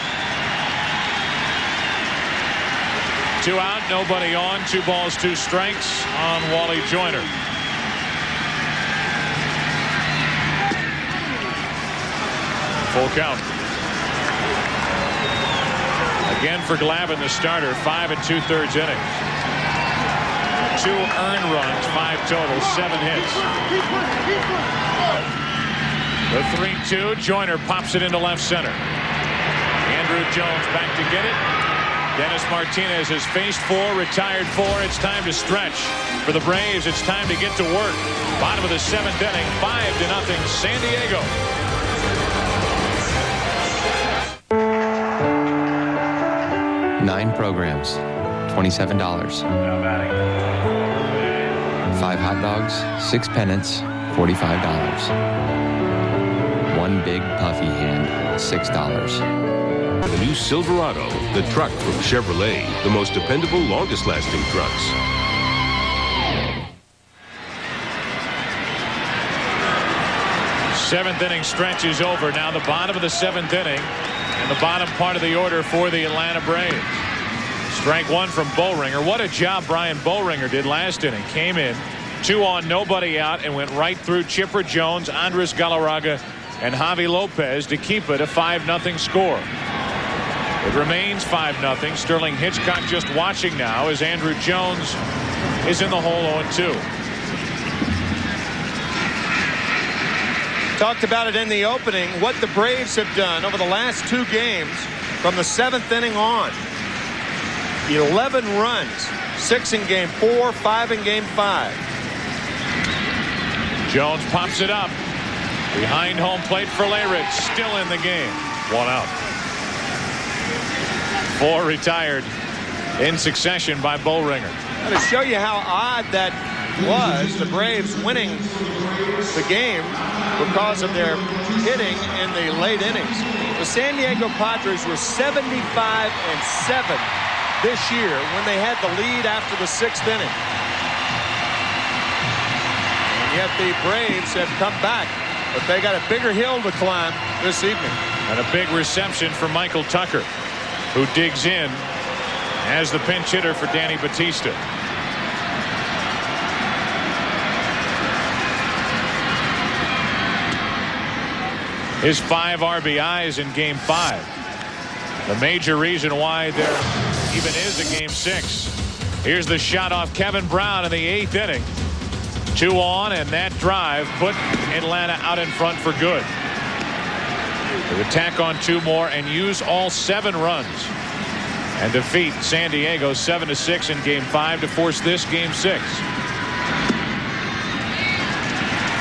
2 out, nobody on. 2 balls, 2 strikes on Wally Joyner. Full count. Again for Glavine, the starter. 5 2/3 innings. 2 earned runs, 5 total, 7 hits. The 3-2. Joyner pops it into left center. Andrew Jones back to get it. Dennis Martinez has faced 4, retired 4. It's time to stretch. For the Braves, it's time to get to work. Bottom of the 7th inning, 5-0 San Diego. Nine programs, $27. 5 hot dogs, 6 pennants, $45. 1 big puffy hand, $6. The new Silverado, the truck from Chevrolet, the most dependable, longest-lasting trucks. Seventh inning stretch is over. Now the bottom of the 7th inning and the bottom part of the order for the Atlanta Braves. Strike 1 from Boehringer. What a job Brian Boehringer did last inning. Came in, 2 on, nobody out, and went right through Chipper Jones, Andres Galarraga, and Javi Lopez to keep it a 5-0 score. It remains 5-0. Sterling Hitchcock just watching now as Andrew Jones is in the hole 0-2. Talked about it in the opening, what the Braves have done over the last 2 games from the 7th inning on. 11 runs, 6 in game 4, 5 in game 5. Jones pops it up behind home plate for Leyritz, still in the game. 1 out. 4 retired in succession by Boehringer. To show you how odd that was, the Braves winning the game because of their hitting in the late innings. The San Diego Padres were 75-7 this year when they had the lead after the 6th inning. And yet the Braves have come back, but they got a bigger hill to climb this evening. And a big reception for Michael Tucker, who digs in as the pinch hitter for Danny Batista. His 5 RBIs in game 5. The major reason why there even is a game 6. Here's the shot off Kevin Brown in the 8th inning. 2 on, and that drive put Atlanta out in front for good. They would tack on 2 more and use all 7 runs and defeat San Diego 7-6 in Game 5 to force this Game 6.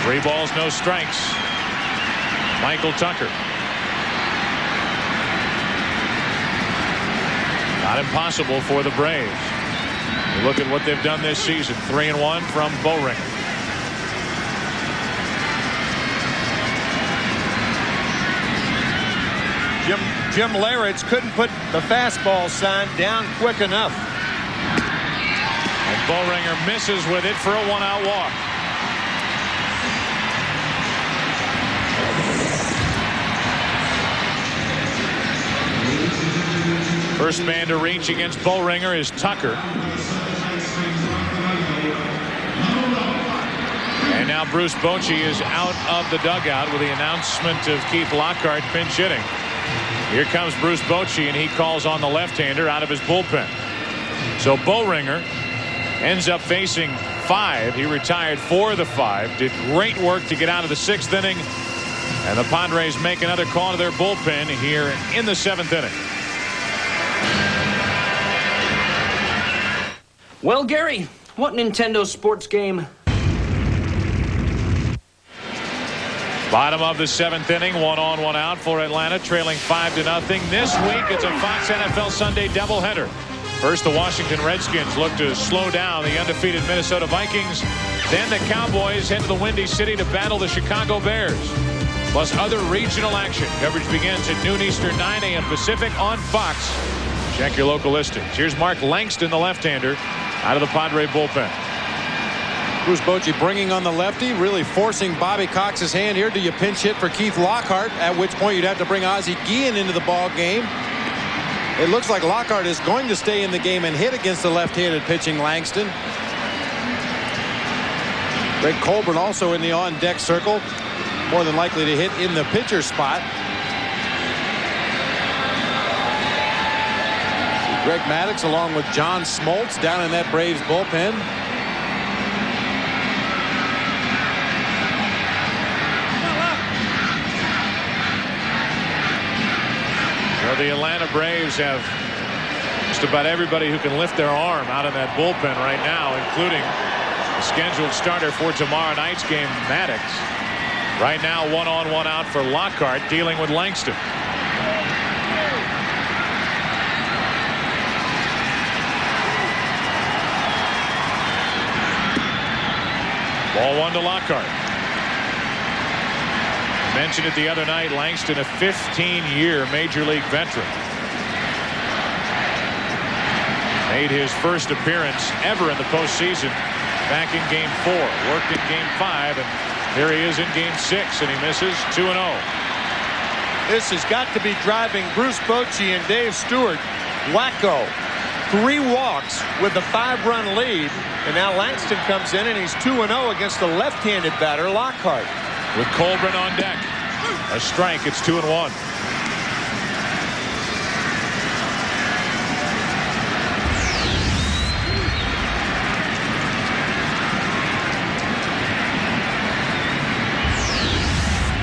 3 balls, no strikes. Michael Tucker. Not impossible for the Braves. You look at what they've done this season. 3-1 from Bowringer. Jim Leyritz couldn't put the fastball sign down quick enough. And Bowringer misses with it for a 1-out walk. First man to reach against Bowringer is Tucker. And now Bruce Bochy is out of the dugout with the announcement of Keith Lockhart pinch hitting. Here comes Bruce Bochy, and he calls on the left-hander out of his bullpen. So Bowringer ends up facing 5. He retired 4 of the 5. Did great work to get out of the 6th inning. And the Padres make another call to their bullpen here in the 7th inning. Well, Gary, what Nintendo sports game? Bottom of the 7th inning, 1 on, 1 out for Atlanta, trailing 5-0. This week, it's a Fox NFL Sunday doubleheader. First, the Washington Redskins look to slow down the undefeated Minnesota Vikings. Then the Cowboys head to the Windy City to battle the Chicago Bears. Plus other regional action. Coverage begins at noon Eastern, 9 a.m. Pacific on Fox. Check your local listings. Here's Mark Langston, the left-hander, out of the Padre bullpen. Bruce Bochy bringing on the lefty, really forcing Bobby Cox's hand here. Do you pinch hit for Keith Lockhart? At which point you'd have to bring Ozzie Guillen into the ball game. It looks like Lockhart is going to stay in the game and hit against the left-handed pitching Langston. Greg Colburn also in the on-deck circle, more than likely to hit in the pitcher spot. Greg Maddux along with John Smoltz down in that Braves bullpen. The Atlanta Braves have just about everybody who can lift their arm out of that bullpen right now, including the scheduled starter for tomorrow night's game, Maddux. Right now, 1 on, 1 out for Lockhart, dealing with Langston. Ball 1 to Lockhart. Mentioned it the other night, Langston, a 15-year Major League veteran. Made his first appearance ever in the postseason back in Game 4. Worked in Game 5, and here he is in Game 6, and he misses 2-0. This has got to be driving Bruce Bochy and Dave Stewart wacko. 3 walks with the 5-run lead, and now Langston comes in, and he's 2-0 against the left-handed batter, Lockhart. With Colburn on deck. A strike. It's 2-1.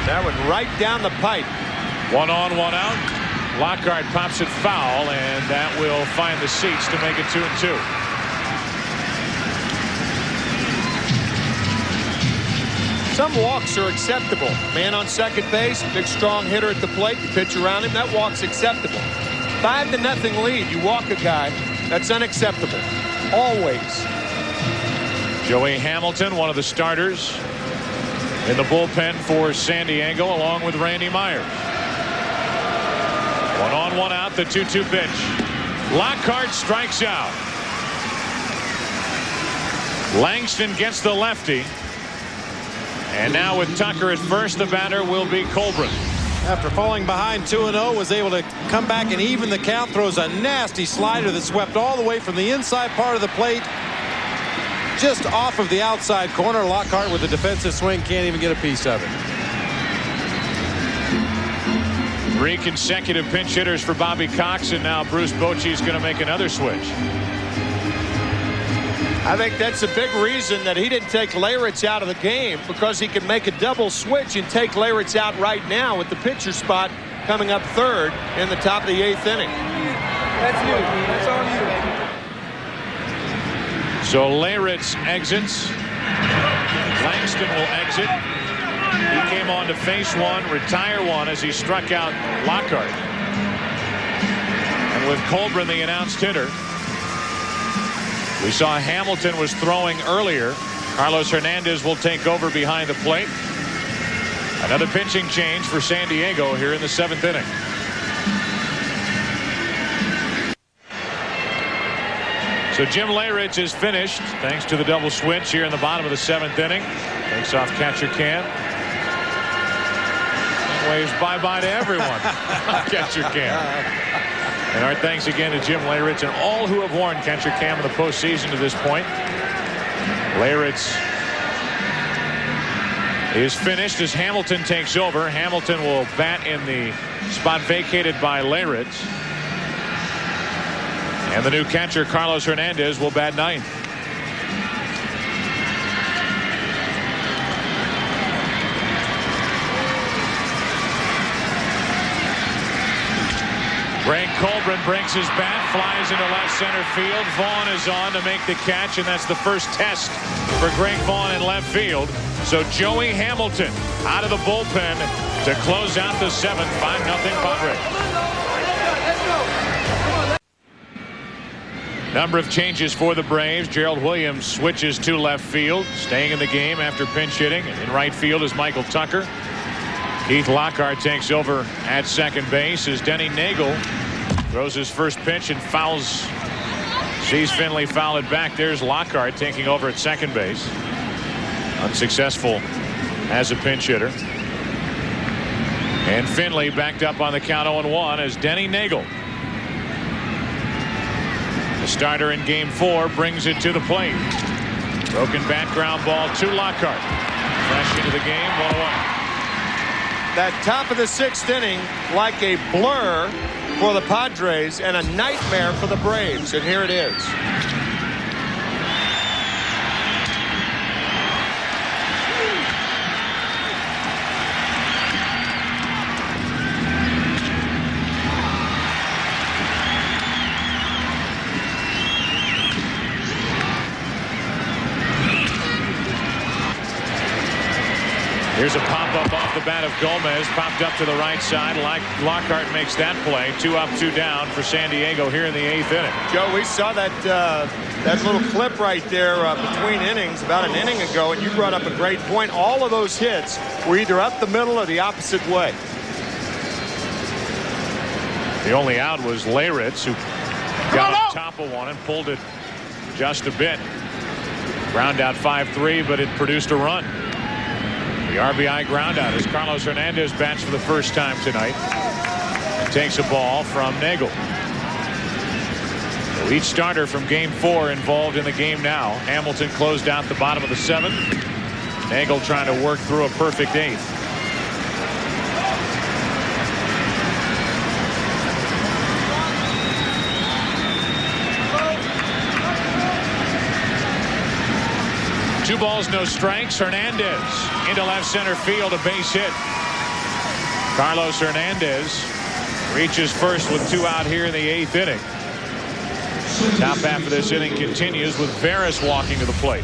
That went right down the pipe. 1 on, 1 out. Lockhart pops it foul, and that will find the seats to make it 2-2. Some walks are acceptable. Man on second base, big strong hitter at the plate, you pitch around him, that walk's acceptable. 5-0 lead, you walk a guy, that's unacceptable. Always. Joey Hamilton, one of the starters in the bullpen for San Diego, along with Randy Myers. 1 on, 1 out, the 2-2 pitch. Lockhart strikes out. Langston gets the lefty. And now with Tucker at first, the batter will be Colburn. After falling behind 2-0, was able to come back and even the count. Throws a nasty slider that swept all the way from the inside part of the plate, just off of the outside corner. Lockhart with a defensive swing can't even get a piece of it. 3 consecutive pinch hitters for Bobby Cox, and now Bruce Bochy is going to make another switch. I think that's a big reason that he didn't take Leyritz out of the game, because he can make a double switch and take Leyritz out right now with the pitcher spot coming up third in the top of the 8th inning. That's you. That's on you. So Leyritz exits. Langston will exit. He came on to face one, retire one as he struck out Lockhart. And with Colburn the announced hitter, we saw Hamilton was throwing earlier. Carlos Hernandez will take over behind the plate. Another pitching change for San Diego here in the 7th inning. So Jim Leyritz is finished thanks to the double switch here in the bottom of the 7th inning. Takes off catcher Cam. Waves bye-bye to everyone. Catcher Cam. And our thanks again to Jim Leyritz and all who have worn catcher Cam in the postseason to this point. Leyritz is finished as Hamilton takes over. Hamilton will bat in the spot vacated by Leyritz. And the new catcher Carlos Hernandez will bat 9th. Greg Colburn brings his bat, flies into left center field. Vaughn is on to make the catch, and that's the first test for Greg Vaughn in left field. So Joey Hamilton out of the bullpen to close out the 7th, 5-0 Padres. Number of changes for the Braves. Gerald Williams switches to left field, staying in the game after pinch hitting. And in right field is Michael Tucker. Keith Lockhart takes over at second base as Denny Nagel throws his first pitch and fouls. Sees Finley foul it back. There's Lockhart taking over at second base. Unsuccessful as a pinch hitter. And Finley backed up on the count 0-1 as Denny Nagel, the starter in game 4, brings it to the plate. Broken bat, ground ball to Lockhart. Fresh into the game, 1-1. That top of the 6th inning like a blur for the Padres and a nightmare for the Braves. And here it is. Here's a pop-up off the bat of Gomez, popped up to the right side. Lockhart makes that play. 2 up, 2 down for San Diego here in the 8th inning. Joe, we saw that little clip right there between innings about an inning ago, and you brought up a great point. All of those hits were either up the middle or the opposite way. The only out was Leyritz, who got on top of one and pulled it just a bit. Ground out 5-3, but it produced a run. The RBI ground out as Carlos Hernandez bats for the first time tonight and takes a ball from Nagel. So each starter from game 4 involved in the game now. Hamilton closed out the bottom of the 7th. Nagel trying to work through a perfect 8th. Two balls, no strikes. Hernandez into left center field, a base hit. Carlos Hernandez reaches first with 2 out here in the 8th inning. Top half of this inning continues with Veras walking to the plate.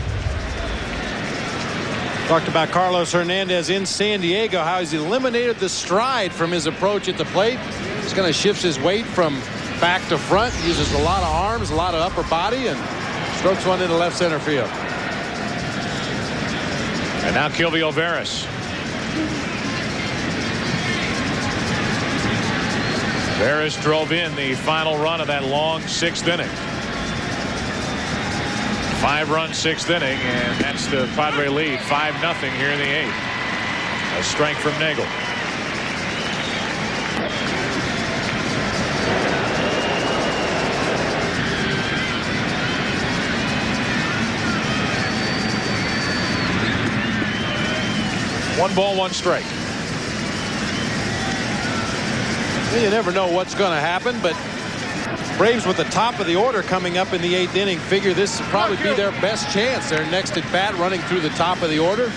Talked about Carlos Hernandez in San Diego, how he's eliminated the stride from his approach at the plate. He's going to shift his weight from back to front, uses a lot of arms, a lot of upper body, and strokes one into left center field. And now Kilvio Veras. Veras drove in the final run of that long 6th inning. 5-run 6th inning, and that's the Padre lead, 5-0 here in the 8th. A strike from Nagel. One ball, one strike. You never know what's going to happen, but Braves with the top of the order coming up in the 8th inning. Figure this will probably be their best chance. They're next at bat, running through the top of the order.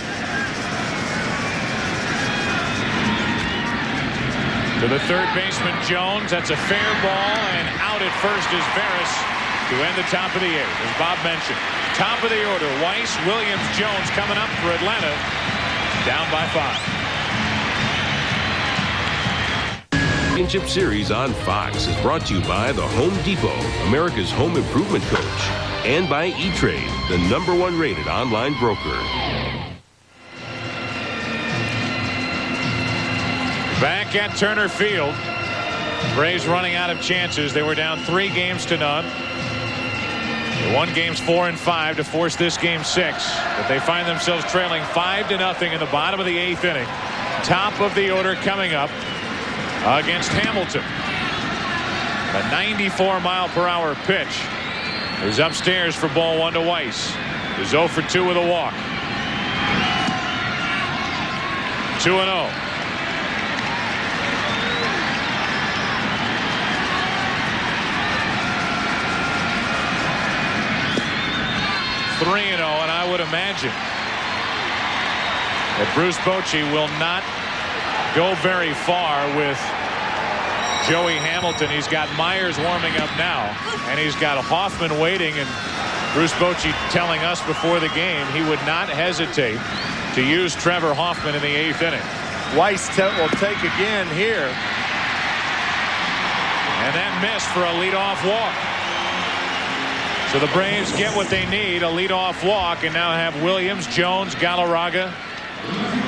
To the third baseman, Jones. That's a fair ball, and out at first is Veras to end the top of the 8th. As Bob mentioned, top of the order, Weiss, Williams, Jones coming up for Atlanta, down by 5. Championship Series on Fox is brought to you by the Home Depot, America's home improvement coach, and by E-Trade, the #1 rated online broker. Back at Turner Field, Braves running out of chances. They were down 3-0. They won games 4 and 5 to force this game 6, but they find themselves trailing 5-0 in the bottom of the 8th inning. Top of the order coming up against Hamilton. A 94-mile-per-hour pitch is upstairs for ball 1 to Weiss. He's 0 for 2 with a walk. 2-0. And I would imagine that Bruce Bochy will not go very far with Joey Hamilton. He's got Myers warming up now, and he's got Hoffman waiting, and Bruce Bochy telling us before the game he would not hesitate to use Trevor Hoffman in the 8th inning. Weiss will take again here. And that missed for a leadoff walk. So the Braves get what they need, a leadoff walk, and now have Williams, Jones, Galarraga.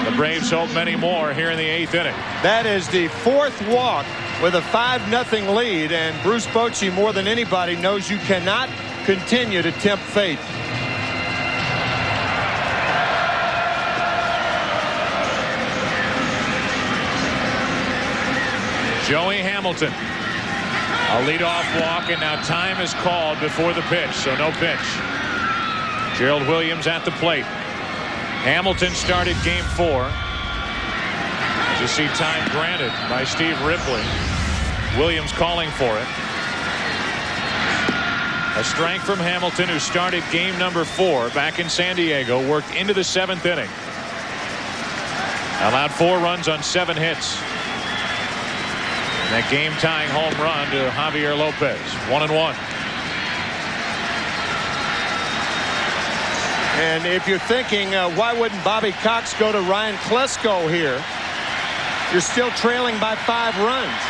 The Braves hope many more here in the 8th inning. That is the 4th walk with a 5-0 lead, and Bruce Bochy more than anybody knows you cannot continue to tempt fate. Joey Hamilton. A leadoff walk, and now time is called before the pitch, so no pitch. Gerald Williams at the plate. Hamilton started game 4. As you see, time granted by Steve Ripley. Williams calling for it. A strike from Hamilton, who started game number 4 back in San Diego, worked into the 7th inning. Allowed 4 runs on 7 hits. And that game-tying home run to Javier Lopez. 1-1. And if you're thinking, why wouldn't Bobby Cox go to Ryan Klesko here? You're still trailing by 5 runs.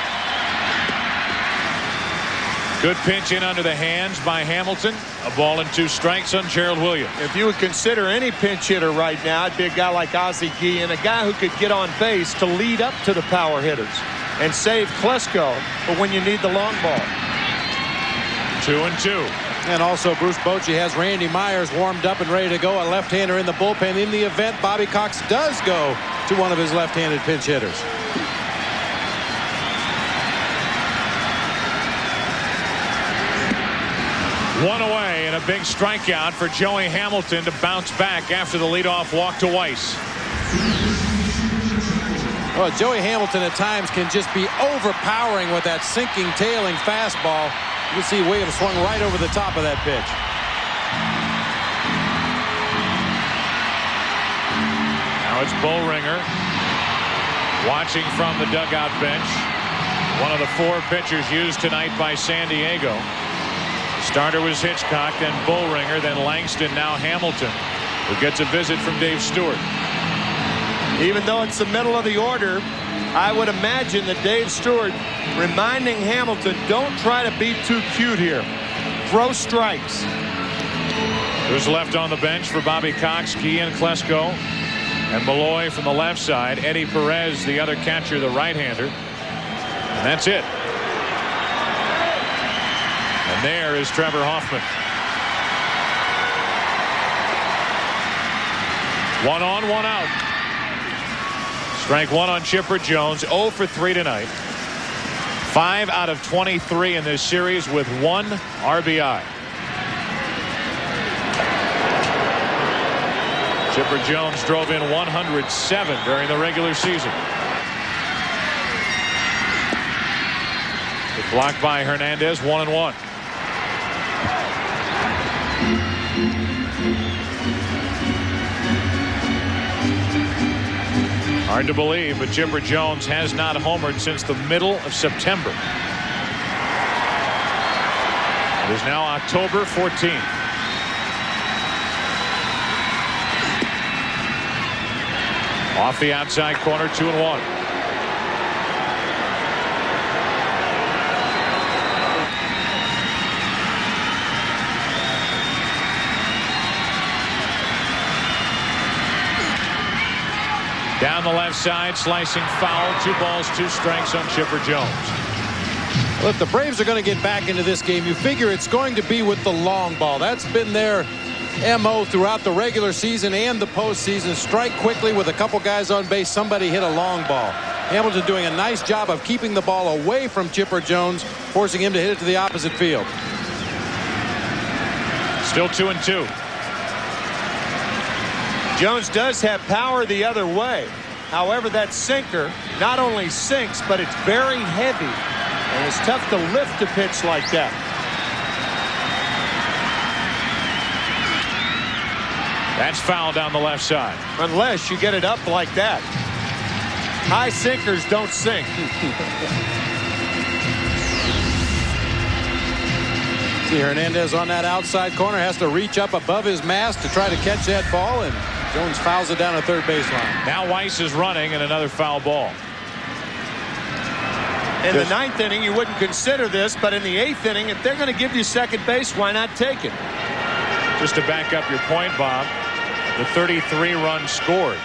Good pinch in under the hands by Hamilton. A ball and 2 strikes on Gerald Williams. If you would consider any pinch hitter right now, it'd be a guy like Ozzie Guillen, a guy who could get on base to lead up to the power hitters and save Klesko for when you need the long ball. 2-2. And also Bruce Bochy has Randy Myers warmed up and ready to go, a left-hander in the bullpen in the event Bobby Cox does go to one of his left-handed pinch hitters. One away, and a big strikeout for Joey Hamilton to bounce back after the leadoff walk to Weiss. Well, Joey Hamilton at times can just be overpowering with that sinking, tailing fastball. You can see Williams swung right over the top of that pitch. Now it's Bullringer watching from the dugout bench. One of the 4 pitchers used tonight by San Diego. Starter was Hitchcock, then Bullringer, then Langston, now Hamilton, who gets a visit from Dave Stewart. Even though it's the middle of the order, I would imagine that Dave Stewart reminding Hamilton, don't try to be too cute here. Throw strikes. Who's left on the bench for Bobby Cox? Guillen, Klesko, and Malloy from the left side. Eddie Perez, the other catcher, the right-hander. And that's it. And there is Trevor Hoffman. 1 on, 1 out. Strike 1 on Chipper Jones. 0 for 3 tonight. 5 out of 23 in this series with 1 RBI. Chipper Jones drove in 107 during the regular season. Blocked by Hernandez. 1-1. Hard to believe, but Chipper Jones has not homered since the middle of September. It is now October 14th. Off the outside corner, 2-1. Down the left side, slicing foul. 2 balls, 2 strikes on Chipper Jones. Well, if the Braves are going to get back into this game, you figure it's going to be with the long ball. That's been their MO throughout the regular season and the postseason. Strike quickly with a couple guys on base. Somebody hit a long ball. Hamilton doing a nice job of keeping the ball away from Chipper Jones, forcing him to hit it to the opposite field. Still 2-2. Jones does have power the other way. However, that sinker not only sinks, but it's very heavy. And it's tough to lift a pitch like that. That's foul down the left side. Unless you get it up like that. High sinkers don't sink. See Hernandez on that outside corner, has to reach up above his mask to try to catch that ball, and Jones fouls it down a third baseline. Now Weiss is running, and another foul ball. In the 9th inning, you wouldn't consider this, but in the 8th inning, if they're going to give you second base, why not take it? Just to back up your point, Bob, the 33 runs scored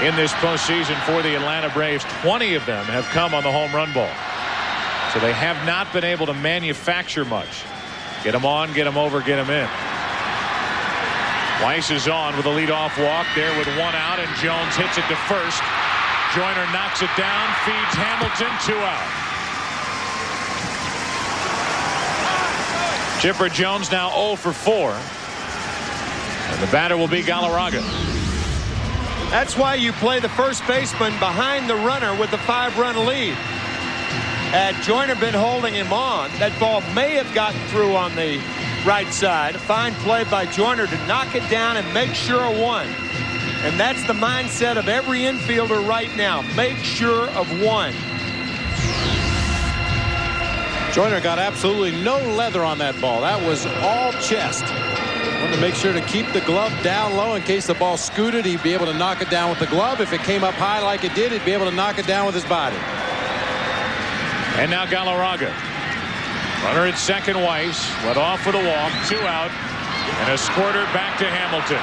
in this postseason for the Atlanta Braves, 20 of them have come on the home run ball. So they have not been able to manufacture much. Get them on, get them over, get them in. Weiss is on with a leadoff walk there with 1 out, and Jones hits it to first. Joyner knocks it down, feeds Hamilton, 2 out. Chipper Jones now 0 for 4. And the batter will be Galarraga. That's why you play the first baseman behind the runner with the 5-run lead. Had Joyner been holding him on, that ball may have gotten through on the right side. A fine play by Joyner to knock it down and make sure of 1. And that's the mindset of every infielder right now. Make sure of 1. Joyner got absolutely no leather on that ball. That was all chest. Wanted to make sure to keep the glove down low in case the ball scooted. He'd be able to knock it down with the glove. If it came up high like it did, he'd be able to knock it down with his body. And now Galarraga. Runner at second, Weiss. Led off with a walk. 2 out. And a squirter back to Hamilton.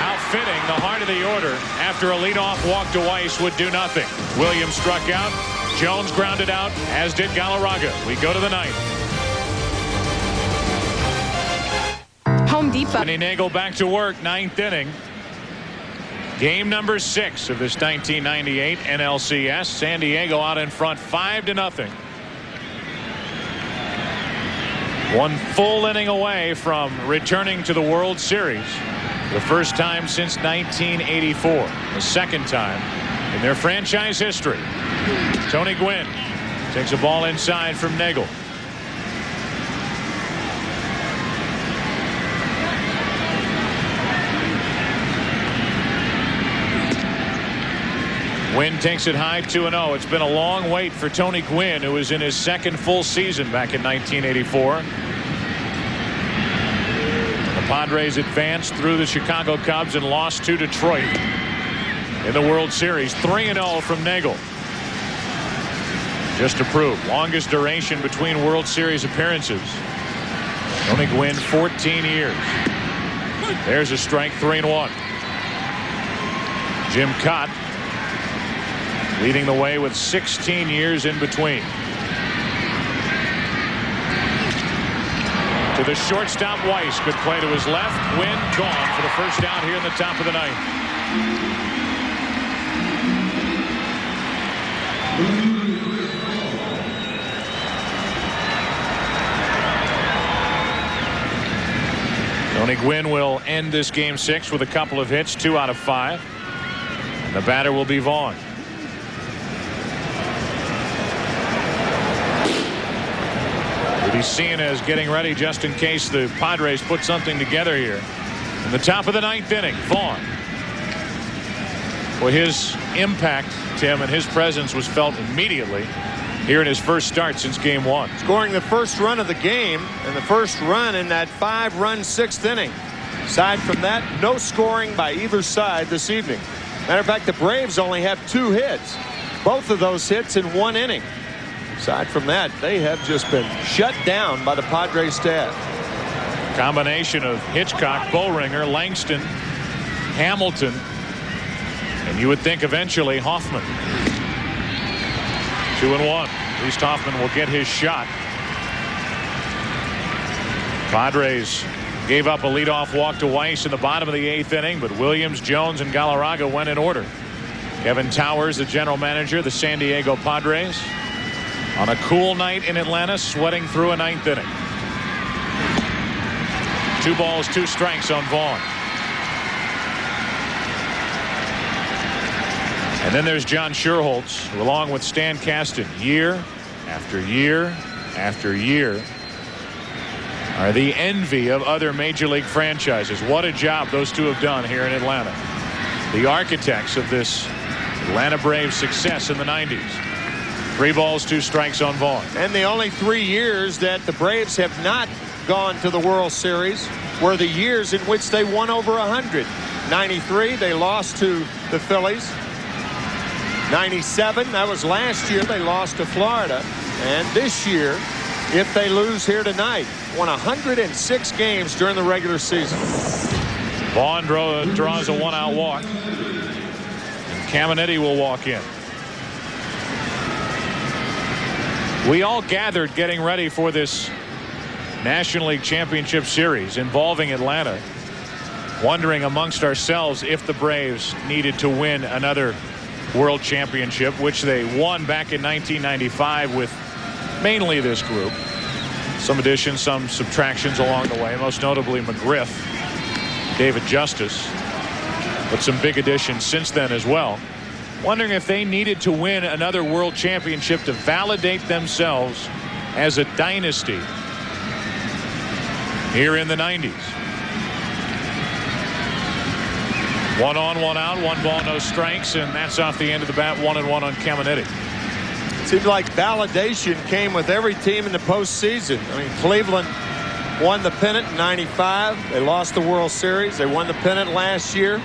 Outfitting the heart of the order after a leadoff walk to Weiss would do nothing. Williams struck out. Jones grounded out, as did Galarraga. We go to the 9th. Home Depot. Kenny Nagel back to work, 9th inning. Game number 6 of this 1998 NLCS. San Diego out in front 5-0. 1 full inning away from returning to the World Series. The first time since 1984. The second time in their franchise history. Tony Gwynn takes a ball inside from Nagel. Gwynn takes it high, 2-0. It's been a long wait for Tony Gwynn, who was in his second full season back in 1984. The Padres advanced through the Chicago Cubs and lost to Detroit in the World Series. 3-0 from Nagel. Just to prove, longest duration between World Series appearances. Tony Gwynn, 14 years. There's a strike, 3-1. Jim Cott leading the way with 16 years in between. To the shortstop, Weiss. Good play to his left. Gwynn gone for the first out here in the top of the 9th. Tony Gwynn will end this game 6 with a couple of hits, 2 out of 5. And the batter will be Vaughn. be seen as getting ready just in case the Padres put something together here. In the top of the 9th inning, Vaughn. Well, his impact, Tim, and his presence was felt immediately here in his first start since game 1. Scoring the first run of the game and the first run in that 5-run 6th inning. Aside from that, no scoring by either side this evening. Matter of fact, the Braves only have 2 hits. Both of those hits in 1 inning. Aside from that, they have just been shut down by the Padres staff. Combination of Hitchcock, Boehringer, Langston, Hamilton, and you would think eventually Hoffman. 2-1. At least Hoffman will get his shot. Padres gave up a leadoff walk to Weiss in the bottom of the 8th inning, but Williams, Jones, and Galarraga went in order. Kevin Towers, the general manager, the San Diego Padres, on a cool night in Atlanta, sweating through a 9th inning. 2 balls, 2 strikes on Vaughn. And then there's John Schuerholz, who, along with Stan Kasten, year after year after year, are the envy of other major league franchises. What a job those two have done here in Atlanta. The architects of this Atlanta Braves success in the 90s. 3 balls, 2 strikes on Vaughn. And the only 3 years that the Braves have not gone to the World Series were the years in which they won over 100. 93, they lost to the Phillies. 97, that was last year, they lost to Florida. And this year, if they lose here tonight, won 106 games during the regular season. Vaughn draws a 1-out walk. And Caminiti will walk in. We all gathered getting ready for this National League Championship Series involving Atlanta, wondering amongst ourselves if the Braves needed to win another World Championship, which they won back in 1995 with mainly this group. Some additions, some subtractions along the way, most notably McGriff, David Justice, but some big additions since then as well. Wondering if they needed to win another World Championship to validate themselves as a dynasty here in the 90s. 1 on, 1 out, 1 ball, no strikes, and that's off the end of the bat. 1-1 on Caminiti. Seems like validation came with every team in the postseason. I mean, Cleveland won the pennant in 95. They lost the World Series. They won the pennant last year.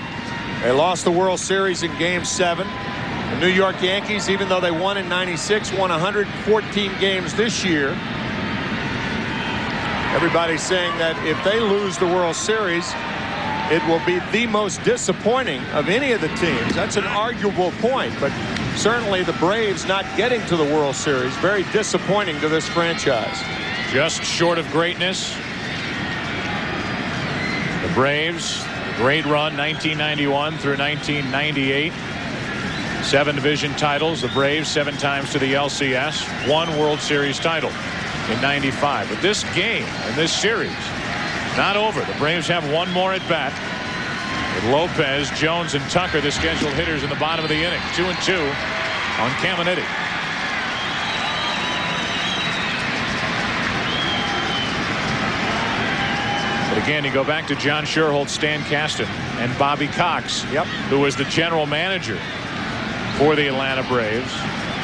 They lost the World Series in Game 7. The New York Yankees, even though they won in 96, won 114 games this year. Everybody's saying that if they lose the World Series, it will be the most disappointing of any of the teams. That's an arguable point, but certainly the Braves not getting to the World Series, very disappointing to this franchise. Just short of greatness. The Braves, great run, 1991 through 1998. 7 division titles. The Braves 7 times to the LCS. 1 World Series title in 95. But this game and this series, not over. The Braves have 1 more at bat. With Lopez, Jones, and Tucker, the scheduled hitters in the bottom of the inning. 2-2 on Caminiti. But again, you go back to John Schuerholz, Stan Kasten, and Bobby Cox, who was the general manager for the Atlanta Braves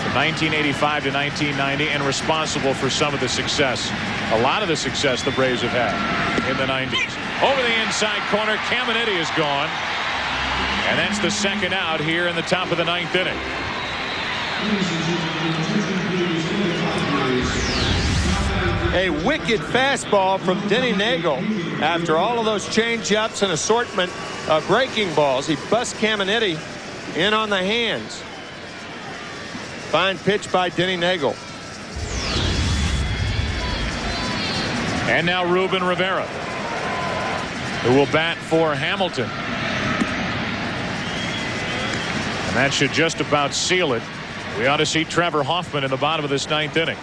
from 1985 to 1990 and responsible for some of the success, a lot of the success the Braves have had in the 90s. Over the inside corner, Caminiti is gone. And that's the 2nd out here in the top of the 9th inning. A wicked fastball from Denny Nagel. After all of those change-ups and assortment of breaking balls, he busts Caminiti in on the hands. Fine pitch by Denny Nagel. And now Ruben Rivera, who will bat for Hamilton. And that should just about seal it. We ought to see Trevor Hoffman in the bottom of this 9th inning.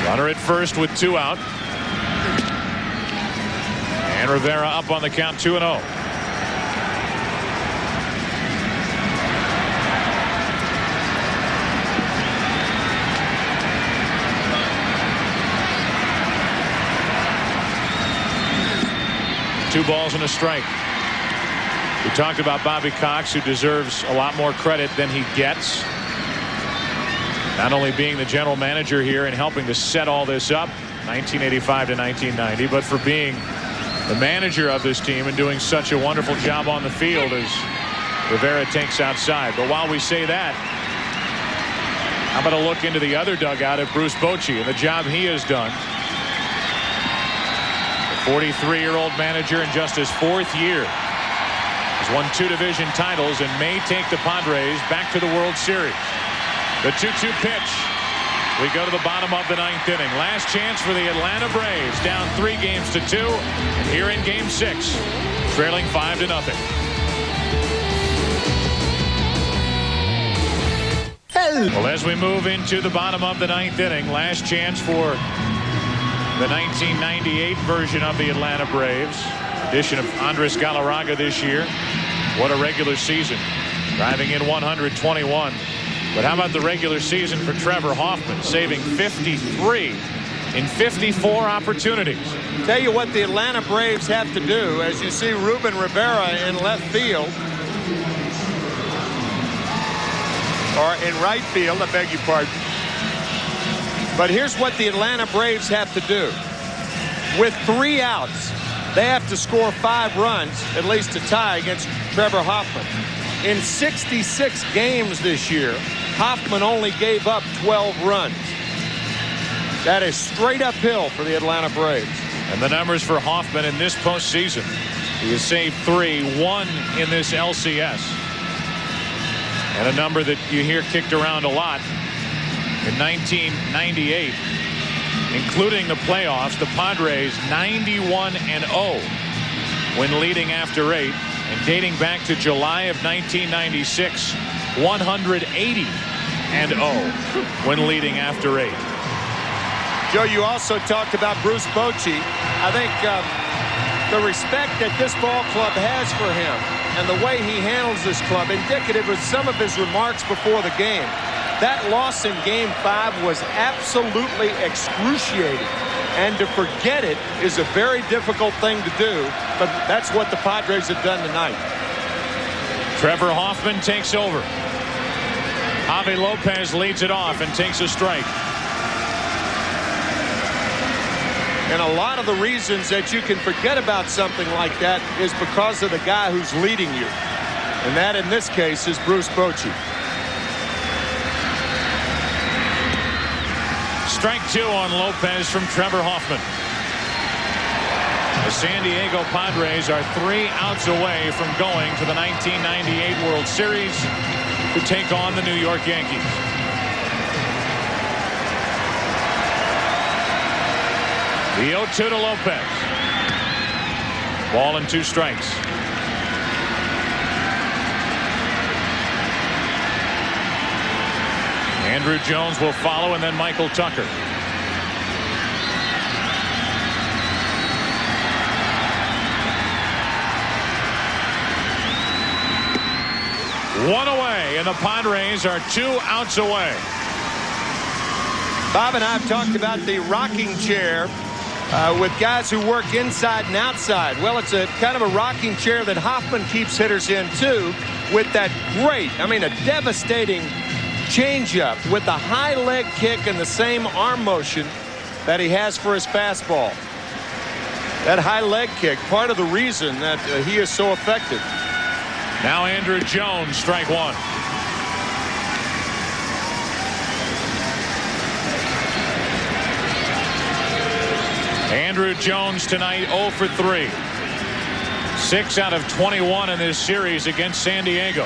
Runner at first with 2 out. And Rivera up on the count, 2-0. 2 balls and a strike. We talked about Bobby Cox, who deserves a lot more credit than he gets. Not only being the general manager here and helping to set all this up, 1985 to 1990, but for being the manager of this team and doing such a wonderful job on the field as Rivera takes outside. But while we say that, I'm going to look into the other dugout at Bruce Bochy and the job he has done. The 43-year-old manager in just his 4th year has won 2 division titles and may take the Padres back to the World Series. The 2-2 pitch. We go to the bottom of the 9th inning. Last chance for the Atlanta Braves, down 3 games to 2. And here in Game 6, trailing 5-0. Well, as we move into the bottom of the 9th inning, last chance for the 1998 version of the Atlanta Braves. Addition of Andres Galarraga this year. What a regular season. Driving in 121. But how about the regular season for Trevor Hoffman, saving 53 in 54 opportunities? Tell you what the Atlanta Braves have to do, as you see Ruben Rivera in left field, or in right field, I beg your pardon. But here's what the Atlanta Braves have to do. With 3 outs, they have to score 5 runs, at least to tie against Trevor Hoffman. In 66 games this year, Hoffman only gave up 12 runs. That is straight uphill for the Atlanta Braves. And the numbers for Hoffman in this postseason. He has saved 3, 1 in this LCS. And a number that you hear kicked around a lot. In 1998, including the playoffs, the Padres 91-0 when leading after 8. And dating back to July of 1996, 180-0 when leading after 8. Joe, you also talked about Bruce Bochy. I think the respect that this ball club has for him and the way he handles this club, indicative of some of his remarks before the game. That loss in Game 5 was absolutely excruciating. And to forget it is a very difficult thing to do, but that's what the Padres have done tonight. Trevor Hoffman takes over. Javi Lopez leads it off and takes a strike. And a lot of the reasons that you can forget about something like that is because of the guy who's leading you. And that, in this case, is Bruce Bochy. Strike 2 on Lopez from Trevor Hoffman. The San Diego Padres are 3 outs away from going to the 1998 World Series to take on the New York Yankees. The 0-2 to Lopez. Ball and 2 strikes. Andrew Jones will follow, and then Michael Tucker. One away, and the Padres are 2 outs away. Bob and I have talked about the rocking chair with guys who work inside and outside. Well, it's a kind of a rocking chair that Hoffman keeps hitters in, too, with that great, I mean, a devastating changeup with the high leg kick and the same arm motion that he has for his fastball. That high leg kick, part of the reason that he is so effective. Now Andrew Jones, strike 1. Andrew Jones tonight 0 for 3. 6 out of 21 in this series against San Diego.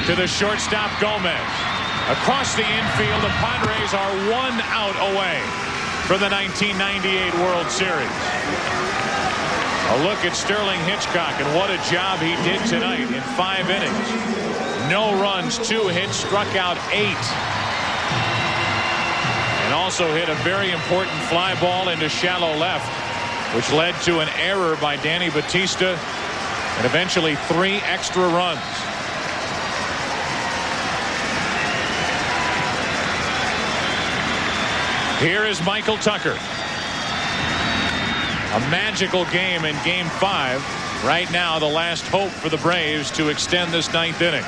To the shortstop, Gomez. Across the infield, the Padres are 1 out away from the 1998 World Series. A look at Sterling Hitchcock and what a job he did tonight in 5 innings. No runs, 2 hits, struck out 8. And also hit a very important fly ball into shallow left, which led to an error by Danny Batista and eventually 3 extra runs. Here is Michael Tucker. A magical game in Game 5. Right now, the last hope for the Braves to extend this 9th inning.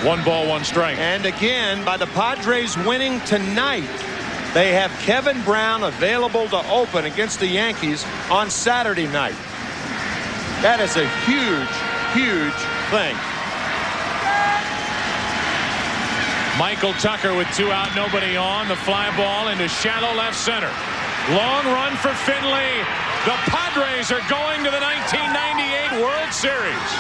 One ball, one strike. And again, by the Padres winning tonight, they have Kevin Brown available to open against the Yankees on Saturday night. That is a huge, huge thing. Michael Tucker with 2 out, nobody on. The fly ball into shallow left center. Long run for Finley. The Padres are going to the 1998 World Series.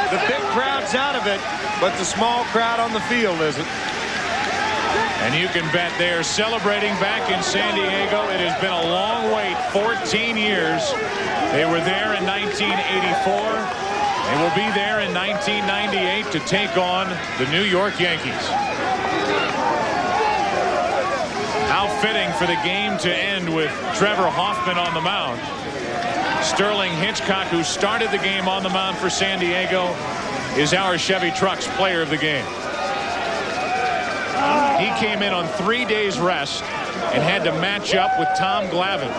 The big crowd's out of it, but the small crowd on the field isn't. And you can bet they're celebrating back in San Diego. It has been a long wait, 14 years. They were there in 1984. They will be there in 1998 to take on the New York Yankees. How fitting for the game to end with Trevor Hoffman on the mound. Sterling Hitchcock, who started the game on the mound for San Diego, is our Chevy Trucks player of the game. He came in on 3 days rest and had to match up with Tom Glavine.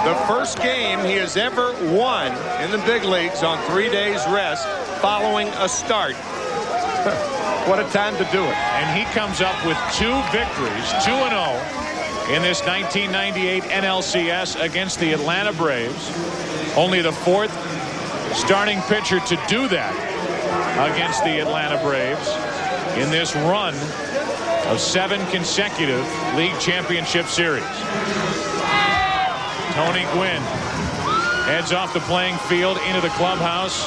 The first game he has ever won in the big leagues on 3 days rest following a start. What a time to do it. And he comes up with 2 victories, 2-0 in this 1998 NLCS against the Atlanta Braves. Only the 4th starting pitcher to do that against the Atlanta Braves in this run of 7 consecutive league championship series. Tony Gwynn heads off the playing field into the clubhouse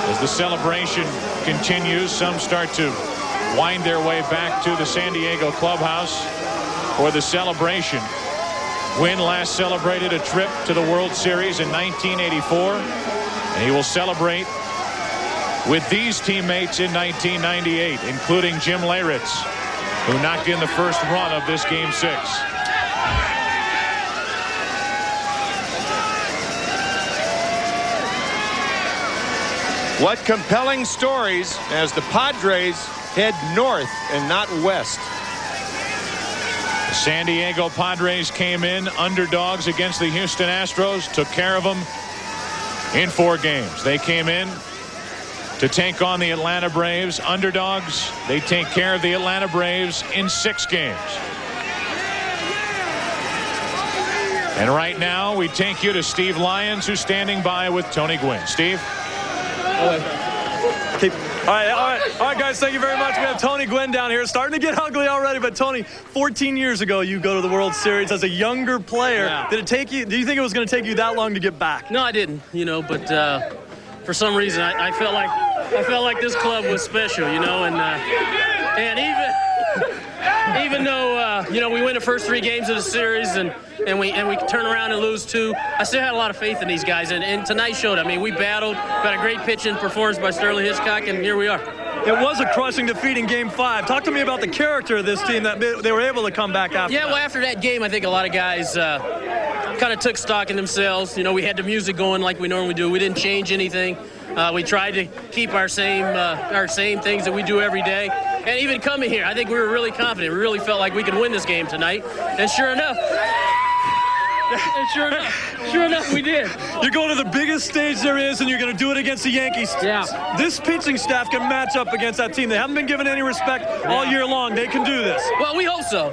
as the celebration continues. Some start to wind their way back to the San Diego clubhouse for the celebration. Gwynn last celebrated a trip to the World Series in 1984, and he will celebrate with these teammates in 1998, including Jim Leyritz, who knocked in the first run of this Game 6. What compelling stories as the Padres head north and not west. The San Diego Padres came in underdogs against the Houston Astros, took care of them in 4 games. They came in to take on the Atlanta Braves underdogs. They take care of the Atlanta Braves in 6 games. And right now we take you to Steve Lyons, who's standing by with Tony Gwynn. Steve? All right, guys, thank you very much. We have Tony Gwynn down here. It's starting to get ugly already, but Tony, 14 years ago, you go to the World Series as a younger player. Yeah. Did it take you? Do you think it was going to take you that long to get back? No, I didn't. But for some reason, I felt like this club was special. And even though we win the first 3 games of the series and we turn around and lose 2, I still had a lot of faith in these guys, and tonight showed. I mean, we battled, got a great pitching performance by Sterling Hitchcock, and here we are. It was a crushing defeat in Game 5. Talk to me about the character of this team, that they were able to come back after that. Well, after that game, I think a lot of guys kind of took stock in themselves. We had the music going like we normally do. We didn't change anything. We tried to keep our same things that we do every day. And even coming here, I think we were really confident. We really felt like we could win this game tonight. And sure enough, we did. You're going to the biggest stage there is, and you're going to do it against the Yankees. Yeah. This pitching staff can match up against that team. They haven't been given any respect all year long. They can do this. Well, we hope so.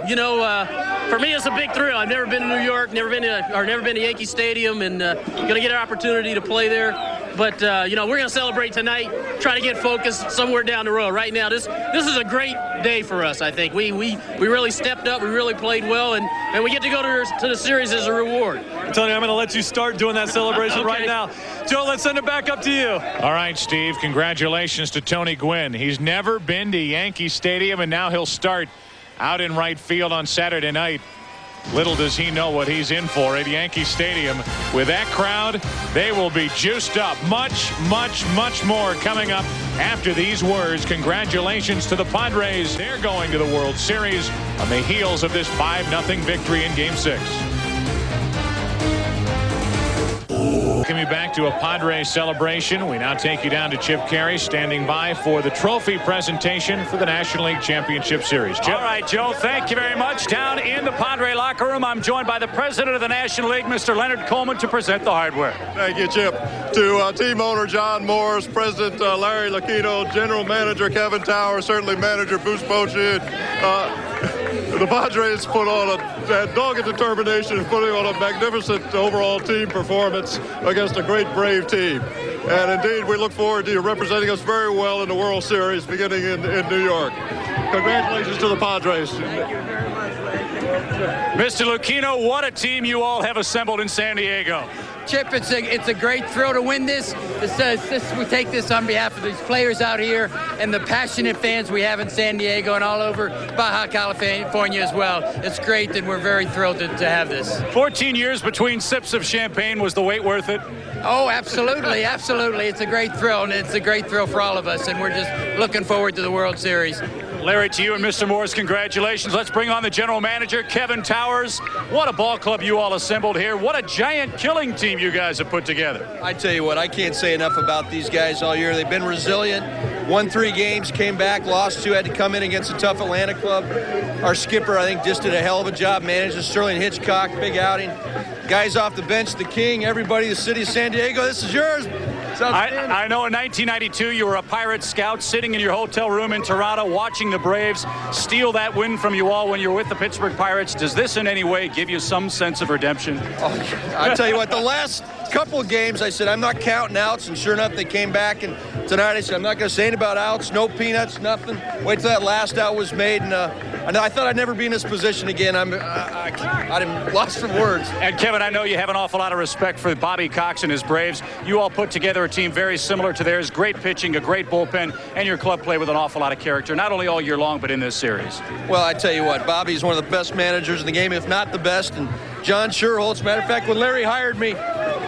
For me, it's a big thrill. I've never been to New York, never been to Yankee Stadium, and going to get an opportunity to play there. But you know, we're going to celebrate tonight, try to get focused somewhere down the road. Right now, this is a great day for us, I think. We really stepped up, we really played well, and we get to go to the series as a reward. Tony, I'm going to let you start doing that celebration Okay. right now. Joe, let's send it back up to you. All right, Steve, congratulations to Tony Gwynn. He's never been to Yankee Stadium, and now he'll start out in right field on Saturday night. Little does he know what he's in for at Yankee Stadium. With that crowd, they will be juiced up. Much, much, much more coming up after these words. Congratulations to the Padres. They're going to the World Series on the heels of this 5-0 victory in Game 6. Welcome you back to a Padres celebration. We now take you down to Chip Carey, standing by for the trophy presentation for the National League Championship Series. Chip. All right, Joe, thank you very much. Down in the Padre locker room, I'm joined by the president of the National League, Mr. Leonard Coleman, to present the hardware. Thank you, Chip. To team owner John Morris, president Larry Lucchino, general manager Kevin Towers, certainly manager Bruce Bochy. The Padres put on a dogged determination, putting on a magnificent overall team performance against a great Brave team. And indeed, we look forward to you representing us very well in the World Series beginning in New York. Congratulations to the Padres. Thank you very much. Mr. Lucchino, what a team you all have assembled in San Diego. Chip, it's a great thrill to win this. We take this on behalf of these players out here and the passionate fans we have in San Diego and all over Baja California as well. It's great, and we're very thrilled to have this. 14 years between sips of champagne. Was the wait worth it? Oh, absolutely, absolutely. It's a great thrill, and it's a great thrill for all of us, and we're just looking forward to the World Series. Larry, to you and Mr. Morris, congratulations. Let's bring on the general manager, Kevin Towers. What a ball club you all assembled here. What a giant killing team you guys have put together. I tell you what, I can't say enough about these guys all year. They've been resilient, won 3 games, came back, lost 2, had to come in against a tough Atlanta club. Our skipper, I think, just did a hell of a job managing. Sterling Hitchcock, big outing. Guys off the bench, the king, everybody, the city of San Diego, this is yours. I know in 1992 you were a Pirate scout sitting in your hotel room in Toronto watching the Braves steal that win from you all when you were with the Pittsburgh Pirates. Does this in any way give you some sense of redemption? Oh, I tell you what, the last couple of games I said I'm not counting outs, and sure enough they came back, and tonight I said I'm not going to say anything about outs, no peanuts, nothing. Wait till that last out was made, and I thought I'd never be in this position again. I'm lost for words. And Kevin, I know you have an awful lot of respect for Bobby Cox and his Braves. You all put together a team very similar to theirs. Great pitching, a great bullpen, and your club play with an awful lot of character, not only all year long, but in this series. Well, I tell you what, Bobby's one of the best managers in the game, if not the best. And John Sherholtz, matter of fact, when Larry hired me,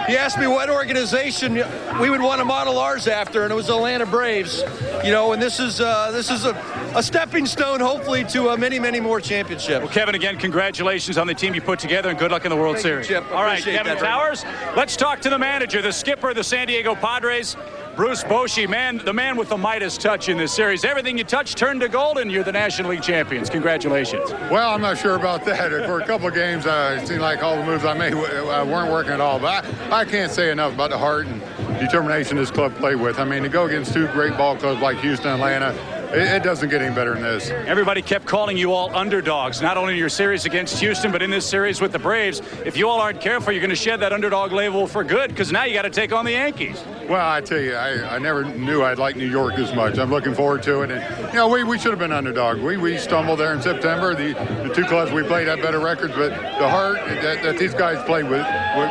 he asked me what organization we would want to model ours after, and it was the Atlanta Braves. You know, and this is a stepping stone, hopefully, to many, many more championships. Well, Kevin, again, congratulations on the team you put together, and good luck in the World Series. You, Chip. All right, Kevin Towers, let's talk to the manager, the skipper of the San Diego Padres, Bruce Bochy, the man with the Midas touch in this series. Everything you touch turned to gold, and you're the National League champions. Congratulations. Well, I'm not sure about that. For a couple of games, it seemed like all the moves I made weren't working at all. But I can't say enough about the heart and determination this club played with. I mean, to go against 2 great ball clubs like Houston and Atlanta, it doesn't get any better than this. Everybody kept calling you all underdogs, not only in your series against Houston, but in this series with the Braves. If you all aren't careful, you're going to shed that underdog label for good, because now you got to take on the Yankees. Well, I tell you, I never knew I'd like New York as much. I'm looking forward to it. And, you know, we should have been underdog. We stumbled there in September. The 2 clubs we played had better records, but the heart that these guys played with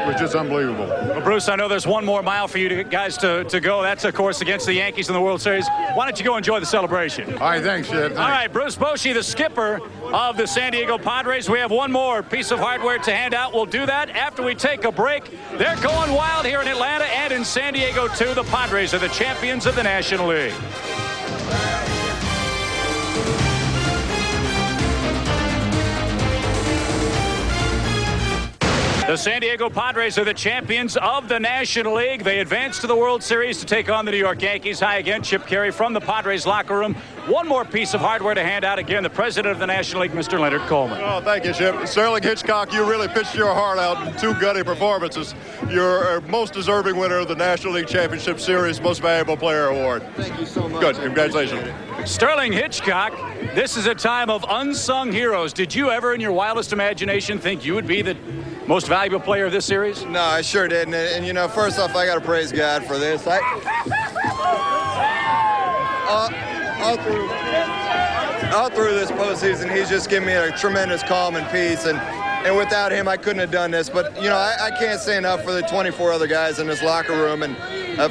was just unbelievable. Well, Bruce, I know there's one more mile for you guys to go. That's, of course, against the Yankees in the World Series. Why don't you go enjoy the celebration? All right, thanks, Chip. Thanks. All right, Bruce Bochy, the skipper of the San Diego Padres. We have one more piece of hardware to hand out. We'll do that after we take a break. They're going wild here in Atlanta and in San Diego, too. The Padres are the champions of the National League. The San Diego Padres are the champions of the National League. They advance to the World Series to take on the New York Yankees. Hi again, Chip Carey from the Padres locker room. One more piece of hardware to hand out. Again, the president of the National League, Mr. Leonard Coleman. Oh, thank you, Chip. Sterling Hitchcock, you really pitched your heart out in 2 gutty performances. You're most deserving winner of the National League Championship Series Most Valuable Player Award. Thank you so much. Good. Congratulations. Sterling Hitchcock, this is a time of unsung heroes. Did you ever in your wildest imagination think you would be the Most valuable player of this series? No, I sure didn't. And you know, first off, I got to praise God for this. All through this postseason, he's just given me a tremendous calm and peace. And without him, I couldn't have done this. But, you know, I can't say enough for the 24 other guys in this locker room and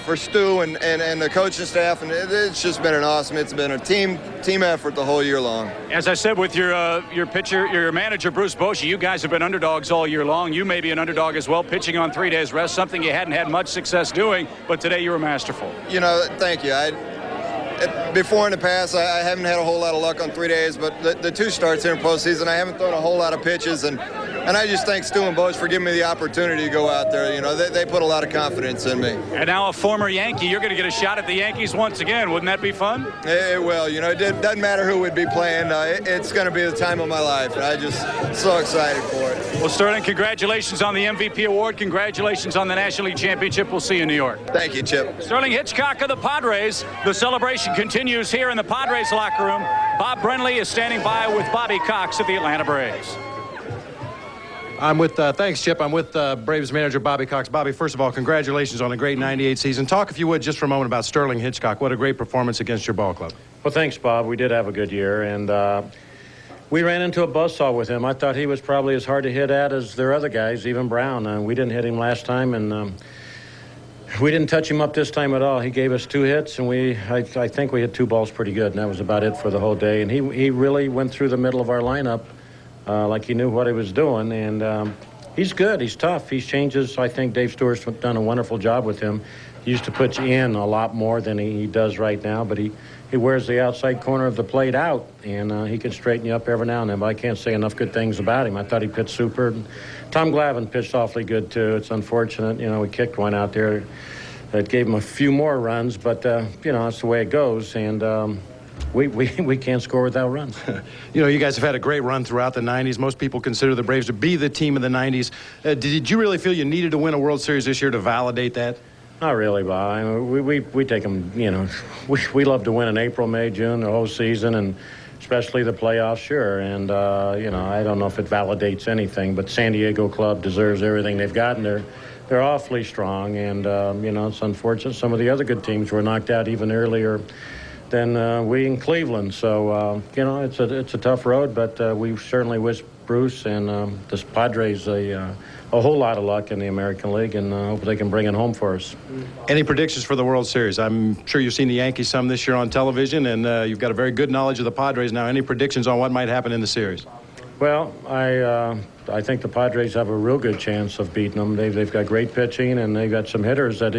for Stu and the coaching staff. And it's just been it's been a team effort the whole year long. As I said with your manager, Bruce Bochy, you guys have been underdogs all year long. You may be an underdog as well, pitching on 3 days rest, something you hadn't had much success doing. But today you were masterful. You know, thank you. Before in the past, I haven't had a whole lot of luck on 3 days, but the 2 starts here in postseason, I haven't thrown a whole lot of pitches, and I just thank Stu and Boch for giving me the opportunity to go out there. You know, they put a lot of confidence in me. And now a former Yankee, you're going to get a shot at the Yankees once again. Wouldn't that be fun? It will. You know, it doesn't matter who would be playing. It's going to be the time of my life, and I'm just so excited for it. Well, Sterling, congratulations on the MVP award. Congratulations on the National League Championship. We'll see you in New York. Thank you, Chip. Sterling Hitchcock of the Padres. The celebration continues here in the Padres locker room. Bob Brenly is standing by with Bobby Cox of the Atlanta Braves. I'm with, thanks, Chip. I'm with Braves manager Bobby Cox. Bobby, first of all, congratulations on a great 98 season. Talk, if you would, just for a moment about Sterling Hitchcock. What a great performance against your ball club. Well, thanks, Bob. We did have a good year, and we ran into a buzzsaw with him. I thought he was probably as hard to hit at as their other guys, even Brown. We didn't hit him last time, and we didn't touch him up this time at all. He gave us 2 hits, and I think we hit 2 balls pretty good, and that was about it for the whole day. And he really went through the middle of our lineup like he knew what he was doing, and he's good. He's tough. He changes. I think Dave Stewart's done a wonderful job with him. He used to put in a lot more than he does right now, but he wears the outside corner of the plate out, and he can straighten you up every now and then, but I can't say enough good things about him. I thought he pitched super. Tom Glavine pitched awfully good, too. It's unfortunate. You know, we kicked one out there that gave him a few more runs, but, you know, that's the way it goes, and we can't score without runs. You know, you guys have had a great run throughout the 90s. Most people consider the Braves to be the team of the 90s. Did you really feel you needed to win a World Series this year to validate that? Not really, Bob. I mean, we take them, you know, we love to win in April, May, June, the whole season, and especially the playoffs, sure. And, you know, I don't know if it validates anything, but San Diego club deserves everything they've gotten. They're awfully strong, and, you know, it's unfortunate. Some of the other good teams were knocked out even earlier than we in Cleveland. So, you know, it's a tough road, but we certainly wish Bruce and the Padres a whole lot of luck in the American League, and hope they can bring it home for us. Any predictions for the World Series? I'm sure you've seen the Yankees some this year on television, and you've got a very good knowledge of the Padres now. Any predictions on what might happen in the series? Well, I think the Padres have a real good chance of beating them. They've got great pitching, and they've got some hitters that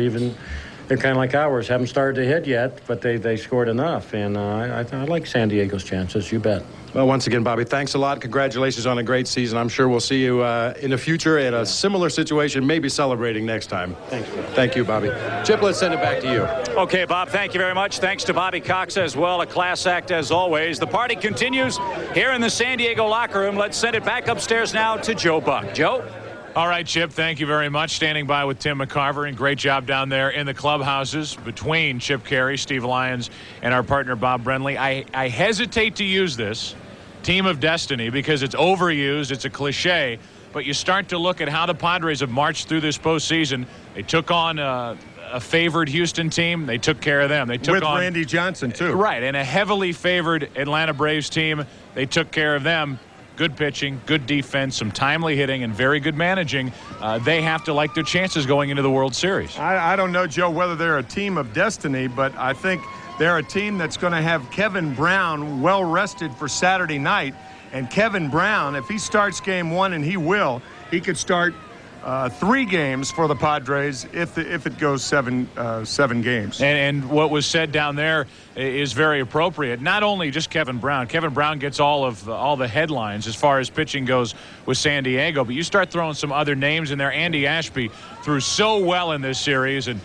they're kind of like ours, haven't started to hit yet, but they scored enough, and I like San Diego's chances, you bet. Well, once again, Bobby, thanks a lot. Congratulations on a great season. I'm sure we'll see you in the future in a similar situation, maybe celebrating next time. Thanks, Bob. Thank you, Bobby. Chip, let's send it back to you. Okay, Bob, thank you very much. Thanks to Bobby Cox as well, a class act as always. The party continues here in the San Diego locker room. Let's send it back upstairs now to Joe Buck. Joe? All right, Chip, thank you very much. Standing by with Tim McCarver, and great job down there in the clubhouses between Chip Carey, Steve Lyons, and our partner Bob Brenly. I hesitate to use this, team of destiny, because it's overused, it's a cliche, but you start to look at how the Padres have marched through this postseason. They took on a favored Houston team. They took care of them. They took with on Randy Johnson, too. Right, and a heavily favored Atlanta Braves team. They took care of them. Good pitching, good defense, some timely hitting, and very good managing. They have to like their chances going into the World Series. I don't know, Joe, whether they're a team of destiny, but I think they're a team that's going to have Kevin Brown well rested for Saturday night. And Kevin Brown, if he starts game 1, and he could start 3 games for the Padres if it goes 7 games. And what was said down there is very appropriate. Not only just Kevin Brown. Kevin Brown gets all the headlines as far as pitching goes with San Diego, but you start throwing some other names in there. Andy Ashby threw so well in this series, and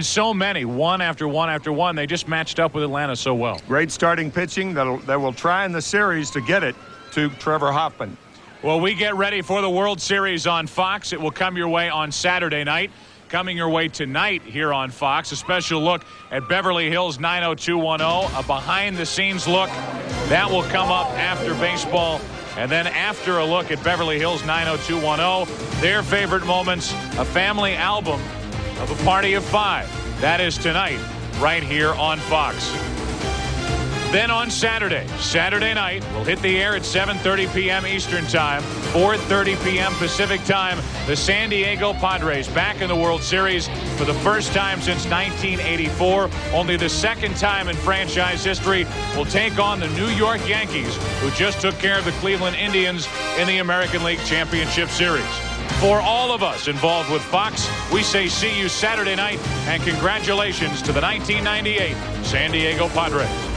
so many, one after one after one. They just matched up with Atlanta so well. Great starting pitching that will try in the series to get it to Trevor Hoffman. Well, we get ready for the World Series on Fox. It will come your way on Saturday night. Coming your way tonight here on Fox, a special look at Beverly Hills 90210, a behind-the-scenes look. That will come up after baseball And then after a look at Beverly Hills 90210, their favorite moments, a family album of a party of 5. That is tonight, right here on Fox. Then on Saturday night, we'll hit the air at 7:30 p.m. Eastern Time, 4:30 p.m. Pacific Time. The San Diego Padres back in the World Series for the first time since 1984. Only the second time in franchise history will take on the New York Yankees, who just took care of the Cleveland Indians in the American League Championship Series. For all of us involved with Fox, we say see you Saturday night, and congratulations to the 1998 San Diego Padres.